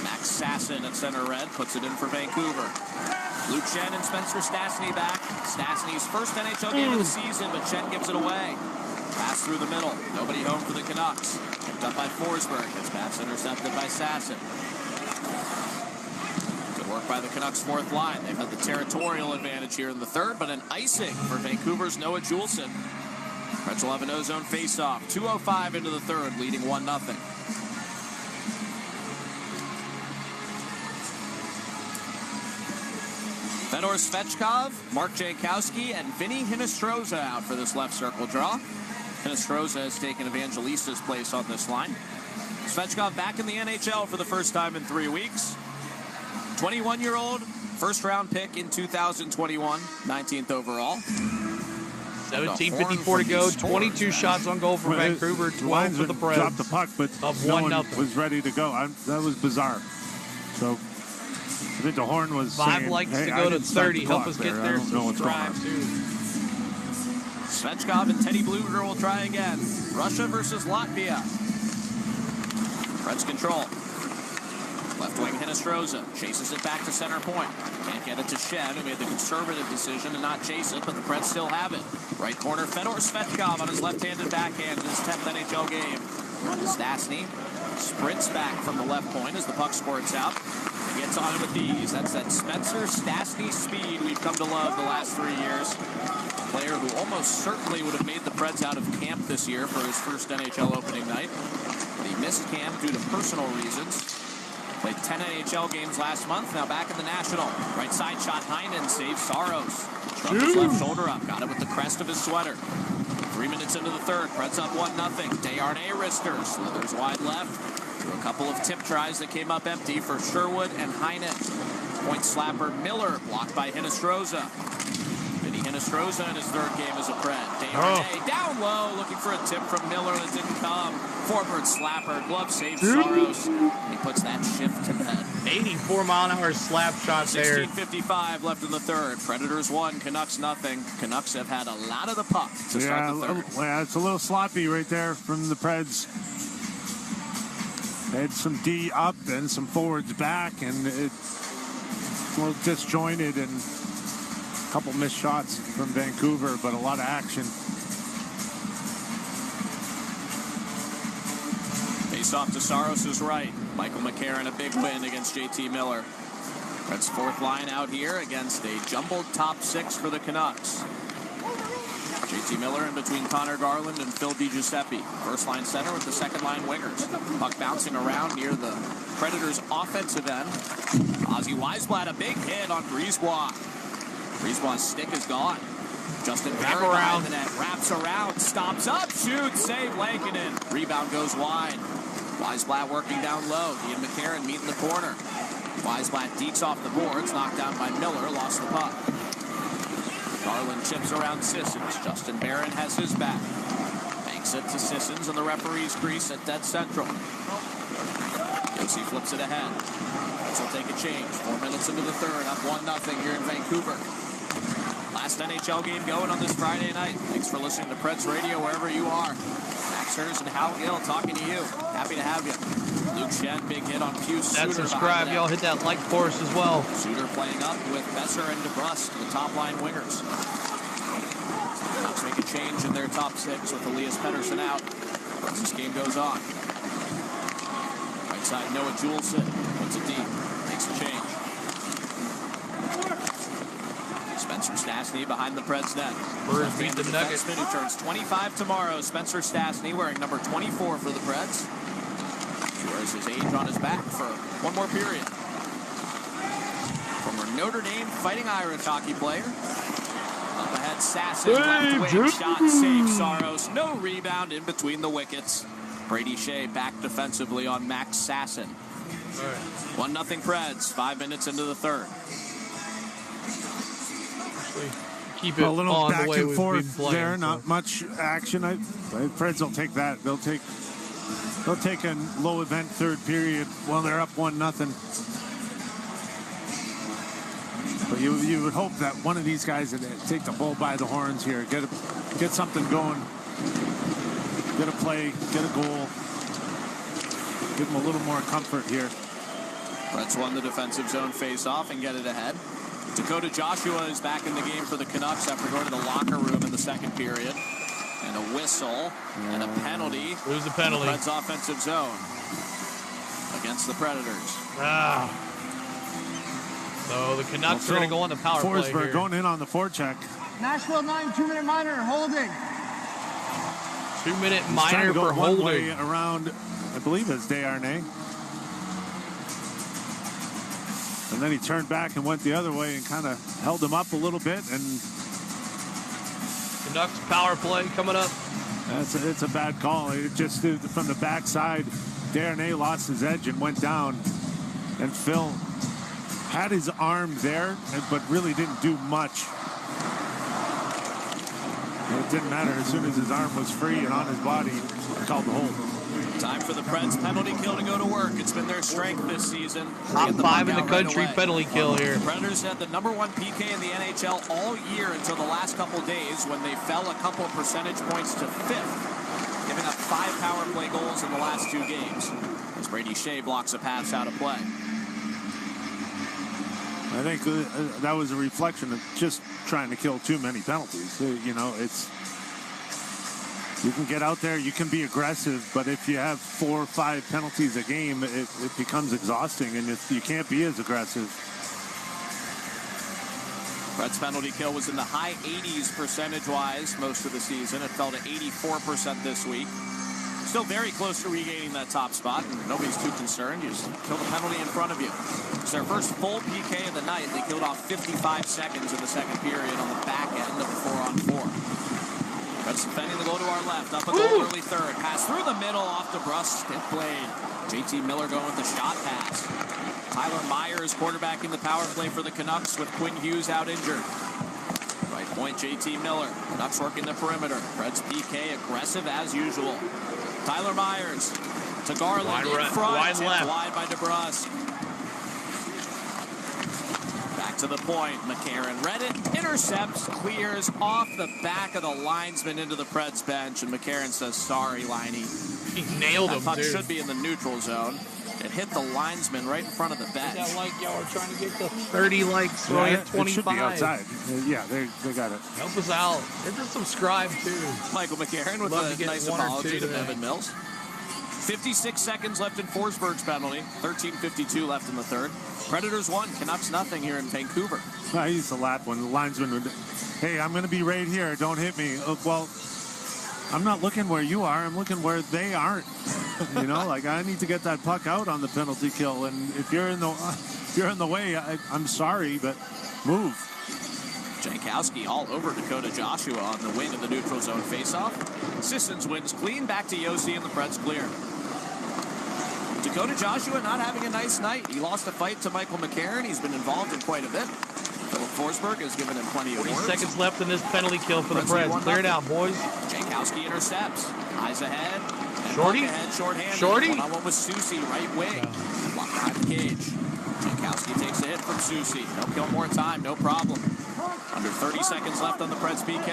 Max Sasson at center red puts it in for Vancouver. Luke Chen and Spencer Stastny back. Stastny's first NHL game of the season, but Chen gives it away. Pass through the middle. Nobody home for the Canucks. Picked up by Forsberg. His pass intercepted by Sasson. Good work by the Canucks' fourth line. They've had the territorial advantage here in the third, but an icing for Vancouver's Noah Juleson. Preds will have an ozone face-off. 2:05 into the third, leading 1-0. Fedor Svechkov, Mark Jankowski, and Vinny Hinostroza out for this left circle draw. Hinostroza has taken Evangelista's place on this line. Svechkov back in the NHL for the first time in 3 weeks. 21-year-old, first-round pick in 2021, 19th overall. 17:54 to go. 22 shots on goal for Vancouver. 12 for the Preds. Dropped the puck, but no one was ready to go. That was bizarre. So I think the horn was saying, likes hey, to go to 30. Help us get there. Subscribe to Svechkov and Teddy Bluger will try again. Russia versus Latvia. Preds control. Left wing Hinostroza chases it back to center point. Can't get it to Shen, who made the conservative decision to not chase it, but the Preds still have it. Right corner, Fedor Svechkov on his left-handed backhand in his 10th NHL game. Stastny sprints back from the left point as the puck squirts out. He gets on it with these. That's that Spencer Stastny speed we've come to love the last 3 years. A player who almost certainly would have made the Preds out of camp this year for his first NHL opening night. but he missed camp due to personal reasons. Played 10 NHL games last month, now back in the National. Right side shot, Heinen saves Saros. Shrugged his left shoulder up, got it with the crest of his sweater. 3 minutes into the third, Preds up 1-0. Desharnais wristers, slithers wide left. Through a couple of tip tries that came up empty for Sherwood and Heinen. Point slapper Miller, blocked by Hinostroza. Vinny Hinostroza in his third game as a Pred. Desharnais down low, looking for a tip from Miller that didn't come. Forward slapper, glove saves Saros. He puts that shift to bed. 84-mile-an-hour slap shot there. 16:55 left in the third. Predators 1, Canucks nothing. Canucks have had a lot of the puck to start the third. Yeah, it's a little sloppy right there from the Preds. They had some D up and some forwards back, and it's a little disjointed and a couple missed shots from Vancouver, but a lot of action. Face off to Saros' right. Michael McCarron, a big win against JT Miller. That's fourth line out here against a jumbled top six for the Canucks. JT Miller in between Connor Garland and Phil DiGiuseppe. First line center with the second line wingers. Puck bouncing around near the Predators' offensive end. Ozzy Weisblatt, a big hit on Brisebois. Brisebois' stick is gone. Justin Barrett behind the net, wraps around, stops up, shoots, save Lankinen. Rebound goes wide. Weisblatt working down low. He and McCarron meet in the corner. Weisblatt deets off the boards, knocked down by Miller, lost the puck. Garland chips around Sissons. Justin Barron has his back. Banks it to Sissons in the referee's crease at dead central. Yossi flips it ahead. Preds will take a change. 4 minutes into the third, up 1-0 here in Vancouver. Last NHL game going on this Friday night. Thanks for listening to Preds Radio wherever you are. Max Hers and Hal Gill talking to you. Happy to have you. Luke Shen, big hit on Hughes. That subscribe, y'all hit that like for us as well. Suter playing up with Besser and DeBrusque, the top line wingers. Canucks make a change in their top six with Elias Pettersson out as this game goes on. Right side, Noah Juleson puts it deep, makes a change. Spencer Stastny behind the Preds net. Birds beat the Nuggets. Who turns 25 tomorrow. Spencer Stastny wearing number 24 for the Preds. He wears his age on his back for one more period. Former Notre Dame Fighting Irish hockey player. Up ahead, Sasson. Left wing shot, save Saros. No rebound in between the wickets. Brady Shea back defensively on Max Sasson. 1-0 Preds. 5 minutes into the third. Keep it a little on back the way and we've forth been playing, there. so. Not much action. Preds will take that. They'll take a low event third period while they're up 1-0. But you would hope that one of these guys would take the bull by the horns here, get something going, get a play, get a goal, give them a little more comfort here. Preds won the defensive zone face-off and get it ahead. Dakota Joshua is back in the game for the Canucks after going to the locker room in the second period. And a whistle and a penalty. Who's the penalty? Preds offensive zone against the Predators. So the Canucks are going to go on the power play Forsberg here. going in on the forecheck. Nashville 9, 2-minute minor, holding. 2-minute He's trying minor to go for one holding. way around, I believe it's Desharnais. And then he turned back and went the other way and kind of held him up a little bit. And Canucks power play coming up. it's a bad call. It just from the backside, Desharnais lost his edge and went down. And Phil had his arm there, but really didn't do much. And it didn't matter. As soon as his arm was free and on his body, he called the hold. Time for the Preds penalty kill to go to work. It's been their strength this season. Top 5 in the country penalty kill here. The Predators had the #1 PK in the NHL all year until the last couple days when they fell a couple percentage points to 5th, giving up 5 power play goals in the last 2 games. As Brady Shea blocks a pass out of play. I think that was a reflection of just trying to kill too many penalties. You know, you can get out there, you can be aggressive, but if you have 4 or 5 penalties a game, it becomes exhausting, and you can't be as aggressive. Preds penalty kill was in the high 80s percentage-wise most of the season. It fell to 84% this week. Still very close to regaining that top spot, and nobody's too concerned. You just kill the penalty in front of you. It's their first full PK of the night. They killed off 55 seconds in the second period on the back end of the 4-on-4. Preds defending the goal to our left. Up a goal early third. Pass through the middle off DeBrusque. Stiff blade. JT Miller going with the shot pass. Tyler Myers quarterbacking the power play for the Canucks with Quinn Hughes out injured. Right point, JT Miller. Canucks working the perimeter. Preds PK aggressive as usual. Tyler Myers to Garland in front. Wide left. Wide by DeBrusque. Back to the point. McCarron read it. Intercepts. Clears off the back of the linesman into the Preds bench. And McCarron says, sorry, Liney. He nailed him, That puck dude. should be in the neutral zone. It hit the linesman right in front of the bench. Yeah, like y'all are trying to get the 30 likes, so I have 25. It should be outside. Yeah, they got it. Help us out. Hit the subscribe, too. Michael McCarron with Love to a get nice one or apology two to today. Evan Mills. 56 seconds left in Forsberg's penalty. 13:52 left in the third. Predators 1, Canucks nothing here in Vancouver. I used to laugh when the linesman would, hey, I'm going to be right here. Don't hit me. Well, I'm not looking where you are. I'm looking where they aren't. You know, like I need to get that puck out on the penalty kill. And if you're in the way, I'm sorry, but move. Jankowski all over Dakota Joshua on the wing of the neutral zone faceoff. Sissons wins clean back to Yossi and the Preds clear. Dakota Joshua not having a nice night. He lost a fight to Michael McCarron. He's been involved in quite a bit. Philip Forsberg has given him plenty of 40 words. seconds left in this penalty kill for the Preds. Clear it out, boys. Jankowski intercepts. Eyes ahead. Shorty? Ahead, short-handed. Shorty? One-on-one with Soucy, right wing. Blocked behind the cage. Jankowski takes a hit from Soucy. He'll kill more time, no problem. Under 30 seconds left on the Preds PK.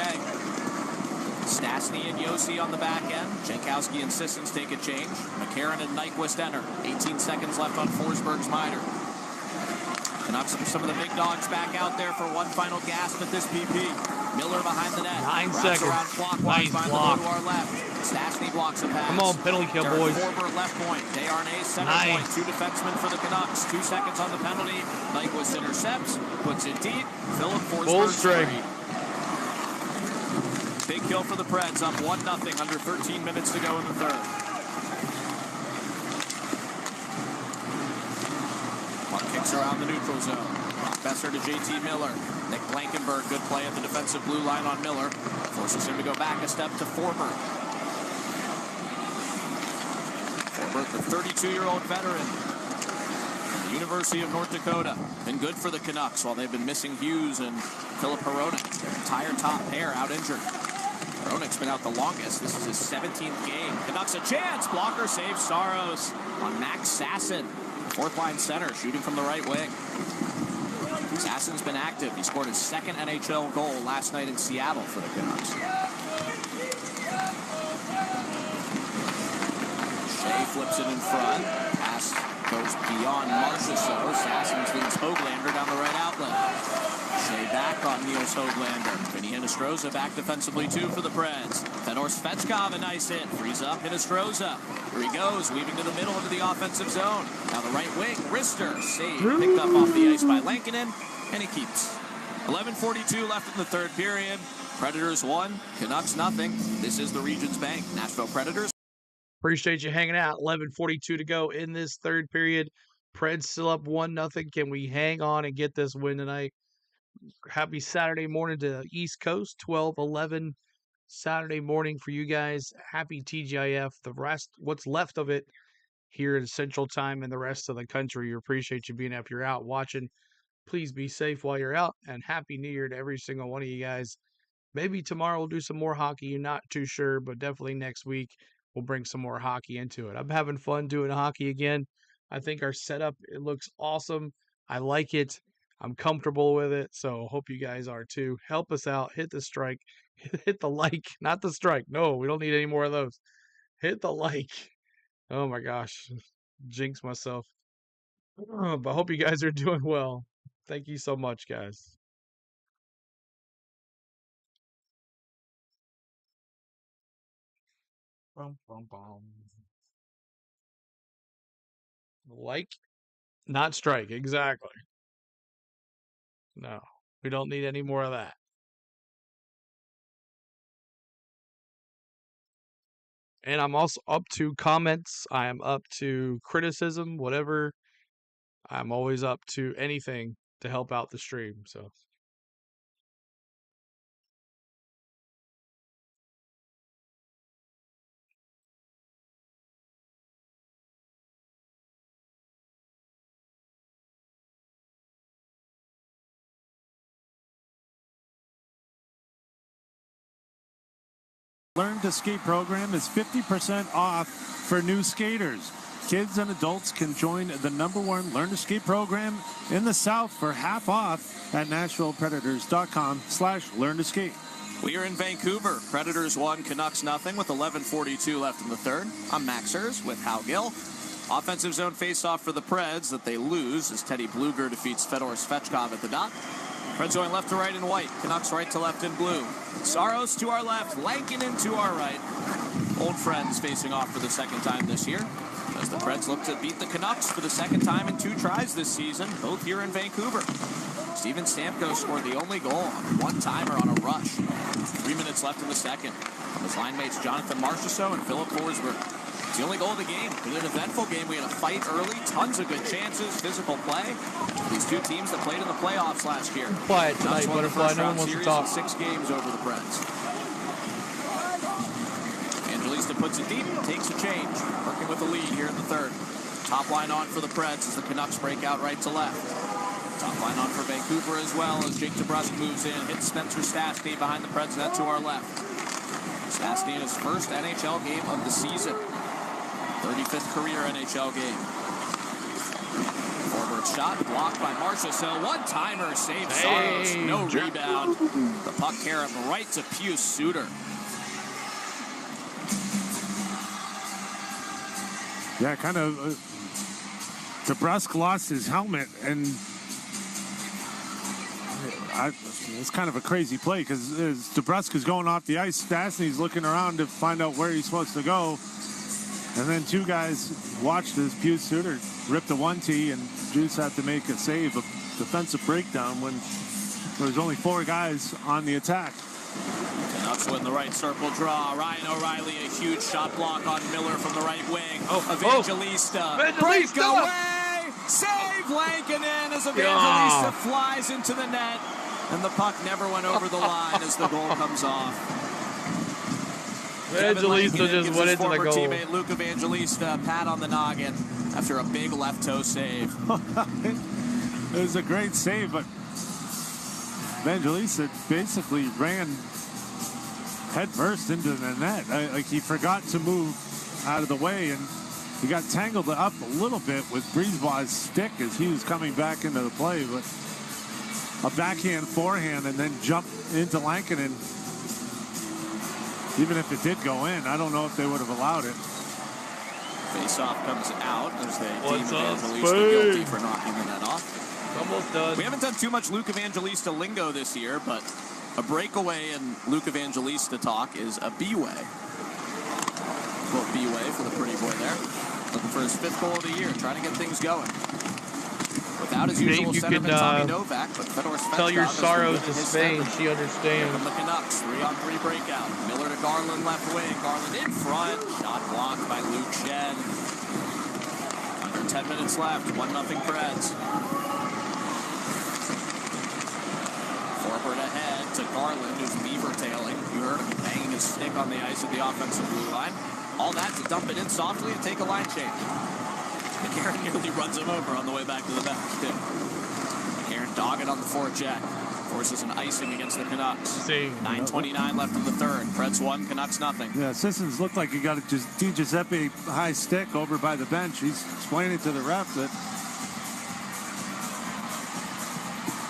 Stastny and Yossi on the back end. Jankowski and Sissons take a change. McCarron and Nyquist enter. 18 seconds left on Forsberg's minor. Canucks some of the big dogs back out there for one final gasp at this PP. Miller behind the net. 9 Wraps seconds. around clockwise Nice behind block. the goal to our left. Stastny blocks a pass. Come on, penalty kill, Derek boys. Forbort left point. Desharnais center Nice. point. 2 defensemen for the Canucks. 2 seconds on the penalty. Nyquist intercepts. Puts it deep. Philip Full Forsberg strike. free. Big kill for the Preds. Up 1-0. Under 13 minutes to go in the third. Puck kicks around the neutral zone. Brock Besser to JT Miller. Nick Blankenberg, good play at the defensive blue line on Miller. Forces him to go back a step to Forbort. Forbort, the 32-year-old veteran from the University of North Dakota. Been good for the Canucks while they've been missing Hughes and Philip Hronek. Their entire top pair out injured. Hronek's been out the longest. This is his 17th game. Canucks a chance. Blocker saves Saros on Max Sasson. Fourth line center, shooting from the right wing. Sasson's been active. He scored his second NHL goal last night in Seattle for the Canucks. Shea flips it in front. Pass goes beyond Marchessault. Sasson's leads Höglander down the right outlet. Shea back on Niels Höglander. Vinny Hinostroza back defensively too for the Preds. Fedor Svechkov, a nice hit. Frees up Hinostroza. Here he goes, weaving to the middle into the offensive zone. Now the right wing, Rister. Save picked up off the ice by Lankinen, and he keeps. 11:42 left in the third period. Predators 1, Canucks nothing. This is the Regions Bank. Nashville Predators. Appreciate you hanging out. 11:42 to go in this third period. Preds still up 1-0. Can we hang on and get this win tonight? Happy Saturday morning to the East Coast. 12:11 Saturday morning for you guys. Happy TGIF. The rest, what's left of it here in Central Time and the rest of the country. We appreciate you being up. If you're out watching, please be safe while you're out. And Happy New Year to every single one of you guys. Maybe tomorrow we'll do some more hockey. You're not too sure, but definitely next week we'll bring some more hockey into it. I'm having fun doing hockey again. I think our setup, it looks awesome. I like it. I'm comfortable with it, so hope you guys are too. Help us out. Hit the strike. Hit the like, not the strike. No, we don't need any more of those. Hit the like. Oh my gosh. Jinx myself. But I hope you guys are doing well. Thank you so much, guys. Bum, bum, bum. Like, not strike. Exactly. No, we don't need any more of that. And I'm also up to comments. I am up to criticism, whatever. I'm always up to anything to help out the stream. So. Learn to Skate program is 50% off for new skaters. Kids and adults can join the #1 Learn to Skate program in the South for half off at NashvillePredators.com/learn to skate. We are in Vancouver. Predators 1, Canucks nothing with 11:42 left in the third. I'm Max Hers with Hal Gill. Offensive zone face-off for the Preds that they lose as Teddy Bluger defeats Fedor Svechkov at the dot. Preds going left to right in white. Canucks right to left in blue. Saros to our left. Lankinen to our right. Old friends facing off for the second time this year as the Preds look to beat the Canucks for the second time in 2 tries this season, both here in Vancouver. Steven Stamkos scored the only goal on a one-timer on a rush. 3 minutes left in the second. From his line mates Jonathan Marchessault and Philip Forsberg. It's the only goal of the game. In an eventful game, we had a fight early, tons of good chances, physical play. These two teams that played in the playoffs last year. Quiet tonight, Butterfly. No one wants to talk. 6 games over the Preds. Angelista puts it deep, takes a change, working with the lead here in the third. Top line on for the Preds as the Canucks break out right to left. Top line on for Vancouver as well as Jake DeBrusk moves in, hits Spencer Stastny behind the Preds net to our left. Stastny in his first NHL game of the season. 35th career NHL game. Forward shot blocked by Marchessault. One-timer saves Saros. No rebound. The puck carried right to Pius Suter. Yeah, kind of. DeBrusk lost his helmet, and it's kind of a crazy play because as DeBrusk is going off the ice, Stastny's looking around to find out where he's supposed to go. And then 2 guys watched as Pius Suter ripped the 1T, and Juice had to make a save, a defensive breakdown when there was only 4 guys on the attack. Canucks win the right circle draw. Ryan O'Reilly, a huge shot block on Miller from the right wing. Evangelista. Break away! Save Lankinen as Evangelista flies into the net. And the puck never went over the line as the goal comes off. Evangelista just went into the goal. Teammate Luke Evangelista pat on the noggin after a big left toe save. It was a great save, but Evangelista basically ran headfirst into the net. Like he forgot to move out of the way, and he got tangled up a little bit with Brisebois' stick as he was coming back into the play. But a backhand forehand and then jump into Lankinen. Even if it did go in, I don't know if they would have allowed it. Face-off comes out as they deem Evangelista guilty for knocking the net off. Almost done. We haven't done too much Luke Evangelista lingo this year, but a breakaway in Luke Evangelista talk is a B-way. Well, B-way for the pretty boy there. Looking for his 5th goal of the year, trying to get things going. Without his usual centerman Tommy Novak, but Fedor Svechkov tell your sorrows to Spain. She understands. From the Canucks, 3-on-3 breakout. Miller to Garland left wing. Garland in front. Shot blocked by Luke Shen. Under 10 minutes left. 1-0 Preds. Forward ahead to Garland, who's beaver tailing. You heard him banging his stick on the ice at the offensive blue line. All that to dump it in softly and take a line change. McCarron nearly runs him over on the way back to the bench, too. McCarron dogging on the forecheck. Forces an icing against the Canucks. 9:29 left in the third. Preds 1, Canucks nothing. Yeah, Sissons looked like he got a Di Giuseppe high stick over by the bench. He's explaining to the ref that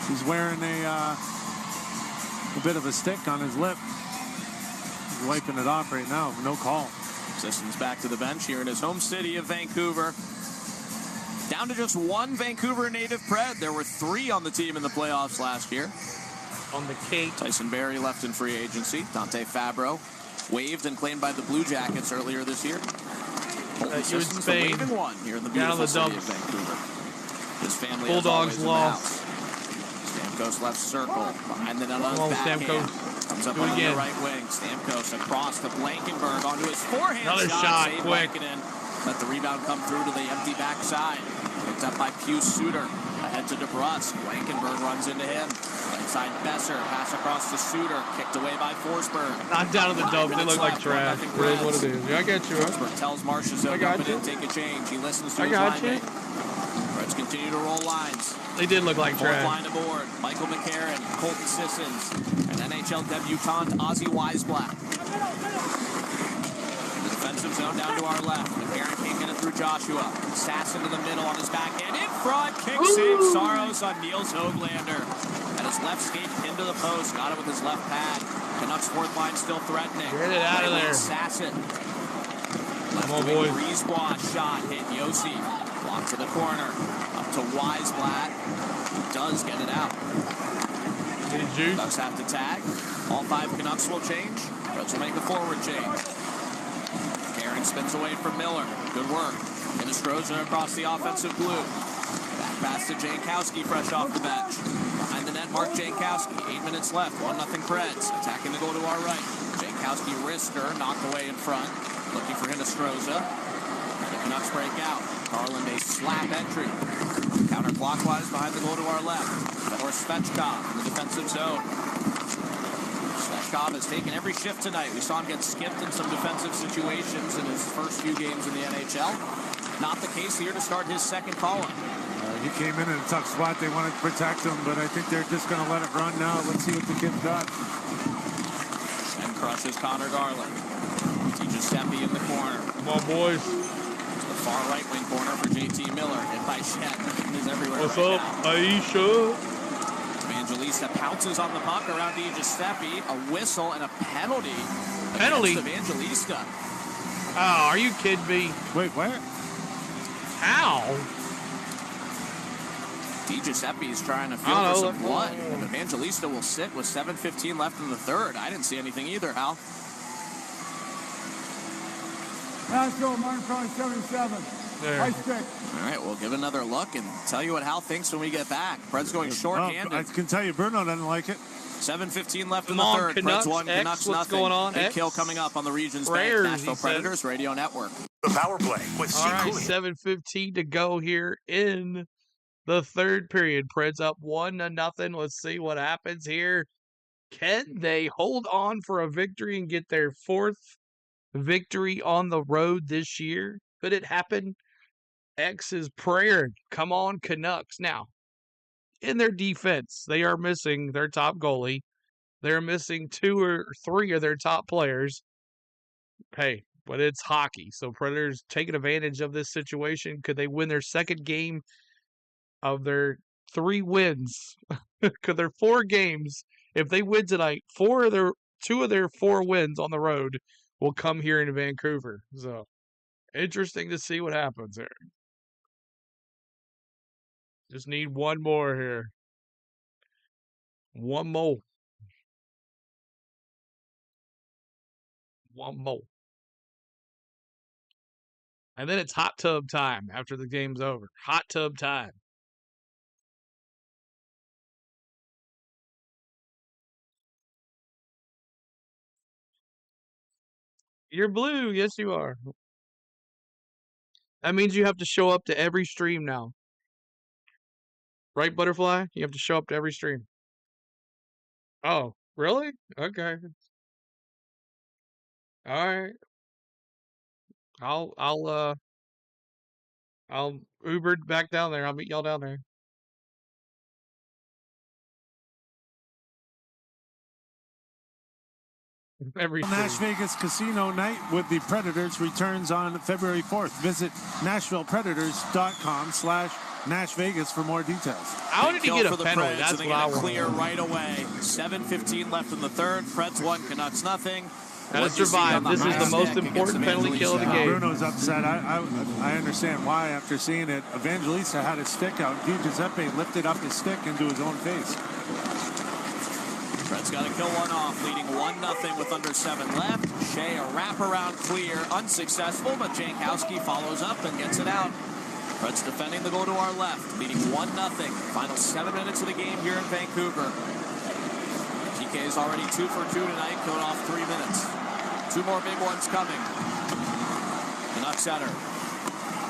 he's wearing a bit of a stick on his lip. He's wiping it off right now. No call. Sissons back to the bench here in his home city of Vancouver. Down to just 1 Vancouver native Pred. There were 3 on the team in the playoffs last year. On the Cape. Tyson Barrie left in free agency. Dante Fabro waived and claimed by the Blue Jackets earlier this year. Sissons the waving one here in the beautiful city of Vancouver. His family Bulldogs lost. Stamkos left circle. Behind the net on his backhand. Comes up on the right wing. Stamkos across to Blankenberg onto his forehand. Another shot, quick. Let the rebound come through to the empty backside. Picked up by Pius Suter. Ahead to DeBrusque. Blankenberg runs into him. Right side Besser. Pass across to Suter. Kicked away by Forsberg. Not down to the dump. They look like trash. It is what it is. Yeah, I got you. Forsberg tells Marchessault to come in and take a change. He listens to his line mate. Preds continue to roll lines. They did look like trash. Fourth line aboard. Michael McCarron, Colton Sissons, and NHL debutant Ozzy Weisblatt. The defensive zone down to our left. McCarron can't get it through Joshua. Sass into the middle on his backhand. In front. Kick save. Saros on Niels Höglander. And his left skate pinned to the post. Got it with his left pad. Canucks fourth line still threatening. Get it out of there. Sasson. Come on, boys. Brisebois shot. Hit Yossi. Block to the corner. Up to Weisblatt. He does get it out. Canucks have to tag. All 5 Canucks will change. Preds will make a forward change. Karen spins away from Miller. Good work. Hinostroza across the offensive blue. Back pass to Jankowski fresh off the bench. Behind the net, Mark Jankowski. 8 minutes left. 1-0 Preds. Attacking the goal to our right. Jankowski wrister knocked away in front. Looking for Hinostroza. The Canucks break out. Garland a slap entry. Counterclockwise behind the goal to our left. Fedor Svechkov in the defensive zone. Svechkov has taken every shift tonight. We saw him get skipped in some defensive situations in his first few games in the NHL. Not the case here to start his second call-up. He came in a tough spot. They wanted to protect him, but I think they're just going to let it run now. Let's see what the kid's got. And crushes Connor Garland. Giuseppe in the corner. Come on, boys. Far right wing corner for JT Miller. Hit by Shed. He's everywhere. What's right up, now. Aisha? Evangelista pounces on the puck around Di Giuseppe. A whistle and a penalty. Penalty? Against Evangelista. Oh, are you kidding me? Wait, where? How? Di Giuseppe is trying to feel for some blood. Evangelista will sit with 7:15 left in the third. I didn't see anything either, Hal. Nashville, Martin Prime 77. There. High stick. All right, we'll give another look and tell you what Hal thinks when we get back. Preds going shorthanded. I can tell you Bruno doesn't like it. 7:15 left Come in the on, third. Canucks, Preds 1, X, Canucks what's nothing. going on, Big X? kill coming up on the Regions Prayers, Bank Nashville he Predators says. Radio Network. The power play with All right, 7:15 to go here in the third period. Preds up 1-0. Let's see what happens here. Can they hold on for a victory and get their 4th victory on the road this year? Could it happen? X is prayer. Come on, Canucks. Now, in their defense, they are missing their top goalie. They're missing 2 or 3 of their top players. Hey, but it's hockey. So Predators taking advantage of this situation. Could they win their second game of their 3 wins? Could their 4 games, if they win tonight, 2 of their 4 wins on the road will come here in Vancouver. So interesting to see what happens there. Just need one more here. One more. One more. And then it's hot tub time after the game's over. Hot tub time. You're blue. Yes, you are. That means you have to show up to every stream now. Right, Butterfly? You have to show up to every stream. Oh, really? Okay. All right. I'll Uber back down there. I'll meet y'all down there. Every Nash Vegas Casino Night with the Predators returns on February 4th. Visit NashvillePredators.com/Nash Vegas for more details. I wanted to get a penalty. That's what I want. Clear right away. 7:15 left in the third. Preds 1, Canucks nothing. Gotta survive. This is the most important penalty kill of the game. Bruno's upset. I understand why after seeing it. Evangelista had his stick out. Di Giuseppe lifted up his stick into his own face. Preds got to kill one off, leading 1-0 with under 7 left. Shea, a wraparound clear, unsuccessful, but Jankowski follows up and gets it out. Preds defending the goal to our left, leading 1-0. Final 7 minutes of the game here in Vancouver. PK is already 2 for 2 tonight, going off 3 minutes. 2 more big ones coming. Canucks center.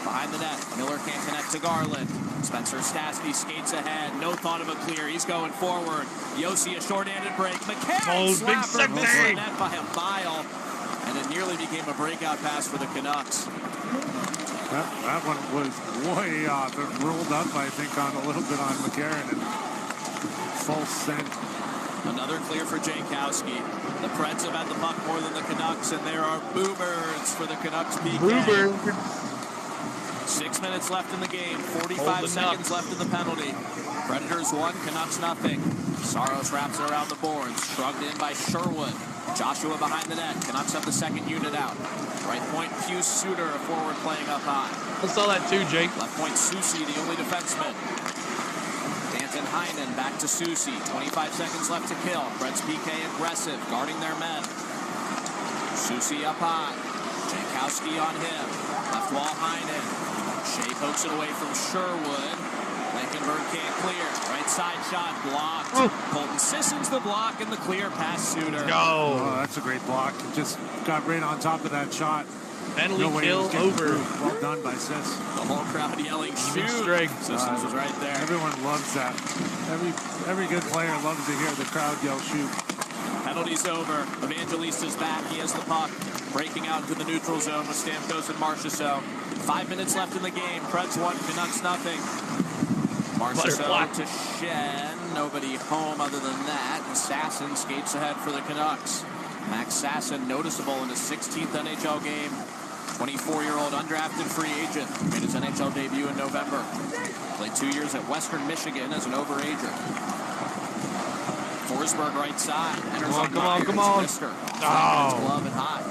Behind the net, Miller can't connect to Garland. Spencer Stastny skates ahead. No thought of a clear. He's going forward. Yossi a short-handed break. McCarron slapper missed the net by a mile. And it nearly became a breakout pass for the Canucks. That one was way off. It rolled up, I think, on a little bit on McCarron and false scent. Another clear for Jankowski. The Preds have had the puck more than the Canucks, and there are boomers for the Canucks PK. Boomer. 6 minutes left in the game. 45 seconds left in the penalty. Predators 1, Canucks 0. Saros wraps it around the boards. Shrugged in by Sherwood. Joshua behind the net. Canucks have the second unit out. Right point, Pius Suter, a forward playing up high. I saw that too, Jake. Left point, Susi, the only defenseman. Danton Heinen back to Susi. 25 seconds left to kill. Preds PK aggressive, guarding their men. Susi up high. Jankowski on him. Left wall, Heinen. Shea pokes it away from Sherwood. Blankenberg can't clear. Right side shot blocked. Colton Sissons the block and the clear past Suter. Oh, that's a great block. Just got right on top of that shot. Penalty kill over. Well done by Siss. The whole crowd yelling, shoot. Sissons was right there. Everyone loves that. Every good player loves to hear the crowd yell, shoot. Penalty's over. Evangelista's back. He has the puck. Breaking out into the neutral zone with Stamkos and Marchessault. 5 minutes left in the game. Preds 1, Canucks 0. Marchessault to Shen. Nobody home other than that. And Sasson skates ahead for the Canucks. Max Sasson noticeable in his 16th NHL game. 24-year-old undrafted free agent. Made his NHL debut in November. Played 2 years at Western Michigan as an overager. Forsberg right side. Enters on Myers. Come on. Lister. Oh. Glove and high.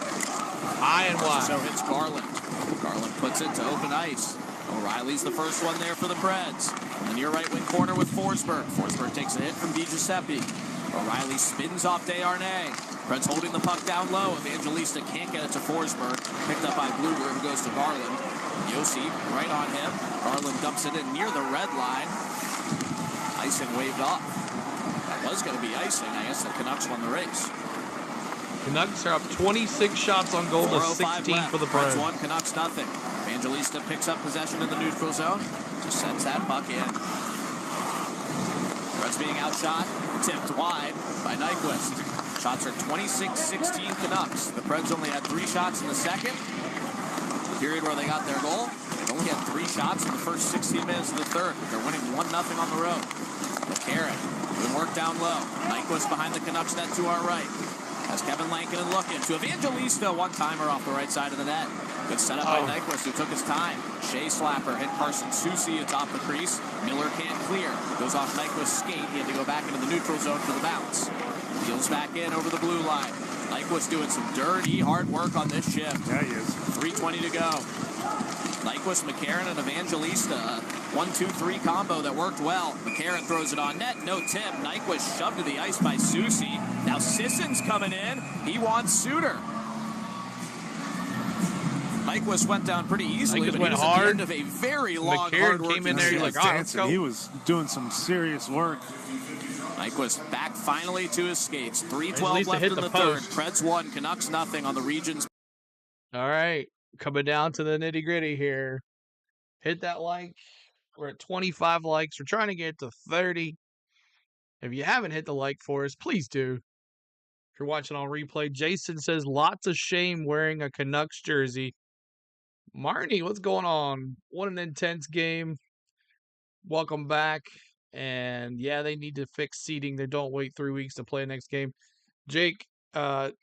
High and wide. So hits Garland. Garland puts it to open ice. O'Reilly's the first one there for the Preds. In the near right wing corner with Forsberg. Forsberg takes a hit from DiGiuseppe. O'Reilly spins off Desharnais. Preds holding the puck down low. Evangelista can't get it to Forsberg. Picked up by Bluger, who goes to Garland. Yossi right on him. Garland dumps it in near the red line. Icing waved off. That was going to be icing. I guess the Canucks won the race. Canucks are up 26 shots on goal to 16 left. for the Preds. 1, Canucks 0. Evangelista picks up possession in the neutral zone. Just sends that puck in. Preds being outshot. Tipped wide by Nyquist. Shots are 26-16 Canucks. The Preds only had 3 shots in the second. The period where they got their goal, they only had 3 shots in the first 16 minutes of the third. They're winning 1-0 on the road. McCarron doing work down low. Nyquist behind the Canucks net to our right. As Kevin Lankinen looking to Evangelista, one-timer off the right side of the net. Good setup by Nyquist, who took his time. Shea slapper hit Carson Soucy atop the crease. Miller can't clear. Goes off Nyquist's skate. He had to go back into the neutral zone for the bounce. Peels back in over the blue line. Nyquist doing some dirty, hard work on this shift. Yeah, he is. 3:20 to go. Nyquist, McCarron, and Evangelista. 1-2-3 combo that worked well. McCarron throws it on net. No tip. Nyquist shoved to the ice by Soucy. Now Sissons coming in. He wants Suter. Nyquist went down pretty easily, Nyquist but went he was hard. at the end of a very long, hard work. Came in there. He's like, let's go. He was doing some serious work. Nyquist back finally to his skates. 3:12 left in the third. Preds 1, Canucks 0 on the region's. All right. Coming down to the nitty-gritty here. Hit that like. We're at 25 likes. We're trying to get to 30. If you haven't hit the like for us, please do. If you're watching on replay, Jason says, lots of shame wearing a Canucks jersey. Marnie, what's going on? What an intense game. Welcome back. And yeah, they need to fix seating. They don't wait 3 weeks to play next game. Jake,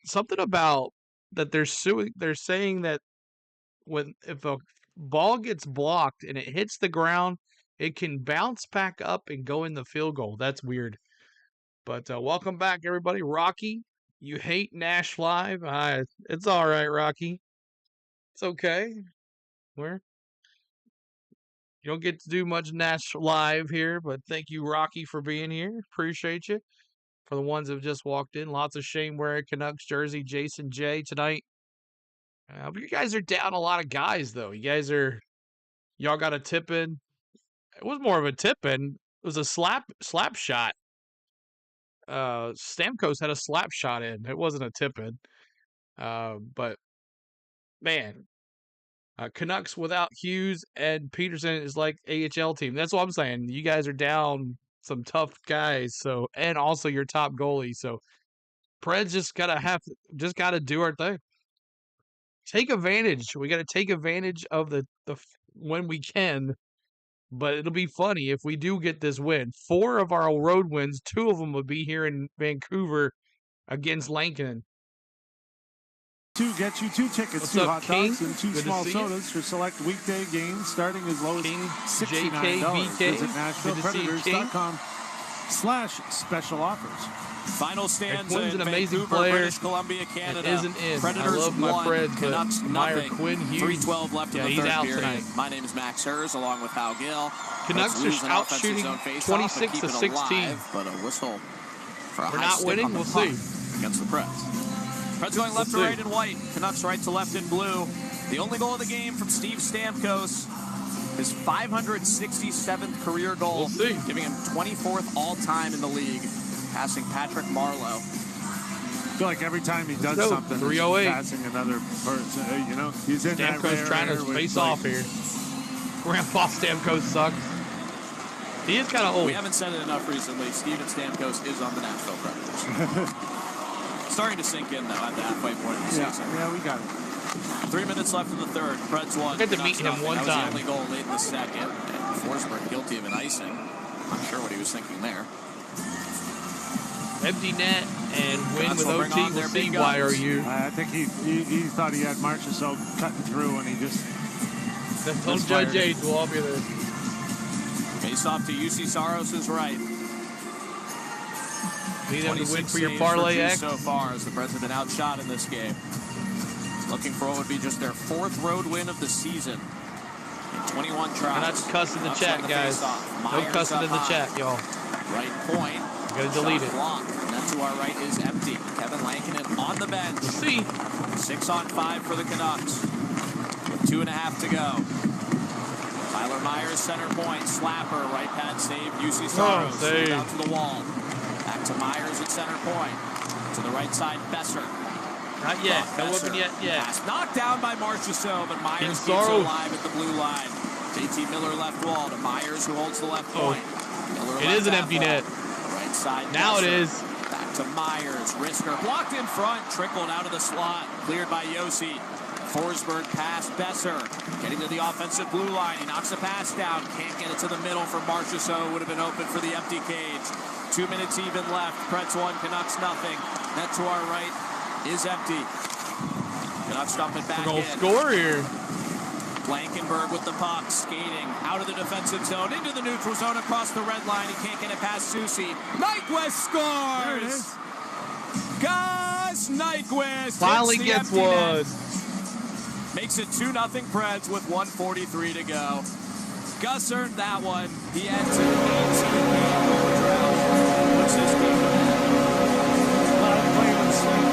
something about that they're saying that if a ball gets blocked and it hits the ground, it can bounce back up and go in the field goal. That's weird. But welcome back, everybody. Rocky, you hate Nash Live. It's all right, Rocky. It's okay. You don't get to do much Nash Live here, but thank you, Rocky, for being here. Appreciate you. For the ones that have just walked in, lots of shame wearing Canucks jersey. Jason J tonight. But you guys are down a lot of guys, though. You guys are Y'all got a tip in. It was more of a tip in. It was a slap shot. Stamkos had a slap shot in. It wasn't a tip in. But man, Canucks without Hughes and Peterson is like AHL team. That's what I'm saying. You guys are down some tough guys. So, and also your top goalie. So Preds just gotta do our thing. Take advantage. We got to take advantage of the when we can. But it'll be funny if we do get this win. 4 of our road wins, 2 of them will be here in Vancouver against Lankinen. Get you 2 tickets, What's 2 up, hot King? dogs, and 2 Good small to see you. sodas for select weekday games starting as low as King, $69. JK, Visit Good to see you, King. NashvillePredators.com/special offers. Final stands Quinn's in an amazing Vancouver, player. British Columbia, Canada. It isn't in. Predators I love my 1, Preds, Canucks but Meyer nothing. Quinn Hughes. 3:12 left in the he's third out period. tonight. My name is Max Hers, along with Hal Gill. Canucks are out shooting 26 to 16. But a whistle for a We're high not stick winning. on the We'll puck see. against the Preds. Preds going left to right in white. Canucks right to left in blue. The only goal of the game from Steve Stamkos. His 567th career goal, giving him 24th all-time in the league, passing Patrick Marleau. I feel like every time he does something, 308. he's passing another person. You know, he's in that Stamkos trying to face off here. Grandpa Stamkos sucks. He is kind of old. We haven't said it enough recently. Steven Stamkos is on the Nashville Predators. Starting to sink in, though, at the halfway point of the season. Yeah, we got it. 3 minutes left in the third. Preds won. I got to meet him one that time. was the only goal late in the second. And Forsberg guilty of an icing. Not sure what he was thinking there. Empty net and win Canucks with will bring OT. on We'll their see. big Why are guns. you? I think he thought he had Marchessault cutting through, and he just... Don't judge age. We'll all be there. Face off to UC Saros' right. Need them to win 26 for your saves parlay for X. so far as the Preds have been outshot in this game. Looking for what would be just their 4th road win of the season. In 21 tries. And that's cuss in the chat, guys. No cussing in the chat, y'all. Right point. Gotta delete it. Blocked. And that to our right is empty. Kevin Lankinen on the bench. We'll see. 6 on 5 for the Canucks. With 2.5 to go. Tyler Myers, center point. Slapper, right pad save. UC Saros. Out to the wall. Back to Myers at center point. To the right side, Besser. Not yet. No Besser. weapon yet. Pass knocked down by Marchessault, but Myers keeps it Saros. alive at the blue line. JT Miller left wall to Myers, who holds the left point. Miller It left is an half empty wall. net. Right side. Now Besser. it is. Back to Myers. Risker blocked in front, trickled out of the slot, cleared by Yossi. Forsberg pass Besser, getting to the offensive blue line. He knocks the pass down, can't get it to the middle for Marchessault. Would have been open for the empty cage. 2 minutes even left. Preds 1, Canucks nothing. Net to our right is empty. Canucks dump it back We're in. gonna score here. Blankenberg with the puck, skating out of the defensive zone, into the neutral zone, across the red line. He can't get it past Susie. Nyquist scores! There it is. Gus Nyquist Finally hits the gets empty net. one. Makes it 2-0 Preds with 1:43 to go. Gus earned that one. He had 2 18-game drought. What's his game?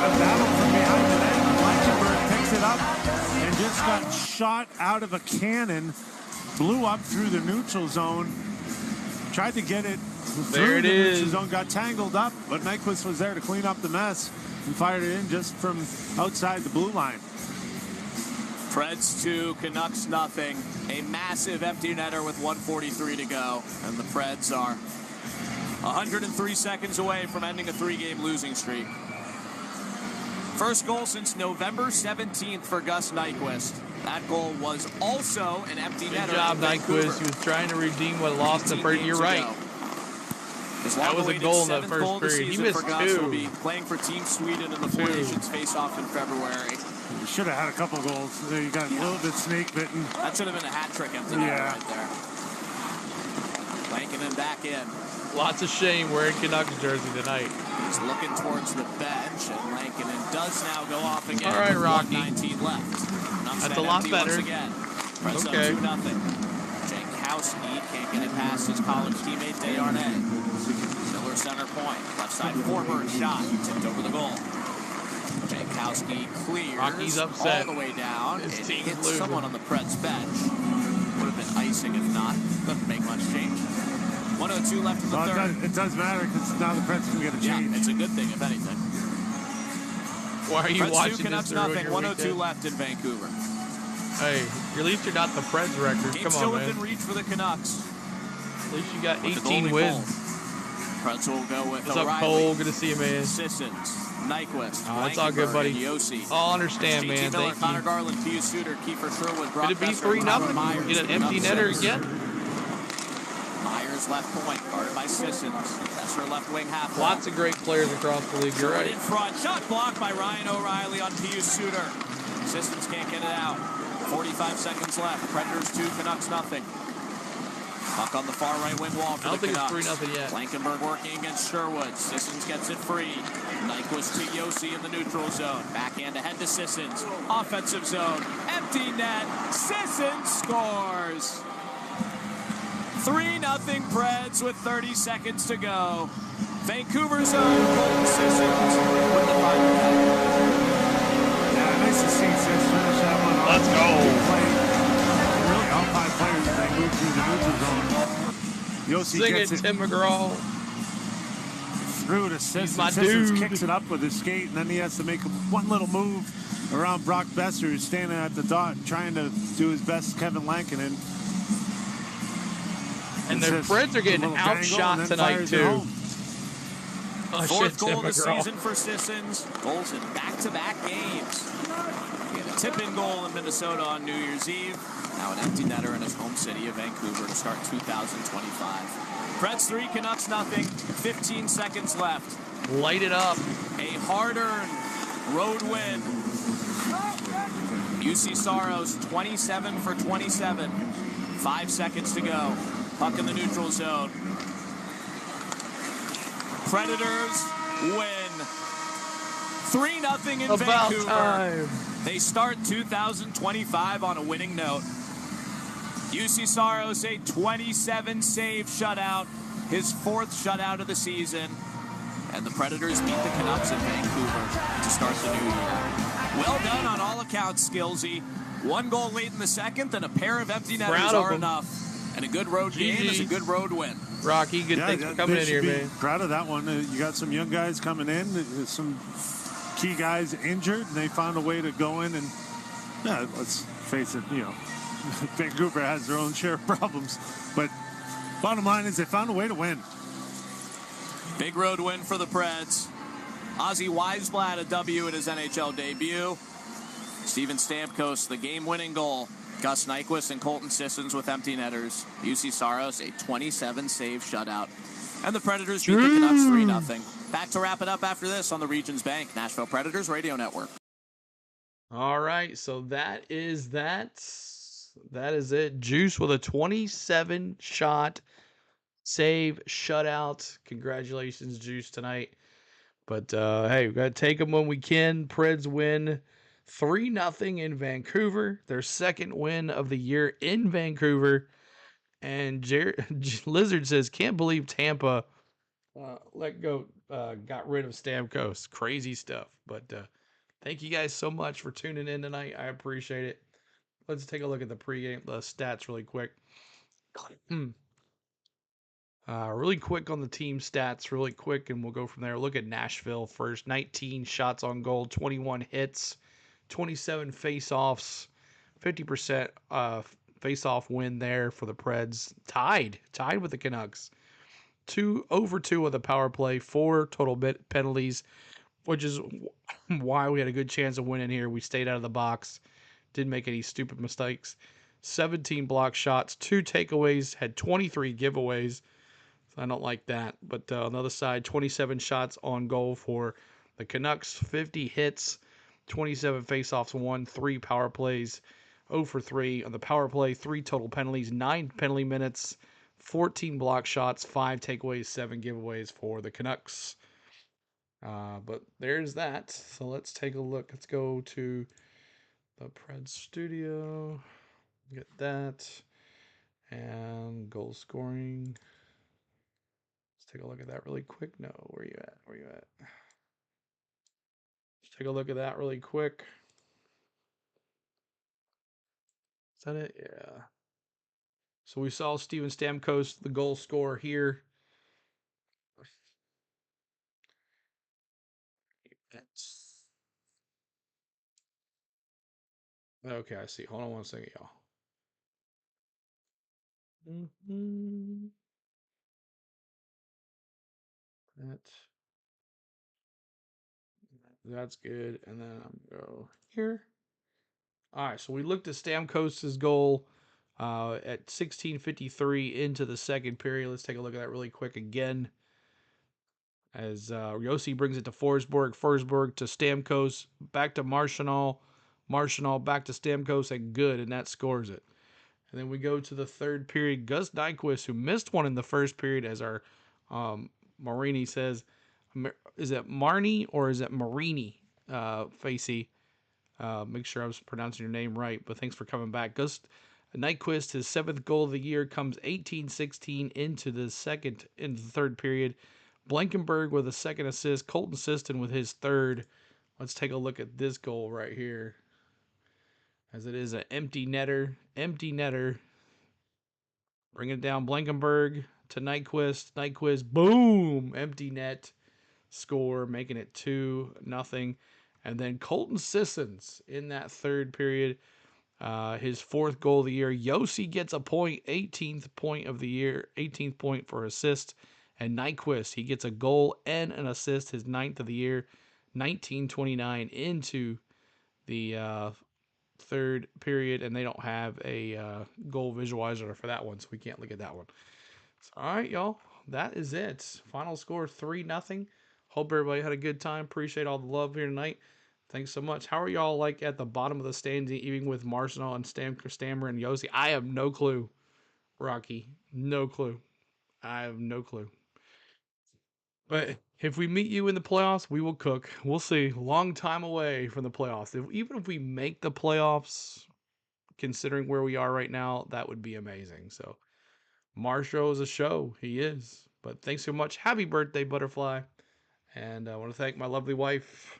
A battle from behind the net. Blankenberg picks it up and just got shot out of a cannon. Blew up through the neutral zone. Tried to get it through the neutral zone. Got tangled up, but Nyquist was there to clean up the mess and fired it in just from outside the blue line. Preds 2, Canucks nothing. A massive empty netter with 1:43 to go. And the Preds are 103 seconds away from ending a 3-game losing streak. First goal since November 17th for Gus Nyquist. That goal was also an empty netter. Good job, Nyquist. He was trying to redeem what lost the first. You're right. That was a goal in the first period. He missed 2. Will be playing for Team Sweden in the Four Nations face-off in February. You should have had a couple goals. You got a little bit snake-bitten. That should have been a hat trick empty netter right there. Lankinen back in. Lots of shame wearing Canucks jersey tonight. He's looking towards the bench, and Lankinen does now go off again. All right, Rocky. 1:19 left. That's a lot better. Once again. Preds up 2-0. Jankowski can't get it past his college teammate Desharnais. Miller center point. Left side forward shot. Tipped over the goal. Jankowski clears Rocky's upset. all the way down. His It team's hits losing. someone on the Preds bench. Would have and icing. If not, doesn't make much change. 1:02 left in the third. It does matter because now the Preds can get a change. Yeah, it's a good thing, if anything. Why are you Preds watching 2, Canucks this? nothing. 1:02 left in Vancouver. Hey, at least you're not the Preds record. Game Come still on, man. within reach for the Canucks. At least you got With the 18 goalie wins. Preds will go with What's up, O'Reilly, Cole? Good to see you, man. Sissons, Nyquist, Oh, it's all good, Blankenberg, buddy. and Yossi. I'll understand, JT man. Miller, Thank Connor you. Garland, Pius Suter, Kiefer Sherwood, Brock Could it be Besser, 3-0? Myers, Get an empty Canucks netter 6. again? Myers left point, guarded by Sissons. Besser left wing half. Lots of great players across the league. You're Sherwood right. in front, shot blocked by Ryan O'Reilly on Pius Suter. Sissons can't get it out. 45 seconds left. Predators 2, Canucks nothing. Puck on the far right wing wall for I don't the think Canucks. it's 3-0 yet. Blankenberg working against Sherwood. Sissons gets it free. Nyquist to Yossi in the neutral zone. Backhand ahead to Sissons. Offensive zone. Empty net. Sissons scores. 3-0 Preds with 30 seconds to go. Vancouver zone. Colton Sissons with the final play. Yeah, nice to see Sissons finish that one off. Let's go. Really, all 5 players as they move through the neutral zone. Yossi Sing gets it, Tim McGraw. through to Sissons. my Sissons dude. kicks it up with his skate, and then he has to make one little move around Brock Besser, who's standing at the dot trying to do his best Kevin Lankinen. And the Just Preds are getting a little dangle outshot and then tonight, fires it too. home. Oh, Fourth shit, goal Tim of the McGraw. season for Sissons. Goals in back-to-back games. He had a tip-in goal in Minnesota on New Year's Eve. Now an empty netter in his home city of Vancouver to start 2025. Preds 3, Canucks nothing. 15 seconds left. Light it up. A hard-earned road win. UC Saros 27 for 27. 5 seconds to go. Puck in the neutral zone. Predators win. 3-0 in About Vancouver. time. They start 2025 on a winning note. UC Saros a 27-save shutout, his 4th shutout of the season. And the Predators beat the Canucks in Vancouver to start the new year. Well done on all accounts, Skillsy. 1 goal late in the second, and a pair of empty netters Proud of are them. enough. And a good road game is a good road win. Rocky, good things for coming in here, man. Proud of that one. You got some young guys coming in, some key guys injured, and they found a way to go in and, yeah, let's face it, Vancouver has their own share of problems. But bottom line is they found a way to win. Big road win for the Preds. Ozzy Weisblatt a W at his NHL debut. Steven Stamkos, the game-winning goal. Gus Nyquist and Colton Sissons with empty netters. UC Saros, a 27-save shutout. And the Predators beat the Canucks 3-0. Back to wrap it up after this on the Regions Bank Nashville Predators Radio Network. All right, so that is that. That is it. Juice with a 27-shot save shutout. Congratulations, Juice, tonight. But, hey, we got to take them when we can. Preds win 3-0 in Vancouver. Their 2nd win of the year in Vancouver. And Lizard says, can't believe Tampa got rid of Stamkos. Crazy stuff. But thank you guys so much for tuning in tonight. I appreciate it. Let's take a look at the pregame stats really quick. Really quick on the team stats, really quick, and we'll go from there. Look at Nashville first. 19 shots on goal, 21 hits, 27 face-offs, 50% face-off win there for the Preds. Tied with the Canucks. 2 over 2 of the power play, 4 total penalties, which is why we had a good chance of winning here. We stayed out of the box, didn't make any stupid mistakes. 17 block shots, 2 takeaways, had 23 giveaways. I don't like that. But on the other side, 27 shots on goal for the Canucks, 50 hits, 27 faceoffs, 1, 3 power plays, 0 for 3 on the power play, 3 total penalties, 9 penalty minutes, 14 block shots, 5 takeaways, 7 giveaways for the Canucks. But there's that. So let's take a look. Let's go to the Preds studio. Get that. And goal scoring. Let's take a look at that really quick. No, where you at? Let's take a look at that really quick. Is that it? Yeah. So we saw Steven Stamkos, the goal scorer here. Okay, I see. Hold on one second, y'all. That's good. And then I'm go here. All right, so we looked at Stamkos' goal at 16:53 into the second period. Let's take a look at that really quick again. As Yossi brings it to Forsberg to Stamkos, back to Marchand back to Stamkos, and good, and that scores it. And then we go to the third period. Gus Nyquist, who missed one in the first period, as our Marini says, is it Marnie or is it Marini? Facey, make sure I was pronouncing your name right. But thanks for coming back, Gus Nyquist. His 7th goal of the year comes 18-16 into the third period. Blankenberg with a second assist. Colton Sisson with his third. Let's take a look at this goal right here, as it is an empty netter. Bringing it down, Blankenberg to Nyquist, boom, empty net, score, making it 2-0. And then Colton Sissons in that third period, his 4th goal of the year. Yossi gets a point, 18th point of the year, 18th point for assist. And Nyquist, he gets a goal and an assist, his 9th of the year, 19:29 into the third period, and they don't have a goal visualizer for that one, so we can't look at that one. So, all right, y'all, that is it. Final score 3-0. Hope everybody had a good time. Appreciate all the love here tonight. Thanks so much. How are y'all like at the bottom of the stands, even with Marchand and Stammer and Yossi? I have no clue, Rocky. No clue. I have no clue. But if we meet you in the playoffs, we will cook. We'll see. Long time away from the playoffs. Even if we make the playoffs, considering where we are right now, that would be amazing. So, Marshall is a show. He is. But thanks so much. Happy birthday, Butterfly. And I want to thank my lovely wife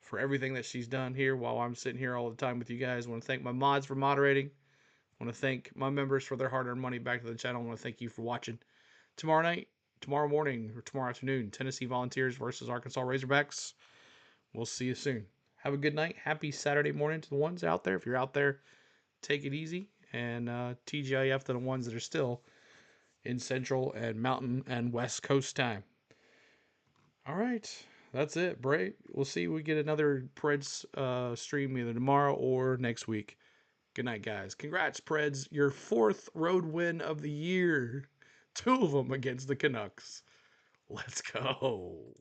for everything that she's done here while I'm sitting here all the time with you guys. I want to thank my mods for moderating. I want to thank my members for their hard-earned money back to the channel. I want to thank you for watching. Tomorrow morning, or tomorrow afternoon, Tennessee Volunteers versus Arkansas Razorbacks. We'll see you soon. Have a good night. Happy Saturday morning to the ones out there. If you're out there, take it easy. And TGIF to the ones that are still in Central and Mountain and West Coast time. All right. That's it, Bray. We'll see if we get another Preds stream either tomorrow or next week. Good night, guys. Congrats, Preds. Your 4th road win of the year. 2 of them against the Canucks. Let's go.